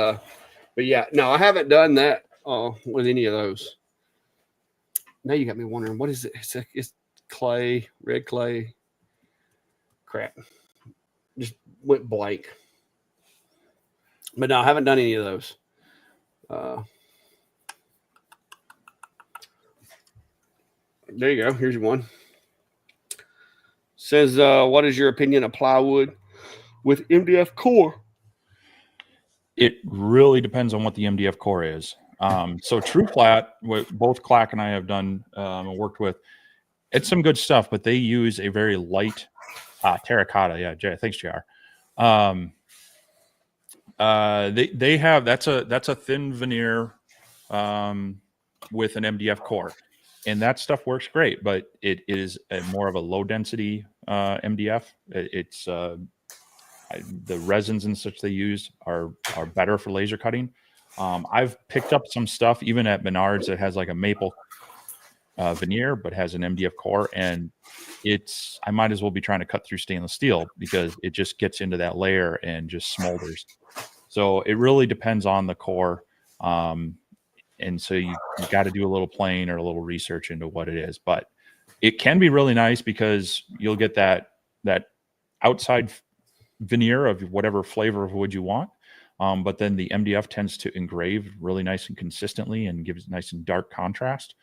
yeah, no, I haven't done that with any of those. Now you got me wondering, what is it? It's clay, red clay. Crap, just went blank. But no, I haven't done any of those. There you go. Here's one. Says, what is your opinion of plywood with MDF core? It really depends on what the MDF core is. So True Flat, what both Clack and I have done and worked with, it's some good stuff, but they use a very light terracotta. Yeah, thanks, JR. They have that's a thin veneer with an MDF core, and that stuff works great, but it is more of a low density MDF. It's the resins and such they use are better for laser cutting. I've picked up some stuff even at Menards that has like a maple veneer but has an MDF core, and I might as well be trying to cut through stainless steel because it just gets into that layer and just smolders. So it really depends on the core, and so you got to do a little playing or a little research into what it is. But it can be really nice because you'll get that outside veneer of whatever flavor of wood you want. But then the MDF tends to engrave really nice and consistently and gives nice and dark contrast.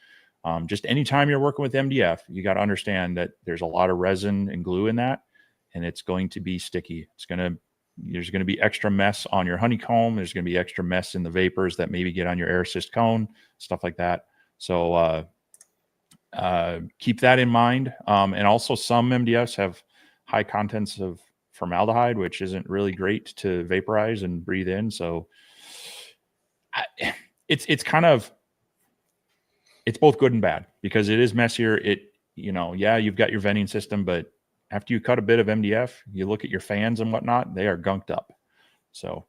Just anytime you're working with MDF, you got to understand that there's a lot of resin and glue in that, and it's going to be sticky. There's going to be extra mess on your honeycomb. There's going to be extra mess in the vapors that maybe get on your air assist cone, stuff like that. So keep that in mind. And also some MDFs have high contents of formaldehyde, which isn't really great to vaporize and breathe in. So it's both good and bad because it is messier. You've got your venting system, but after you cut a bit of MDF, you look at your fans and whatnot, they are gunked up. So,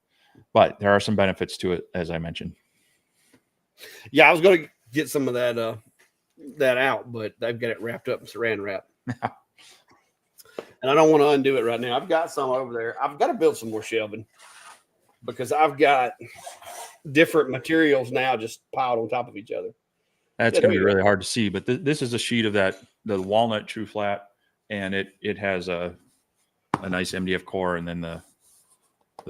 but there are some benefits to it, as I mentioned. Yeah, I was going to get some of that out, but they've got it wrapped up in saran wrap. And I don't want to undo it right now. I've got some over there. I've got to build some more shelving because I've got different materials now just piled on top of each other. That's going to be really hard to see, but this is a sheet of the walnut True Flat, and it has a nice MDF core and then the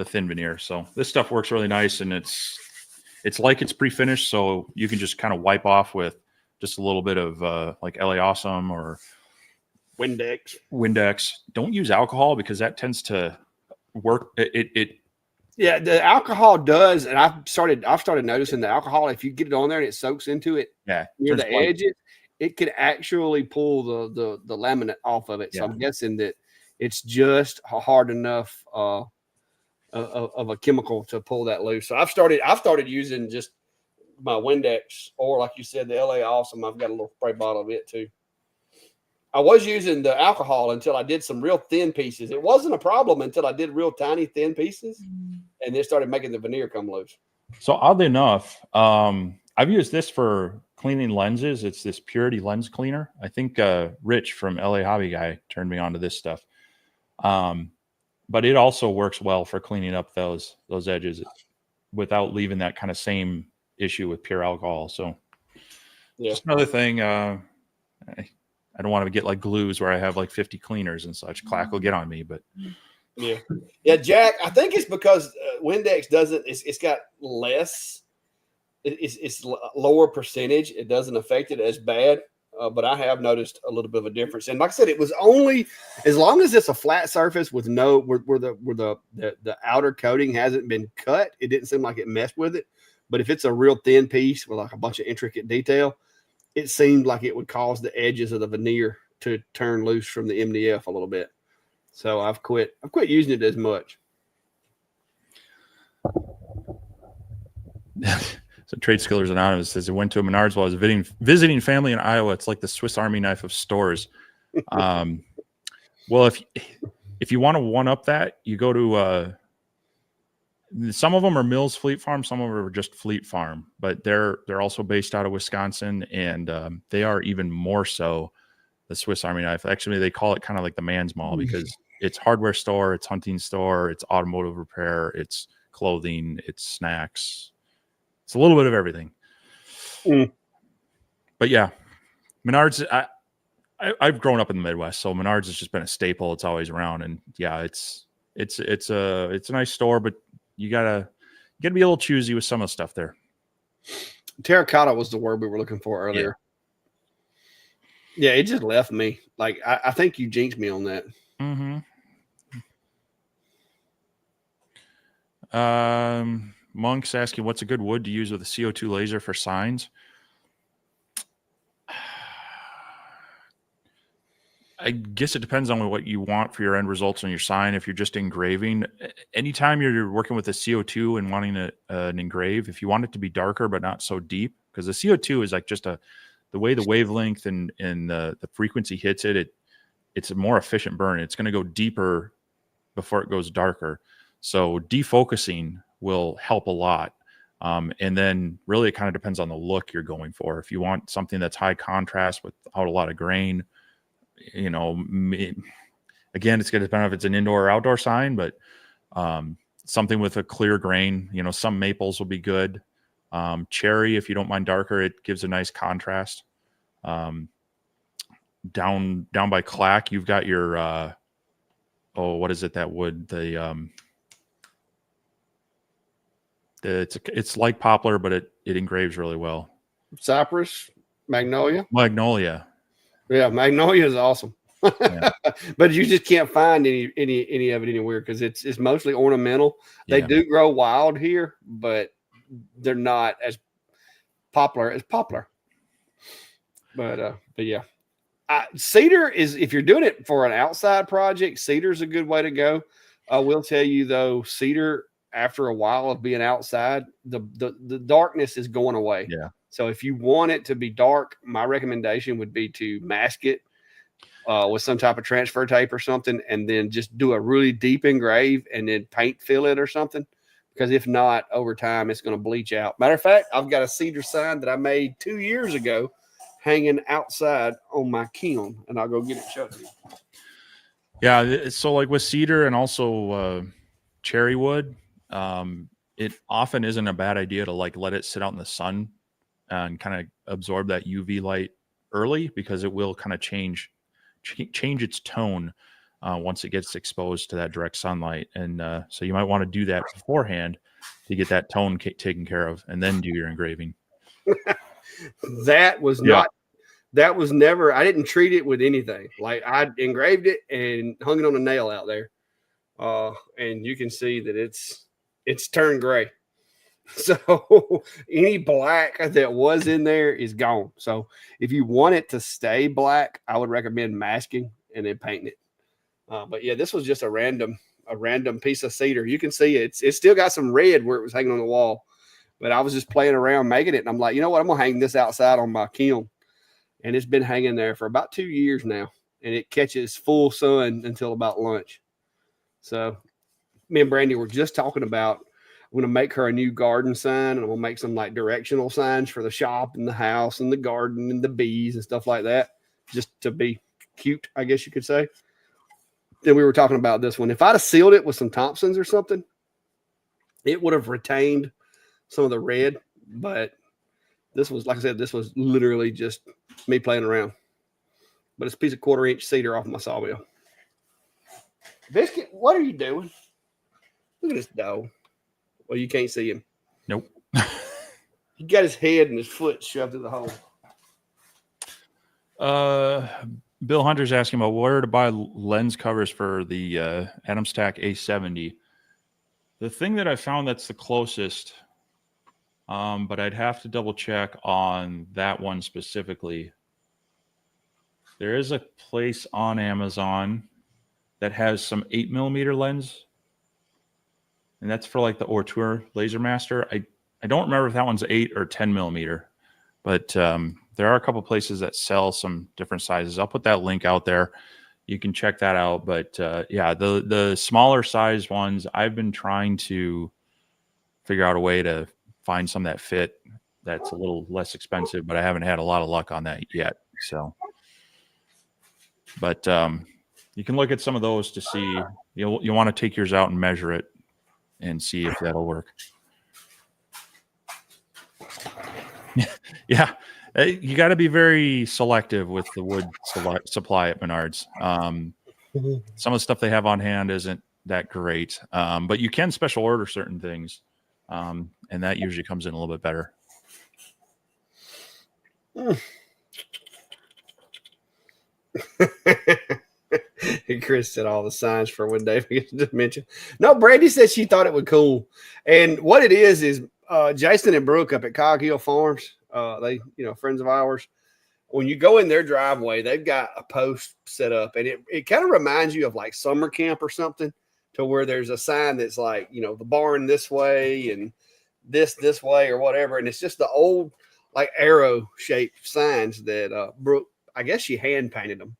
thin veneer. So this stuff works really nice, and it's like it's pre-finished, so you can just kind of wipe off with just a little bit of like LA Awesome or Windex. Don't use alcohol because that tends to work. Yeah, the alcohol does, and I've started noticing the alcohol. If you get it on there and it soaks into it, near the edges, it could actually pull the laminate off of it. So I'm guessing that it's just hard enough of a chemical to pull that loose. So I've started using just my Windex, or like you said, the LA Awesome. I've got a little spray bottle of it too. I was using the alcohol until I did some real thin pieces. It wasn't a problem until I did real tiny thin pieces, and then started making the veneer come loose. So oddly enough, I've used this for cleaning lenses. It's this Purity lens cleaner. I think Rich from LA Hobby Guy turned me on to this stuff. but it also works well for cleaning up those edges without leaving that kind of same issue with pure alcohol. So Yeah. just another thing, I don't want to get like glues where I have like 50 cleaners and such. Clack will get on me, but yeah, Jack. I think it's because Windex doesn't. It's got less. It's lower percentage. It doesn't affect it as bad. But I have noticed a little bit of a difference. And like I said, it was only as long as it's a flat surface with no where the outer coating hasn't been cut, it didn't seem like it messed with it. But if it's a real thin piece with like a bunch of intricate detail, it seemed like it would cause the edges of the veneer to turn loose from the MDF a little bit. So I've quit using it as much. So Trade Skillers Anonymous says it went to a Menards while I was visiting family in Iowa. It's like the Swiss Army knife of stores. Well, if you want to one up that, you go to some of them are Mills Fleet Farm, some of them are just Fleet Farm, but they're also based out of Wisconsin, and they are even more so the Swiss Army knife. Actually, they call it kind of like the man's mall because it's hardware store, it's hunting store, it's automotive repair, it's clothing, it's snacks. It's a little bit of everything. But yeah, Menards, I've grown up in the Midwest, so Menards has just been a staple. It's always around, and yeah, it's a nice store, but you gotta be a little choosy with some of the stuff there. Terracotta was the word we were looking for earlier. Yeah, it just left me. Like I think you jinxed me on that. Monk's asking, what's a good wood to use with a CO2 laser for signs? I guess it depends on what you want for your end results on your sign. If you're just engraving, anytime you're working with a CO2 and wanting an engrave, if you want it to be darker but not so deep, because the CO2 is like just the way the wavelength and the frequency hits it, it's a more efficient burn. It's going to go deeper before it goes darker. So defocusing will help a lot. And then really it kind of depends on the look you're going for. If you want something that's high contrast without a lot of grain, you know, again, it's going to depend on if it's an indoor or outdoor sign, but something with a clear grain, you know, some maples will be good. Cherry, if you don't mind darker, it gives a nice contrast. Down by Clack, you've got your what is it, that wood? It's like poplar, but it engraves really well. Cypress, magnolia. Yeah, magnolia is awesome. Yeah. But you just can't find any of it anywhere because it's mostly ornamental. They do grow wild here, but they're not as popular as poplar. But yeah, cedar is, if you're doing it for an outside project, cedar is a good way to go. I will tell you though, cedar, after a while of being outside, the darkness is going away. Yeah. So if you want it to be dark, my recommendation would be to mask it with some type of transfer tape or something, and then just do a really deep engrave and then paint fill it or something. Because if not, over time, it's going to bleach out. Matter of fact, I've got a cedar sign that I made 2 years ago hanging outside on my kiln, and I'll go get it shut. Yeah, so like with cedar and also cherry wood, it often isn't a bad idea to like let it sit out in the sun and kind of absorb that UV light early, because it will kind of change its tone once it gets exposed to that direct sunlight. And so you might want to do that beforehand to get that tone taken care of, and then do your engraving. That was never, I didn't treat it with anything. Like, I engraved it and hung it on a nail out there. And you can see that it's turned gray. So any black that was in there is gone. So if you want it to stay black, I would recommend masking and then painting it. But yeah, this was just a random piece of cedar. You can see it's still got some red where it was hanging on the wall, but I was just playing around making it. And I'm like, you know what? I'm going to hang this outside on my kiln. And it's been hanging there for about 2 years now, and it catches full sun until about lunch. So me and Brandy were just talking about, I'm going to make her a new garden sign, and I'm going to make some like directional signs for the shop and the house and the garden and the bees and stuff like that, just to be cute, I guess you could say. and we were talking about this one. If I'd have sealed it with some Thompsons or something, it would have retained some of the red. But this was, like I said, this was literally just me playing around. But it's a piece of 1/4-inch cedar off my sawmill. Biscuit, what are you doing? Look at this dog. Well, you can't see him. Nope. He got his head and his foot shoved through the hole. Bill Hunter's asking about where to buy lens covers for the Adam Stack A70. The thing that I found that's the closest, but I'd have to double check on that one specifically. There is a place on Amazon that has some 8mm lens, and that's for like the Ortour Laser Master. I don't remember if that one's 8 or 10mm, but there are a couple places that sell some different sizes. I'll put that link out there. You can check that out. But yeah, the smaller size ones, I've been trying to figure out a way to find some that fit that's a little less expensive, but I haven't had a lot of luck on that yet. So, but you can look at some of those to see. You want to take yours out and measure it and see if that'll work. Yeah. You got to be very selective with the wood supply at Menards. Some of the stuff they have on hand isn't that great, but you can special order certain things, and that usually comes in a little bit better. Chris said all the signs for when Dave gets to mention. No, Brandy said she thought it was cool, and what it is Jason and Brooke up at Cog Hill Farms. They, friends of ours. When you go in their driveway, they've got a post set up, and it kind of reminds you of like summer camp or something, to where there's a sign that's like, the barn this way and this way or whatever, and it's just the old like arrow shaped signs that Brooke, I guess she hand painted them,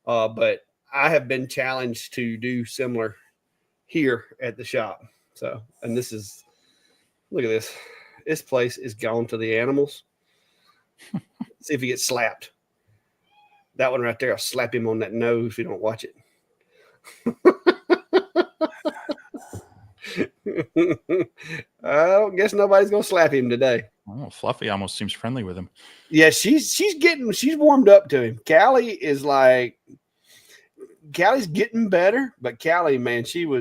but I have been challenged to do similar here at the shop. So, and this is, look at this. This place is gone to the animals. See if he gets slapped. That one right there, I'll slap him on that nose if you don't watch it. I don't guess nobody's gonna slap him today. Oh, Fluffy almost seems friendly with him. Yeah, she's warmed up to him. Callie Callie's getting better, but Callie, man, she'll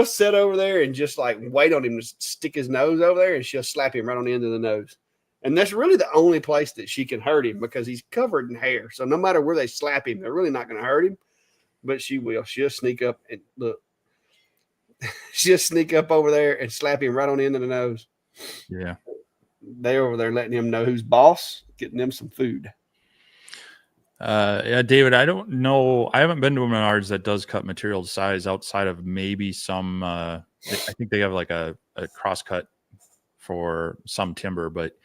sit over there and just like wait on him to stick his nose over there, and she'll slap him right on the end of the nose. And that's really the only place that she can hurt him, because he's covered in hair. So no matter where they slap him, they're really not going to hurt him. But she will. She'll sneak up and look. She'll sneak up over there and slap him right on the end of the nose. Yeah. They over there letting him know who's boss, getting them some food. Yeah, David, I don't know. I haven't been to a Menards that does cut material to size outside of maybe some, I think they have like a cross cut for some timber, but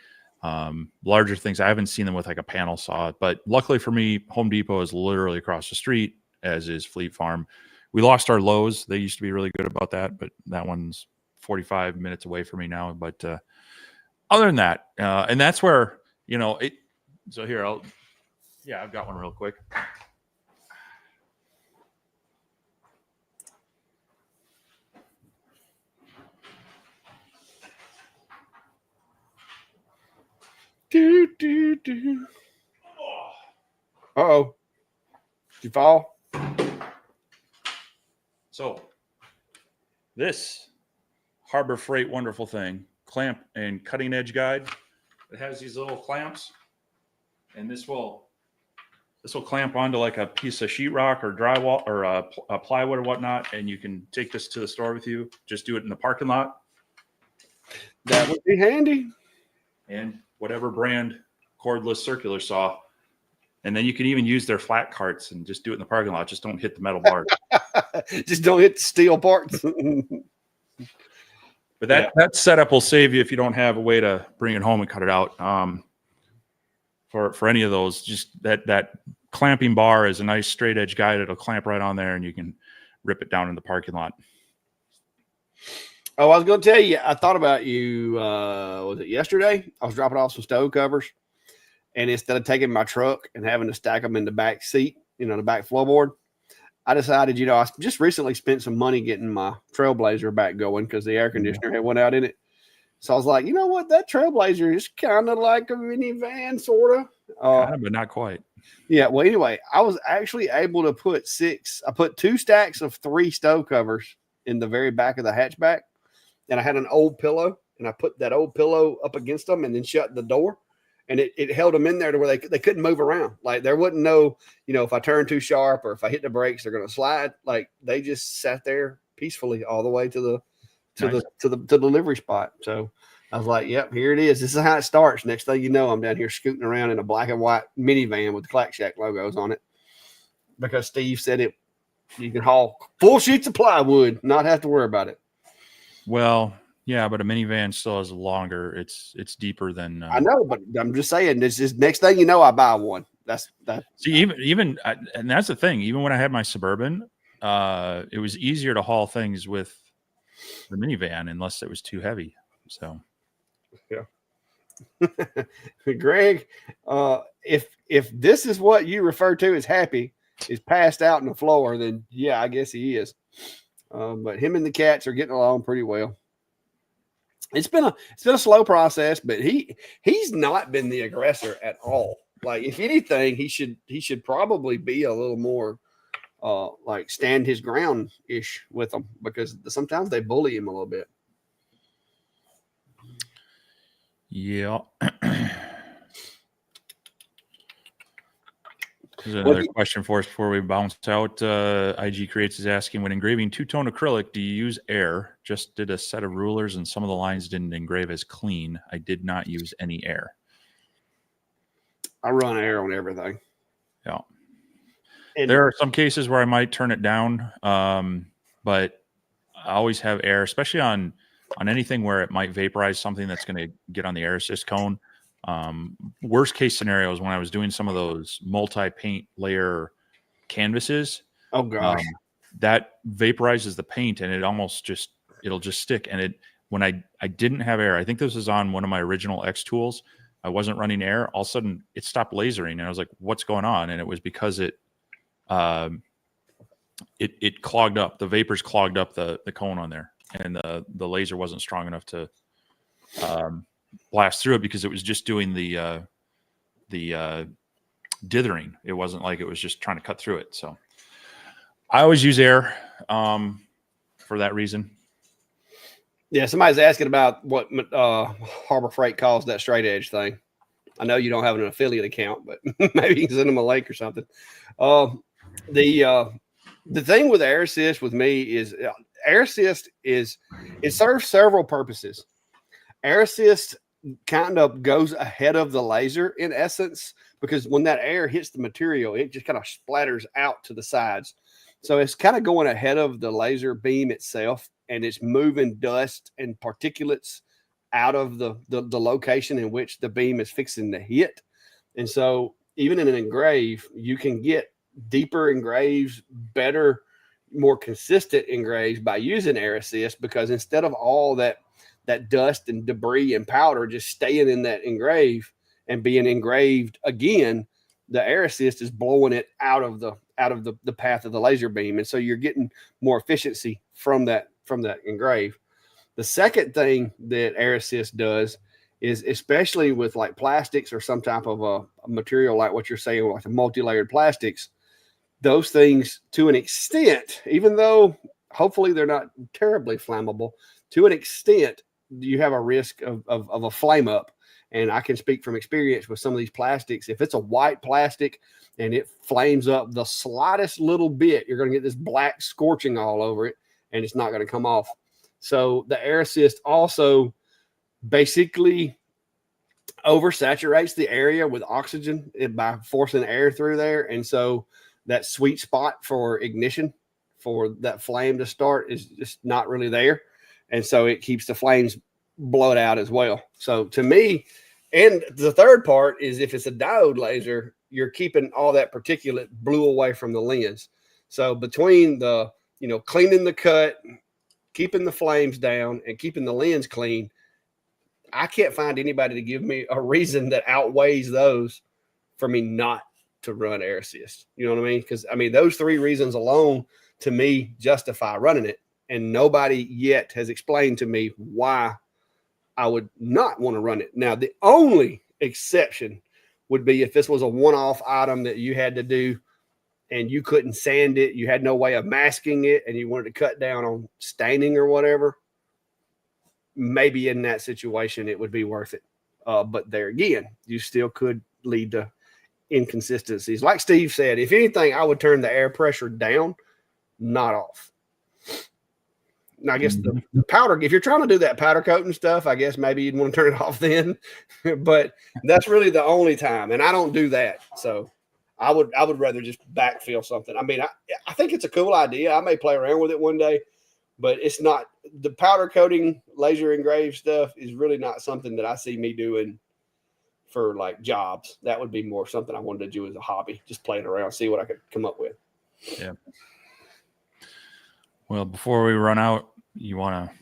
larger things, I haven't seen them with like a panel saw. But luckily for me, Home Depot is literally across the street, as is Fleet Farm. We lost our Lowe's. They used to be really good about that, but that one's 45 minutes away from me now. But other than that, and that's where, so here, I've got one real quick. Do, do, do. Uh-oh. Did you fall? So this Harbor Freight wonderful thing, clamp and cutting edge guide. It has these little clamps, and this will clamp onto like a piece of sheetrock or drywall or a plywood or whatnot, and you can take this to the store with you. Just do it in the parking lot. That would be handy. And whatever brand cordless circular saw. And then you can even use their flat carts and just do it in the parking lot. Just don't hit the metal bars. Just don't hit the steel parts. But that setup will save you if you don't have a way to bring it home and cut it out. For any of those, just that clamping bar is a nice straight edge guide. It'll clamp right on there, and you can rip it down in the parking lot. Oh, I was going to tell you, I thought about you, was it yesterday? I was dropping off some stove covers, and instead of taking my truck and having to stack them in the back seat, the back floorboard, I decided, I just recently spent some money getting my Trailblazer back going because the air conditioner had went out in it. So I was like, you know what? That Trailblazer is kind of like a minivan, sort of. Kind of, but not quite. Yeah. Well, anyway, I was actually able to put I put 2 stacks of 3 stove covers in the very back of the hatchback. And I had an old pillow, and I put that old pillow up against them and then shut the door. And it held them in there to where they couldn't move around. Like there wasn't no, if I turn too sharp or if I hit the brakes, they're going to slide. Like they just sat there peacefully all the way to the delivery spot. So I was like, yep, here it is. This is how it starts. Next thing you know, I'm down here scooting around in a black and white minivan with the Clack Shack logos on it because Steve said you can haul full sheets of plywood, not have to worry about it. Well, yeah, but a minivan still has longer. It's deeper than. I know, but I'm just saying. This is next thing you know, I buy one. That's that. See, and that's the thing. Even when I had my Suburban, it was easier to haul things with the minivan unless it was too heavy. So, yeah. Greg, if this is what you refer to as happy is passed out on the floor, then yeah, I guess he is. But him and the cats are getting along pretty well. It's been a slow process, but he's not been the aggressor at all. Like if anything, he should probably be a little more like stand his ground ish with them because sometimes they bully him a little bit. Yeah. There's another question for us before we bounce out. IG Creates is asking, when engraving two-tone acrylic, do you use air? Just did a set of rulers and some of the lines didn't engrave as clean. I did not use any air. I run air on everything. Yeah. And there are some cases where I might turn it down, but I always have air, especially on anything where it might vaporize something that's going to get on the air assist cone. Worst case scenario is when I was doing some of those multi-paint layer canvases. Oh gosh. That vaporizes the paint and it'll just stick. And when I didn't have air, I think this was on one of my original X tools. I wasn't running air. All of a sudden it stopped lasering and I was like, what's going on? And it was because it clogged up. The vapors clogged up the cone on there and the laser wasn't strong enough to, blast through it because it was just doing the dithering. It wasn't like it was just trying to cut through it. So I always use air for that reason. Yeah, somebody's asking about what Harbor Freight calls that straight edge thing. I know you don't have an affiliate account, but maybe you can send them a link or something. The thing with air assist with me is air assist it serves several purposes. Air assist kind of goes ahead of the laser in essence, because when that air hits the material, it just kind of splatters out to the sides. So it's kind of going ahead of the laser beam itself, and it's moving dust and particulates out of the location in which the beam is fixing to hit. And so even in an engrave, you can get deeper engraves, better, more consistent engraves by using air assist, because instead of all that dust and debris and powder just staying in that engrave and being engraved again, the air assist is blowing it out of the path of the laser beam. And so you're getting more efficiency from that engrave. The second thing that air assist does is, especially with like plastics or some type of a material like what you're saying, like the multi-layered plastics, those things to an extent, even though hopefully they're not terribly flammable, to an extent, you have a risk of a flame up. And I can speak from experience with some of these plastics. If it's a white plastic and it flames up the slightest little bit, you're going to get this black scorching all over it, and it's not going to come off. So the air assist also basically oversaturates the area with oxygen by forcing air through there. And so that sweet spot for ignition, for that flame to start, is just not really there. And so it keeps the flames blowed out as well. So to me, and the third part is, if it's a diode laser, you're keeping all that particulate blew away from the lens. So between the, cleaning the cut, keeping the flames down, and keeping the lens clean, I can't find anybody to give me a reason that outweighs those for me not to run air assist. You know what I mean? Because I mean, those 3 reasons alone to me justify running it. And nobody yet has explained to me why I would not want to run it. Now, the only exception would be if this was a one-off item that you had to do and you couldn't sand it, you had no way of masking it, and you wanted to cut down on staining or whatever. Maybe in that situation, it would be worth it. But there again, you still could lead to inconsistencies. Like Steve said, if anything, I would turn the air pressure down, not off. Now, I guess the powder, if you're trying to do that powder coating stuff, I guess maybe you'd want to turn it off then. But that's really the only time. And I don't do that. So I would rather just backfill something. I mean, I think it's a cool idea. I may play around with it one day, but it's not the powder coating, laser engraved stuff is really not something that I see me doing for like jobs. That would be more something I wanted to do as a hobby, just playing around, see what I could come up with. Yeah. Well, before we run out, you want to?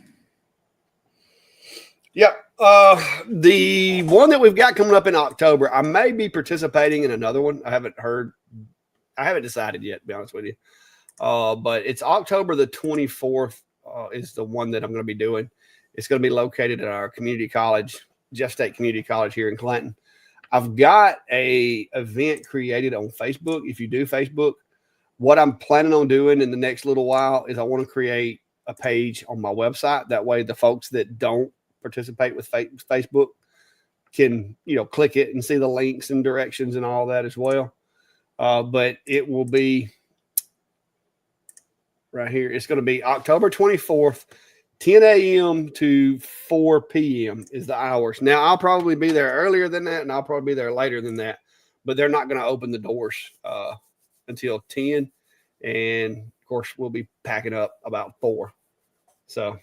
Yep. The one that we've got coming up in October, I may be participating in another one. I haven't decided yet, to be honest with you. But it's October the 24th is the one that I'm going to be doing. It's going to be located at our community college, Jeff State Community College here in Clanton. I've got a event created on Facebook. If you do Facebook, what I'm planning on doing in the next little while is I want to create a page on my website. That way the folks that don't participate with Facebook can, click it and see the links and directions and all that as well. But it will be right here. It's going to be October 24th, 10 a.m. to 4 p.m. is the hours. Now, I'll probably be there earlier than that, and I'll probably be there later than that. But they're not going to open the doors until 10. And, of course, we'll be packing up about 4. So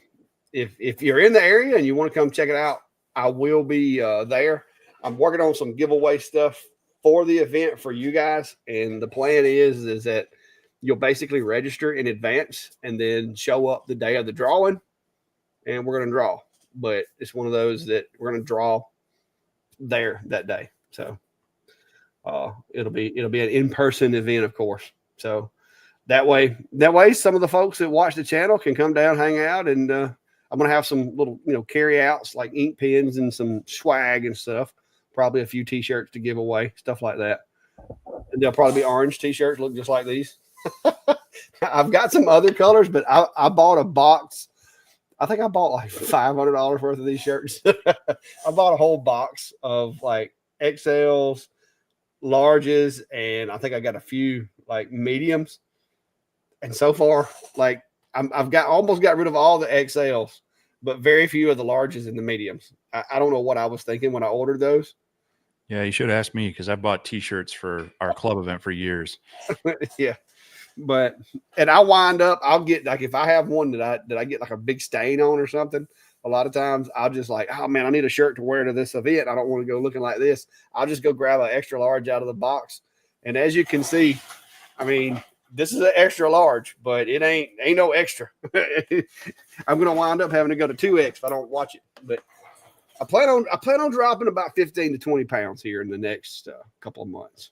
if you're in the area and you want to come check it out, I will be there. I'm working on some giveaway stuff for the event for you guys. And the plan is that you'll basically register in advance and then show up the day of the drawing, and we're going to draw. But it's one of those that we're going to draw there that day. So it'll be an in-person event, of course. So that way some of the folks that watch the channel can come down, hang out, and I'm going to have some little, carry outs like ink pens and some swag and stuff. Probably a few t-shirts to give away, stuff like that. And they'll probably be orange t-shirts, look just like these. I've got some other colors, but I bought a box. I think I bought like $500 worth of these shirts. I bought a whole box of like XLs, larges, and I think I got a few like mediums. And so far, like I've almost got rid of all the XLs, but very few of the larges and the mediums. I don't know what I was thinking when I ordered those. Yeah, you should ask me because I bought t-shirts for our club event for years. Yeah. And I wind up, I'll get like, if I have one that I get like a big stain on or something, a lot of times I'll just like, oh man, I need a shirt to wear to this event. I don't want to go looking like this. I'll just go grab an extra large out of the box. And as you can see, I mean, this is an extra large, but it ain't no extra. I'm going to wind up having to go to 2X if I don't watch it. But I plan on dropping about 15 to 20 pounds here in the next couple of months.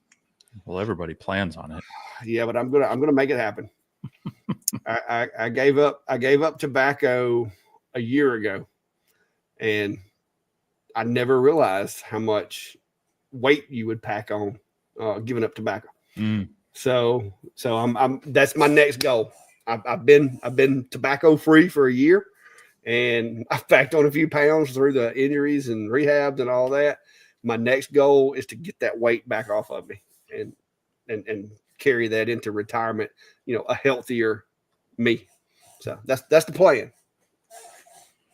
Well, everybody plans on it. Yeah, but I'm gonna make it happen. I gave up tobacco a year ago, and I never realized how much weight you would pack on giving up tobacco. So I'm that's my next goal. I've been tobacco free for a year, and I've packed on a few pounds through the injuries and rehabs and all that. My next goal is to get that weight back off of me and carry that into retirement, a healthier me. So that's the plan.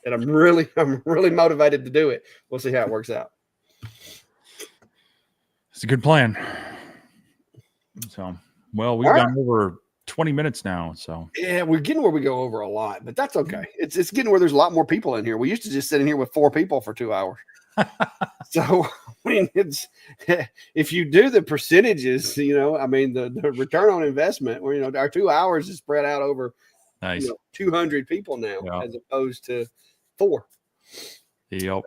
And I'm really motivated to do it. We'll see how it works out. It's a good plan. So, well, we've gone over 20 minutes now. So yeah, we're getting where we go over a lot, but that's okay. It's getting where there's a lot more people in here. We used to just sit in here with 4 people for 2 hours. So I mean, it's if you do the percentages, the return on investment, where our 2 hours is spread out over 200 people now, as opposed to 4. Yep.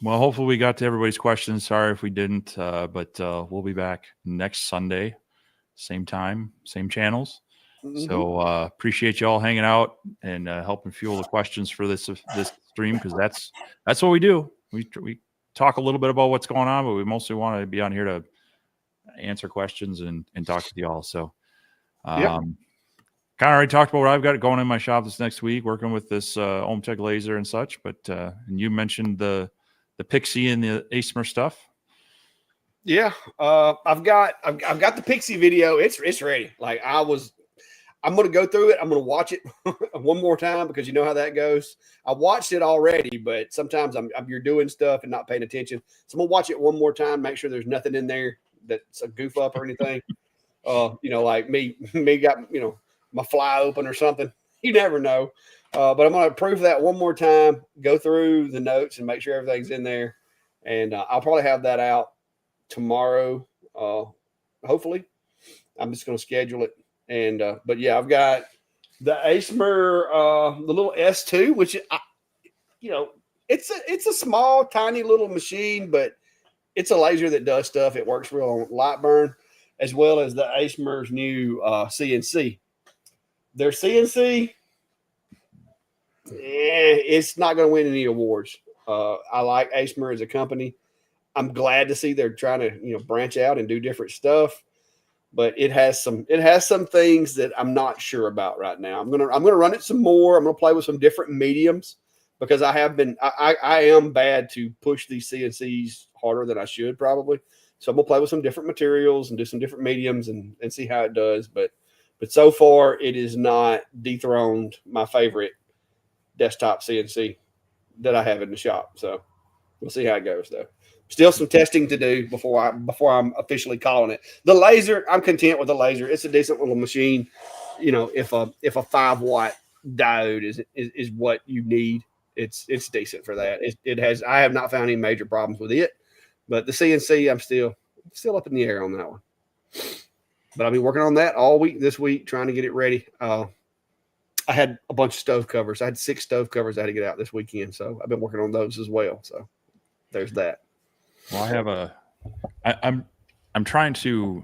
Well, hopefully we got to everybody's questions. Sorry if we didn't, but we'll be back next Sunday, same time, same channels. So appreciate you all hanging out and helping fuel the questions for this stream, because that's what we do. We talk a little bit about what's going on, but we mostly want to be on here to answer questions and talk with you all. So kind of already talked about what I've got going in my shop this next week, working with this OhmTech laser and such. But and you mentioned the Pixie and the Ecommerce stuff. Yeah, I've got the Pixie video. It's ready. Like I'm going to go through it. I'm going to watch it one more time, because you know how that goes. I watched it already, but sometimes you're doing stuff and not paying attention. So I'm going to watch it one more time, make sure there's nothing in there that's a goof up or anything. Like me got, my fly open or something. You never know. But I'm going to proof that one more time, go through the notes and make sure everything's in there. And I'll probably have that out tomorrow. Hopefully. I'm just going to schedule it. And but yeah, I've got the Ecommerce, the little S2, which it's a small, tiny little machine, but it's a laser that does stuff. It works real on light burn, as well as the Ecommerce new CNC. Their CNC, it's not going to win any awards. I like Ecommerce as a company. I'm glad to see they're trying to branch out and do different stuff. But it has some things that I'm not sure about right now. I'm gonna run it some more. I'm gonna play with some different mediums, because I am bad to push these CNCs harder than I should probably. So I'm gonna play with some different materials and do some different mediums and see how it does. But so far it is not dethroned my favorite desktop CNC that I have in the shop. So we'll see how it goes though. Still some testing to do before I'm officially calling it. The laser, I'm content with the laser. It's a decent little machine. If a 5-watt diode is what you need, it's decent for that. I have not found any major problems with it, but the CNC, I'm still up in the air on that one. But I've been working on that all week this week, trying to get it ready. I had a bunch of stove covers. I had 6 stove covers I had to get out this weekend, so I've been working on those as well. So there's that. Well, I'm trying to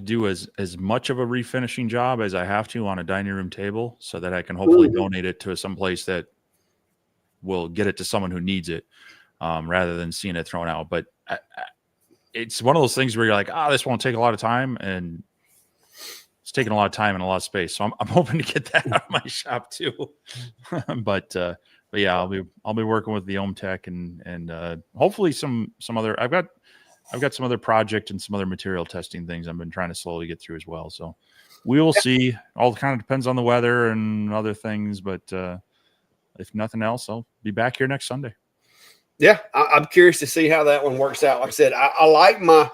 do as much of a refinishing job as I have to on a dining room table, so that I can hopefully donate it to some place that will get it to someone who needs it, rather than seeing it thrown out. But it's one of those things where you're like, this won't take a lot of time, and it's taking a lot of time and a lot of space. So I'm hoping to get that out of my shop too. But yeah, I'll be working with the OhmTech and hopefully some other. I've got some other project and some other material testing things I've been trying to slowly get through as well. So we will see. All kind of depends on the weather and other things, but if nothing else, I'll be back here next Sunday. Yeah, I'm curious to see how that one works out. Like I said, I like my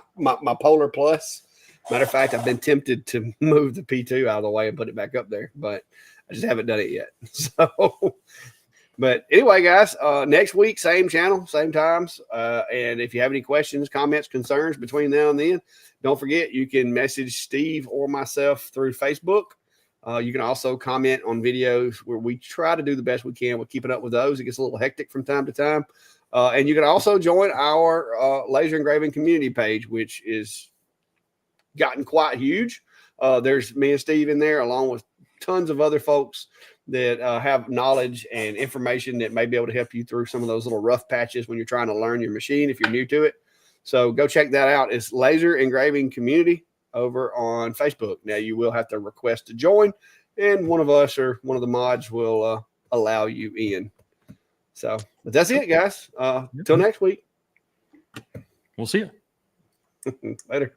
Polar Plus. Matter of fact, I've been tempted to move the P2 out of the way and put it back up there, but I just haven't done it yet. So. But anyway, guys, next week, same channel, same times. And if you have any questions, comments, concerns between now and then, don't forget, you can message Steve or myself through Facebook. You can also comment on videos where we try to do the best we can with keeping up with those. It gets a little hectic from time to time. And you can also join our laser engraving community page, which is gotten quite huge. There's me and Steve in there, along with tons of other folks that have knowledge and information that may be able to help you through some of those little rough patches when you're trying to learn your machine if you're new to it. So go check that out. It's Laser Engraving Community over on Facebook. Now you will have to request to join, and one of us or one of the mods will allow you in. So, but that's it, guys. Till next week. We'll see you later.